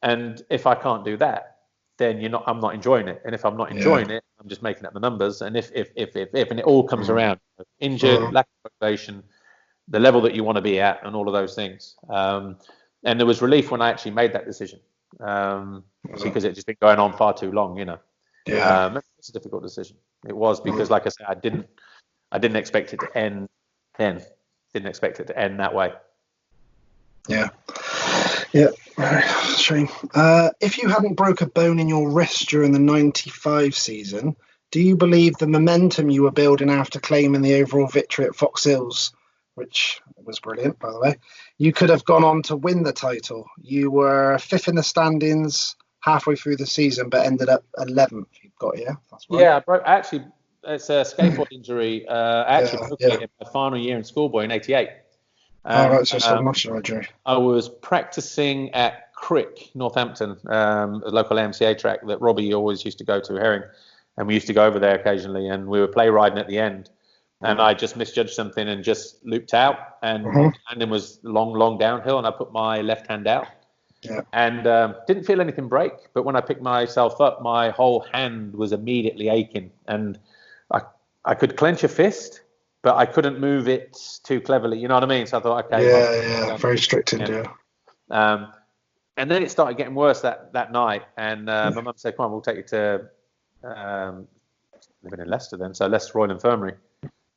and if I can't do that, then I'm not enjoying it. And if I'm not enjoying it, I'm just making up the numbers. And if, and it all comes around, injured, lack of motivation, the level that you want to be at, and all of those things. And there was relief when I actually made that decision, because it just been going on far too long, it's a difficult decision. It was because, like I said, I didn't expect it to end then. Didn't expect it to end that way. Yeah, shame. If you hadn't broke a bone in your wrist during the 95 season, do you believe the momentum you were building after claiming the overall victory at Fox Hills, which was brilliant, by the way, you could have gone on to win the title? You were 5th in the standings halfway through the season, but ended up 11th. You've got, that's right. Yeah, actually, it's a skateboard injury. I actually broke it in my final year in schoolboy in '88. Right, so it's a muscular injury. I was practicing at Crick, Northampton, a local MCA track that Robbie always used to go to, Herring, and we used to go over there occasionally, and we were play riding at the end. And I just misjudged something and just looped out, and landing was long downhill, and I put my left hand out. And didn't feel anything break, but when I picked myself up, my whole hand was immediately aching, and I could clench a fist, but I couldn't move it too cleverly. You know what I mean? So I thought, okay. Very strict in. And then it started getting worse that night, and my mum said, "Come on, we'll take you to living in Leicester then, so Leicester Royal Infirmary.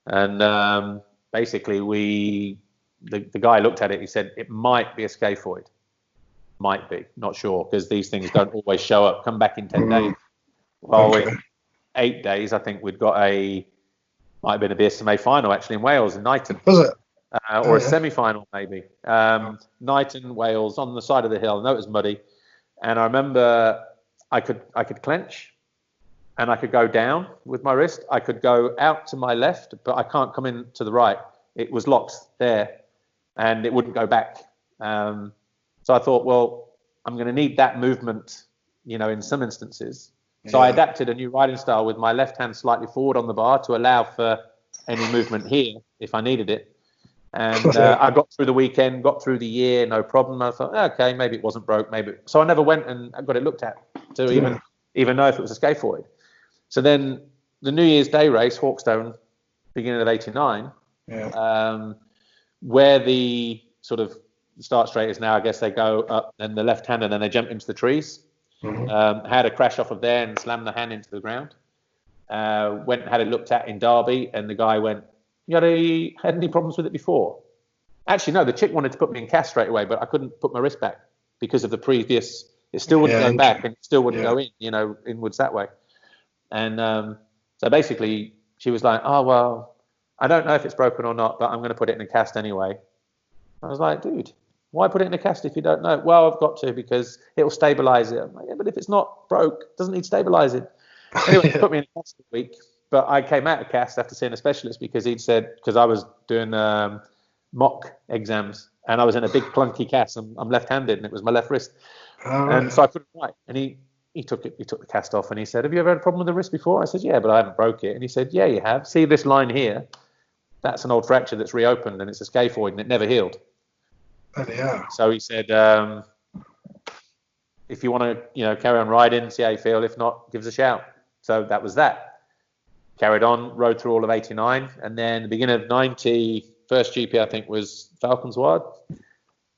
And basically the guy looked at it, he said, it might be a scaphoid. Might be, not sure, because these things don't always show up. Come back in 10 days. Well, in 8 days, I think might have been a BSMA final actually in Wales, in Knighton. Was it? Or a semi-final maybe. Knighton, Wales, on the side of the hill. I know it was muddy. And I remember I could clench and I could go down with my wrist. I could go out to my left, but I can't come in to the right. It was locked there and it wouldn't go back. So I thought, well, I'm going to need that movement, in some instances. So I adapted a new riding style with my left hand slightly forward on the bar to allow for any movement here if I needed it. And I got through the weekend, got through the year, no problem. I thought, okay, maybe it wasn't broke, maybe. So I never went and got it looked at to even know if it was a scaphoid. So then the New Year's Day race, Hawkstone, beginning of '89, where the sort of start straight is now, I guess they go up and the left hand and then they jump into the trees. Had a crash off of there and slammed the hand into the ground. Went and had it looked at in Derby, and the guy went, you had any problems with it before? Actually, no, the chick wanted to put me in cast straight away, but I couldn't put my wrist back because of the previous, it still wouldn't go back and it still wouldn't go in, inwards that way. And so basically she was like, oh, well, I don't know if it's broken or not, but I'm going to put it in a cast anyway. I was like, dude, why put it in a cast if you don't know? Well, I've got to because it'll stabilize it. I'm like, yeah, but if it's not broke, it doesn't need stabilizing. Anyway, he put me in a cast a week, but I came out of cast after seeing a specialist because he'd said, because I was doing mock exams and I was in a big clunky cast. I'm left-handed and it was my left wrist. And so I couldn't write. And he took the cast off and he said, have you ever had a problem with the wrist before? I said, yeah, but I haven't broke it. And he said, yeah, you have. See this line here? That's an old fracture that's reopened and it's a scaphoid and it never healed. So he said, if you want to, carry on riding, see how you feel. If not, give us a shout. So that was that. Carried on, rode through all of '89, and then the beginning of '90, first GP I think was Falcons Ward.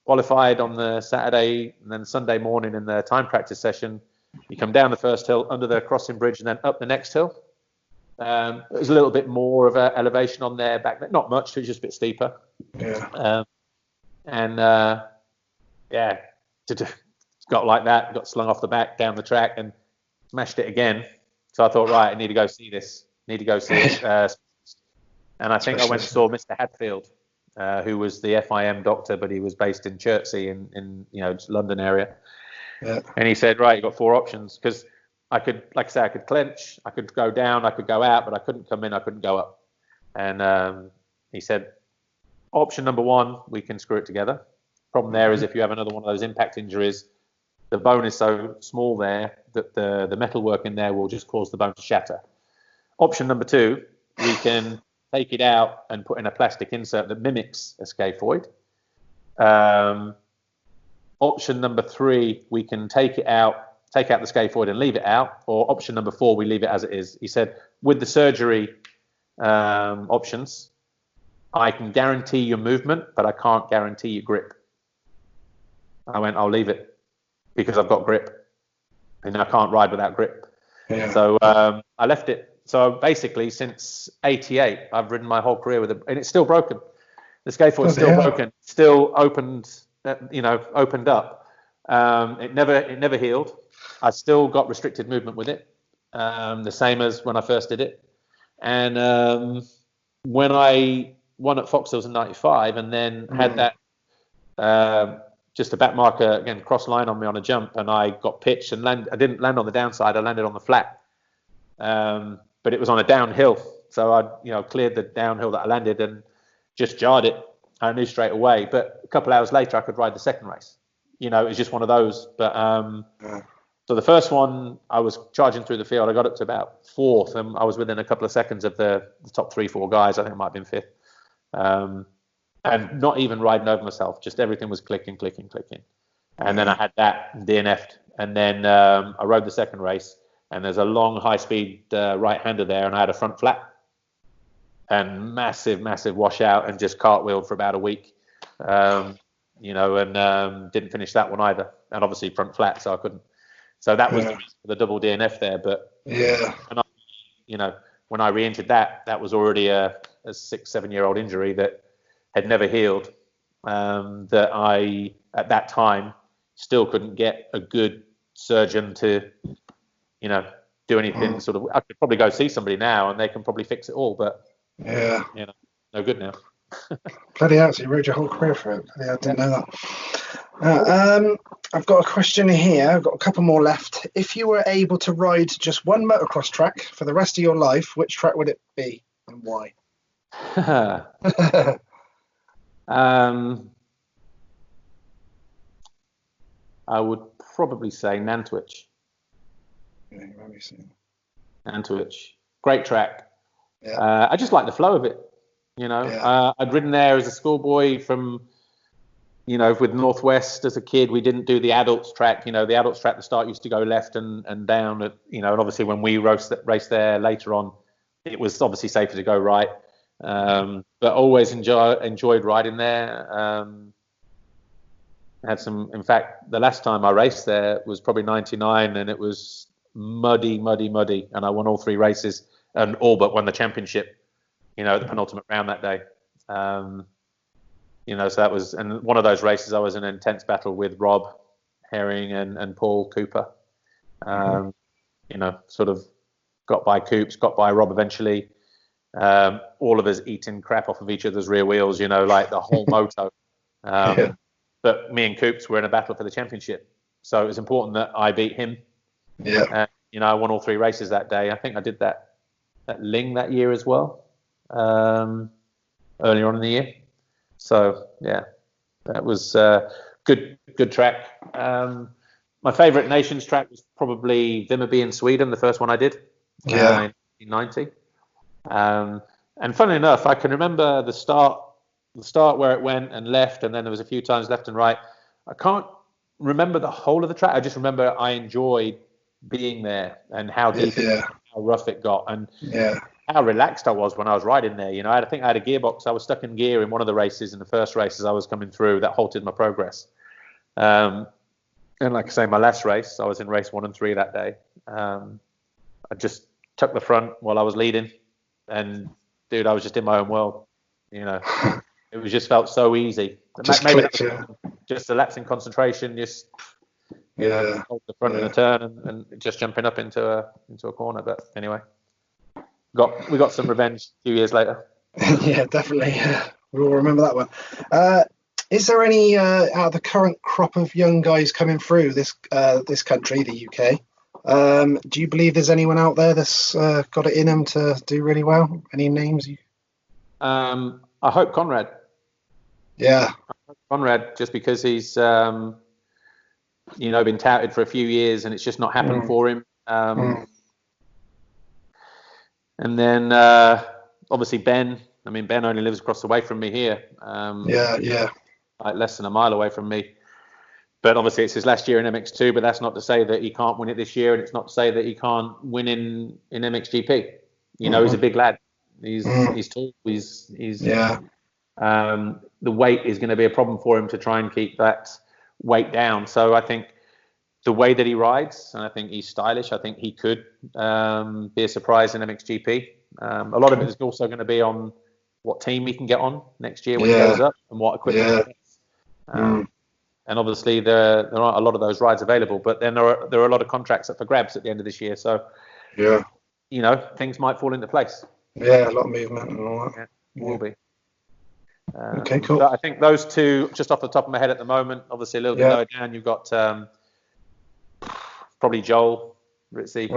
Qualified on the Saturday, and then Sunday morning in the time practice session, you come down the first hill, under the crossing bridge, and then up the next hill. It was a little bit more of an elevation on there back then, not much, it was just a bit steeper. Got like that, got slung off the back down the track and smashed it again. So I thought, right, I need to go see this. And I think I went and saw Mr. Hadfield, who was the FIM doctor, but he was based in Chertsey in London area. And he said, right, you've got 4 options, because I could, like I say, I could clench, I could go down, I could go out, but I couldn't come in, I couldn't go up. And he said, option number 1, we can screw it together. Problem there is if you have another one of those impact injuries, the bone is so small there that the metalwork in there will just cause the bone to shatter. Option number 2, we can take it out and put in a plastic insert that mimics a scaphoid. Option number 3, we can take out the scaphoid and leave it out. Or option number 4, we leave it as it is. He said, with the surgery options, I can guarantee your movement, but I can't guarantee your grip. I went, I'll leave it because I've got grip and I can't ride without grip. So I left it. So basically since '88, I've ridden my whole career with it, and it's still broken. The scaphoid's still broken, still opened up. It never healed. I still got restricted movement with it, the same as when I first did it. And when I won at Fox Hills in '95, and then had that just a back marker again cross line on me on a jump, and I got pitched and I didn't land on the downside. I landed on the flat, but it was on a downhill. So I cleared the downhill that I landed and just jarred it. I knew straight away. But a couple of hours later, I could ride the second race. It was just one of those. But so the first one, I was charging through the field. I got up to about 4th, and I was within a couple of seconds of the top 3-4 guys. I think it might have been 5th. And not even riding over myself, just everything was clicking. And then I had that DNF'd. And then I rode the second race, and there's a long high-speed right-hander there, and I had a front flat. And massive washout, and just cartwheeled for about a week. And didn't finish that one either. And obviously front flat, so I couldn't. So that was the double DNF there. But, when I re-injured that was already a 6-7-year-old injury that had never healed. That I, at that time, still couldn't get a good surgeon to, do anything sort of. I could probably go see somebody now and they can probably fix it all, but no good now. Bloody hell, so you rode your whole career for it. I didn't know that. I've got a question here. I've got a couple more left. If you were able to ride just one motocross track for the rest of your life, which track would it be and why? I would probably say Nantwich. Yeah, let me see. Nantwich, great track. Yeah. I just like the flow of it. I'd ridden there as a schoolboy from, with Northwest as a kid. We didn't do the adults track. The adults track, the start used to go left and down. And obviously when we raced there later on, it was obviously safer to go right. But always enjoyed riding there. In fact, the last time I raced there was probably 99, and it was muddy, and I won all 3 races and all but won the championship, the penultimate round that day. So that was, and one of those races I was in an intense battle with Rob Herring and Paul Cooper. Sort of got by Coops, got by Rob eventually. All of us eating crap off of each other's rear wheels, like the whole moto. But me and Coops were in a battle for the championship. So it was important that I beat him. Yeah. I won all 3 races that day. I think I did that Ling that year as well, earlier on in the year. So, yeah, that was good track. My favourite nations track was probably Vimmerby in Sweden, the first one I did in 1990. And funnily enough, I can remember the start where it went and left, and then there was a few times left and right. I can't remember the whole of the track. I just remember I enjoyed being there and how deep how rough it got, and how relaxed I was when I was riding there. I think I had a gearbox. I was stuck in gear in one of the races, in the first races I was coming through, that halted my progress. And like I say, my last race, I was in race 1 and 3 that day. I just tucked the front while I was leading, and dude, I was just in my own world. It was just felt so easy. Just a lapse in concentration, just hold the front in a turn and just jumping up into a corner. But anyway, we got some revenge a few years later. Yeah, definitely. We'll remember that one. Is there any out of the current crop of young guys coming through this country, the UK? Do you believe there's anyone out there that's got it in them to do really well? Any names? I hope Conrad. Yeah. Conrad, just because he's been touted for a few years and it's just not happened for him. And then obviously Ben. I mean, Ben only lives across the way from me here. Like less than a mile away from me. But obviously it's his last year in MX2, but that's not to say that he can't win it this year, and it's not to say that he can't win in MXGP. He's a big lad. He's tall. He's the weight is going to be a problem for him to try and keep that weight down. So I think the way that he rides, and I think he's stylish, I think he could be a surprise in MXGP. A lot of it is also going to be on what team he can get on next year when he goes up, and what equipment he gets. And obviously there aren't a lot of those rides available, but then there are a lot of contracts up for grabs at the end of this year. So things might fall into place. Yeah, a lot of movement and all that. Will be. Okay, cool. But I think those two, just off the top of my head at the moment, obviously a little bit lower down, you've got probably Joel Ritzy.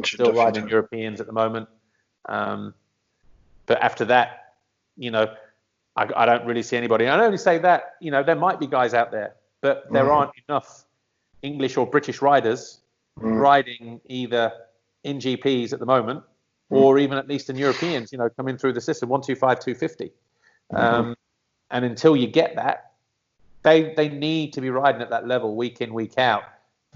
Still riding Europeans at the moment. But after that, I don't really see anybody. I only say that, there might be guys out there, but there aren't enough English or British riders riding either in GPs at the moment, or even at least in Europeans, coming through the system, 125, 250. And until you get that, they need to be riding at that level week in, week out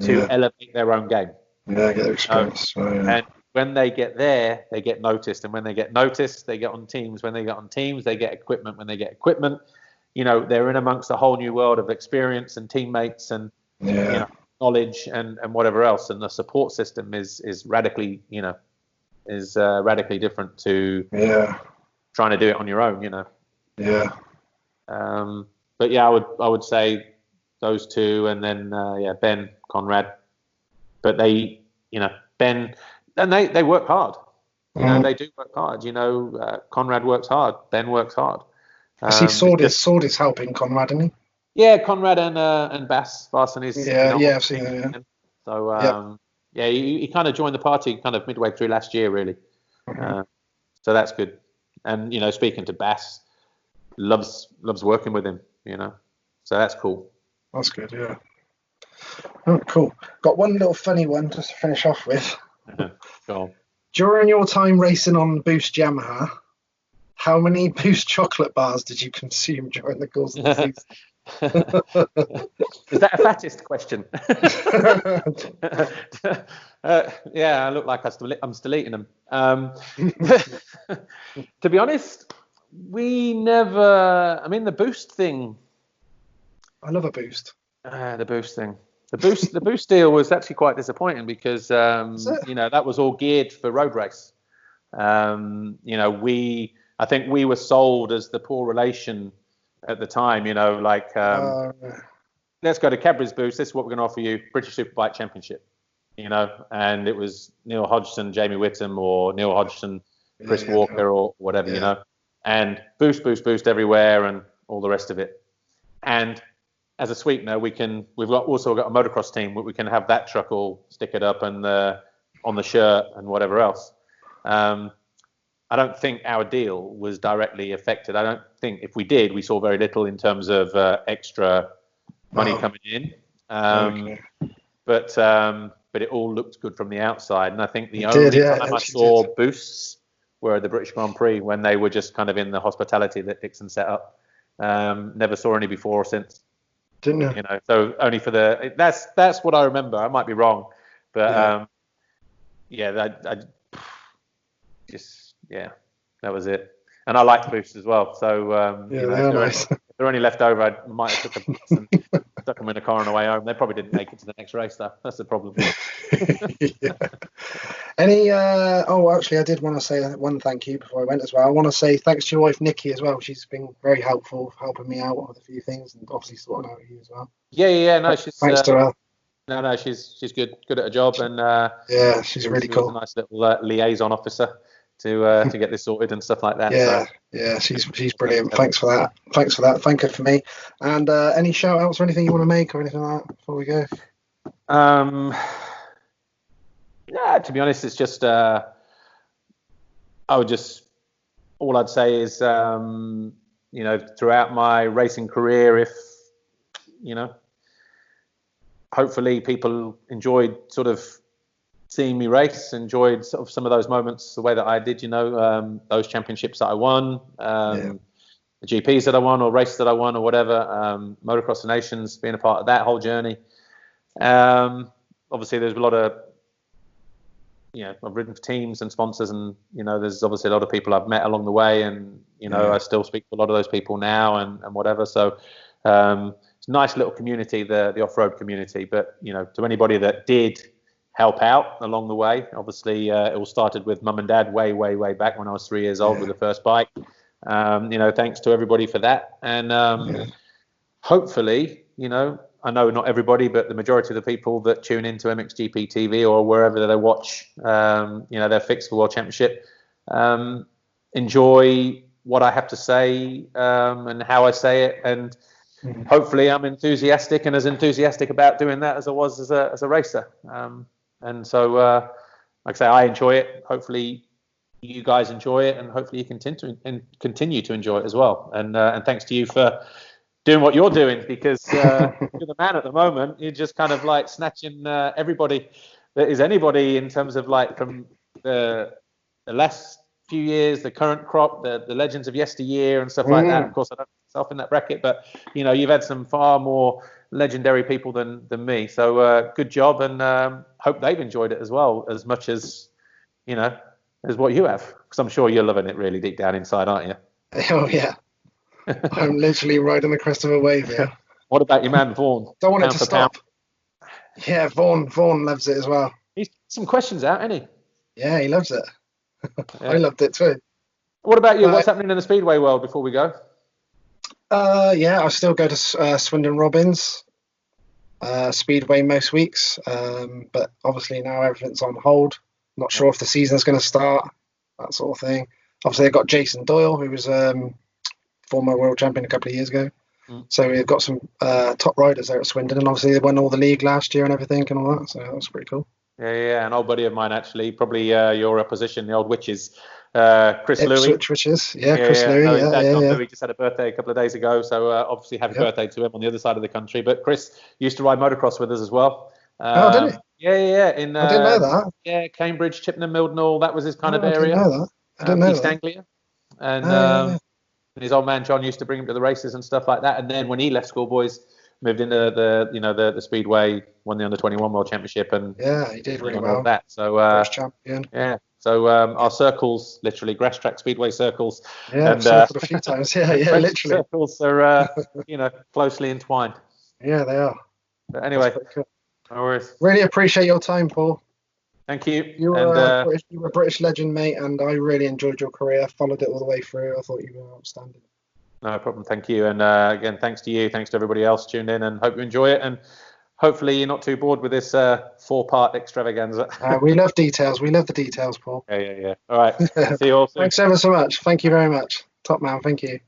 to elevate their own game. Yeah, get their experience. And when they get there, they get noticed. And when they get noticed, they get on teams. When they get on teams, they get equipment. When they get equipment, they're in amongst a whole new world of experience and teammates and knowledge and whatever else. And the support system is radically, is radically different to trying to do it on your own, you know. Yeah. But yeah, I would say those two, and then Ben, Conrad. But they, you know, Ben, and they work hard. You know, they do work hard. You know, Conrad works hard. Ben works hard. I see Sword is helping Conrad, isn't he? Yeah, Conrad and Bass Varson is. Yeah, I've seen it. Yeah. So he kind of joined the party kind of midway through last year, really. So that's good. And you know, speaking to Bass, loves working with him. You know, so that's cool. That's good. Yeah. Oh, cool. Got one little funny one just to finish off with. Cool. During your time racing on Boost Yamaha, how many Boost chocolate bars did you consume during the course of the season? Is that a fattest question? Yeah, I look like I'm still eating them. To be honest, we never. I mean, the Boost thing. I love a Boost. The Boost thing. The Boost deal was actually quite disappointing because you know, that was all geared for road race. You know, I think we were sold as the poor relation at the time. You know, like let's go to Cadbury's Boost. This is what we're going to offer you: British Superbike Championship. You know, and it was Neil Hodgson, Jamie Whittam, or Neil Hodgson, Chris Walker, or whatever. You know, and Boost everywhere, and all the rest of it. And as a sweetener, we've also got a motocross team where we can have that truck all stickered up and on the shirt and whatever else. I don't think our deal was directly affected. I don't think if we did, we saw very little in terms of extra money coming in. But it all looked good from the outside. And I think the only time I saw Boosts were the British Grand Prix when they were just kind of in the hospitality that Dixon set up. Never saw any before or since. Didn't you? You know, so only for that's what I remember. I might be wrong, but that was it. And I liked Boost as well. So you know, if they're only left over, I might have took them and stuck them in a car on the way home. They probably didn't make it to the next race though. That's the problem. Any actually I did want to say one thank you before I went as well. I want to say thanks to your wife Nikki as well. She's been very helpful, helping me out with a few things and obviously sorting out you as well. No, she's thanks to her. No, she's good at her job, and she's really cool. A nice little liaison officer to get this sorted and stuff like that. She's brilliant. Thanks for that. Thank her for me. And any shout outs or anything you want to make or anything like that before we go? To be honest, it's just all I'd say is you know, throughout my racing career, if you know, hopefully people enjoyed sort of seeing me race, enjoyed sort of some of those moments the way that I did, you know, those championships that I won, the GPs that I won or races that I won or whatever, Motocross of Nations, being a part of that whole journey. Obviously there's a lot of, you know, I've ridden for teams and sponsors, and you know, there's obviously a lot of people I've met along the way, and you know, I still speak to a lot of those people now and whatever. So it's a nice little community, the off-road community. But you know, to anybody that did help out along the way, obviously it all started with mum and dad way back when I was 3 years old with the first bike. You know, thanks to everybody for that, and hopefully, you know, I know not everybody, but the majority of the people that tune into MXGP TV or wherever they watch, you know, their fix for World Championship, enjoy what I have to say and how I say it, and hopefully I'm enthusiastic and as enthusiastic about doing that as I was as a racer. And so, like I say, I enjoy it. Hopefully, you guys enjoy it, and hopefully you continue to enjoy it as well. And thanks to you for doing what you're doing, because you're the man at the moment. You're just kind of like snatching everybody that is anybody in terms of like from the last few years, the current crop, the legends of yesteryear and stuff like that. Of course, I don't put myself in that bracket, but you know, you've had some far more legendary people than me. So good job, and hope they've enjoyed it as well, as much as, you know, as what you have, because I'm sure you're loving it really deep down inside, aren't you? Oh yeah. I'm literally riding the crest of a wave here. What about your man Vaughan? Don't want it to stop. Yeah, Vaughan loves it as well. He's got some questions out, hasn't he? Yeah, he loves it. I loved it too. What about you? What's happening in the Speedway world before we go? Yeah, I still go to Swindon Robbins Speedway most weeks, but obviously now everything's on hold. Not sure if the season's going to start, that sort of thing. Obviously, they've got Jason Doyle, who was former world champion a couple of years ago. So we've got some top riders there at Swindon, and obviously they won all the league last year and everything and all that. So that was pretty cool. Yeah, an old buddy of mine actually, probably your opposition, the old Witches, Chris Louis. Chris Louis, yeah. Louis just had a birthday a couple of days ago, so obviously happy birthday to him on the other side of the country. But Chris used to ride motocross with us as well. Did he? Yeah. I didn't know that. Yeah, Cambridge, Chippenham, Mildenhall, that was his kind of area. I didn't know East that. Anglia. And his old man John used to bring him to the races and stuff like that. And then when he left Schoolboys, moved into the Speedway, won the Under-21 World Championship, and he did really well. All that. So British champion. Yeah. So our circles, literally grass track Speedway circles. Yeah, and circled a few times. Yeah, literally. Circles are closely entwined. Yeah, they are. But anyway, no worries. Really appreciate your time, Paul. Thank you. You were a British legend, mate, and I really enjoyed your career. Followed it all the way through. I thought you were outstanding. No problem. Thank you. And again, thanks to you. Thanks to everybody else tuned in, and hope you enjoy it. And hopefully you're not too bored with this 4-part extravaganza. We love details. We love the details, Paul. Yeah. All right. See you all soon. Thanks ever so much. Thank you very much. Top man. Thank you.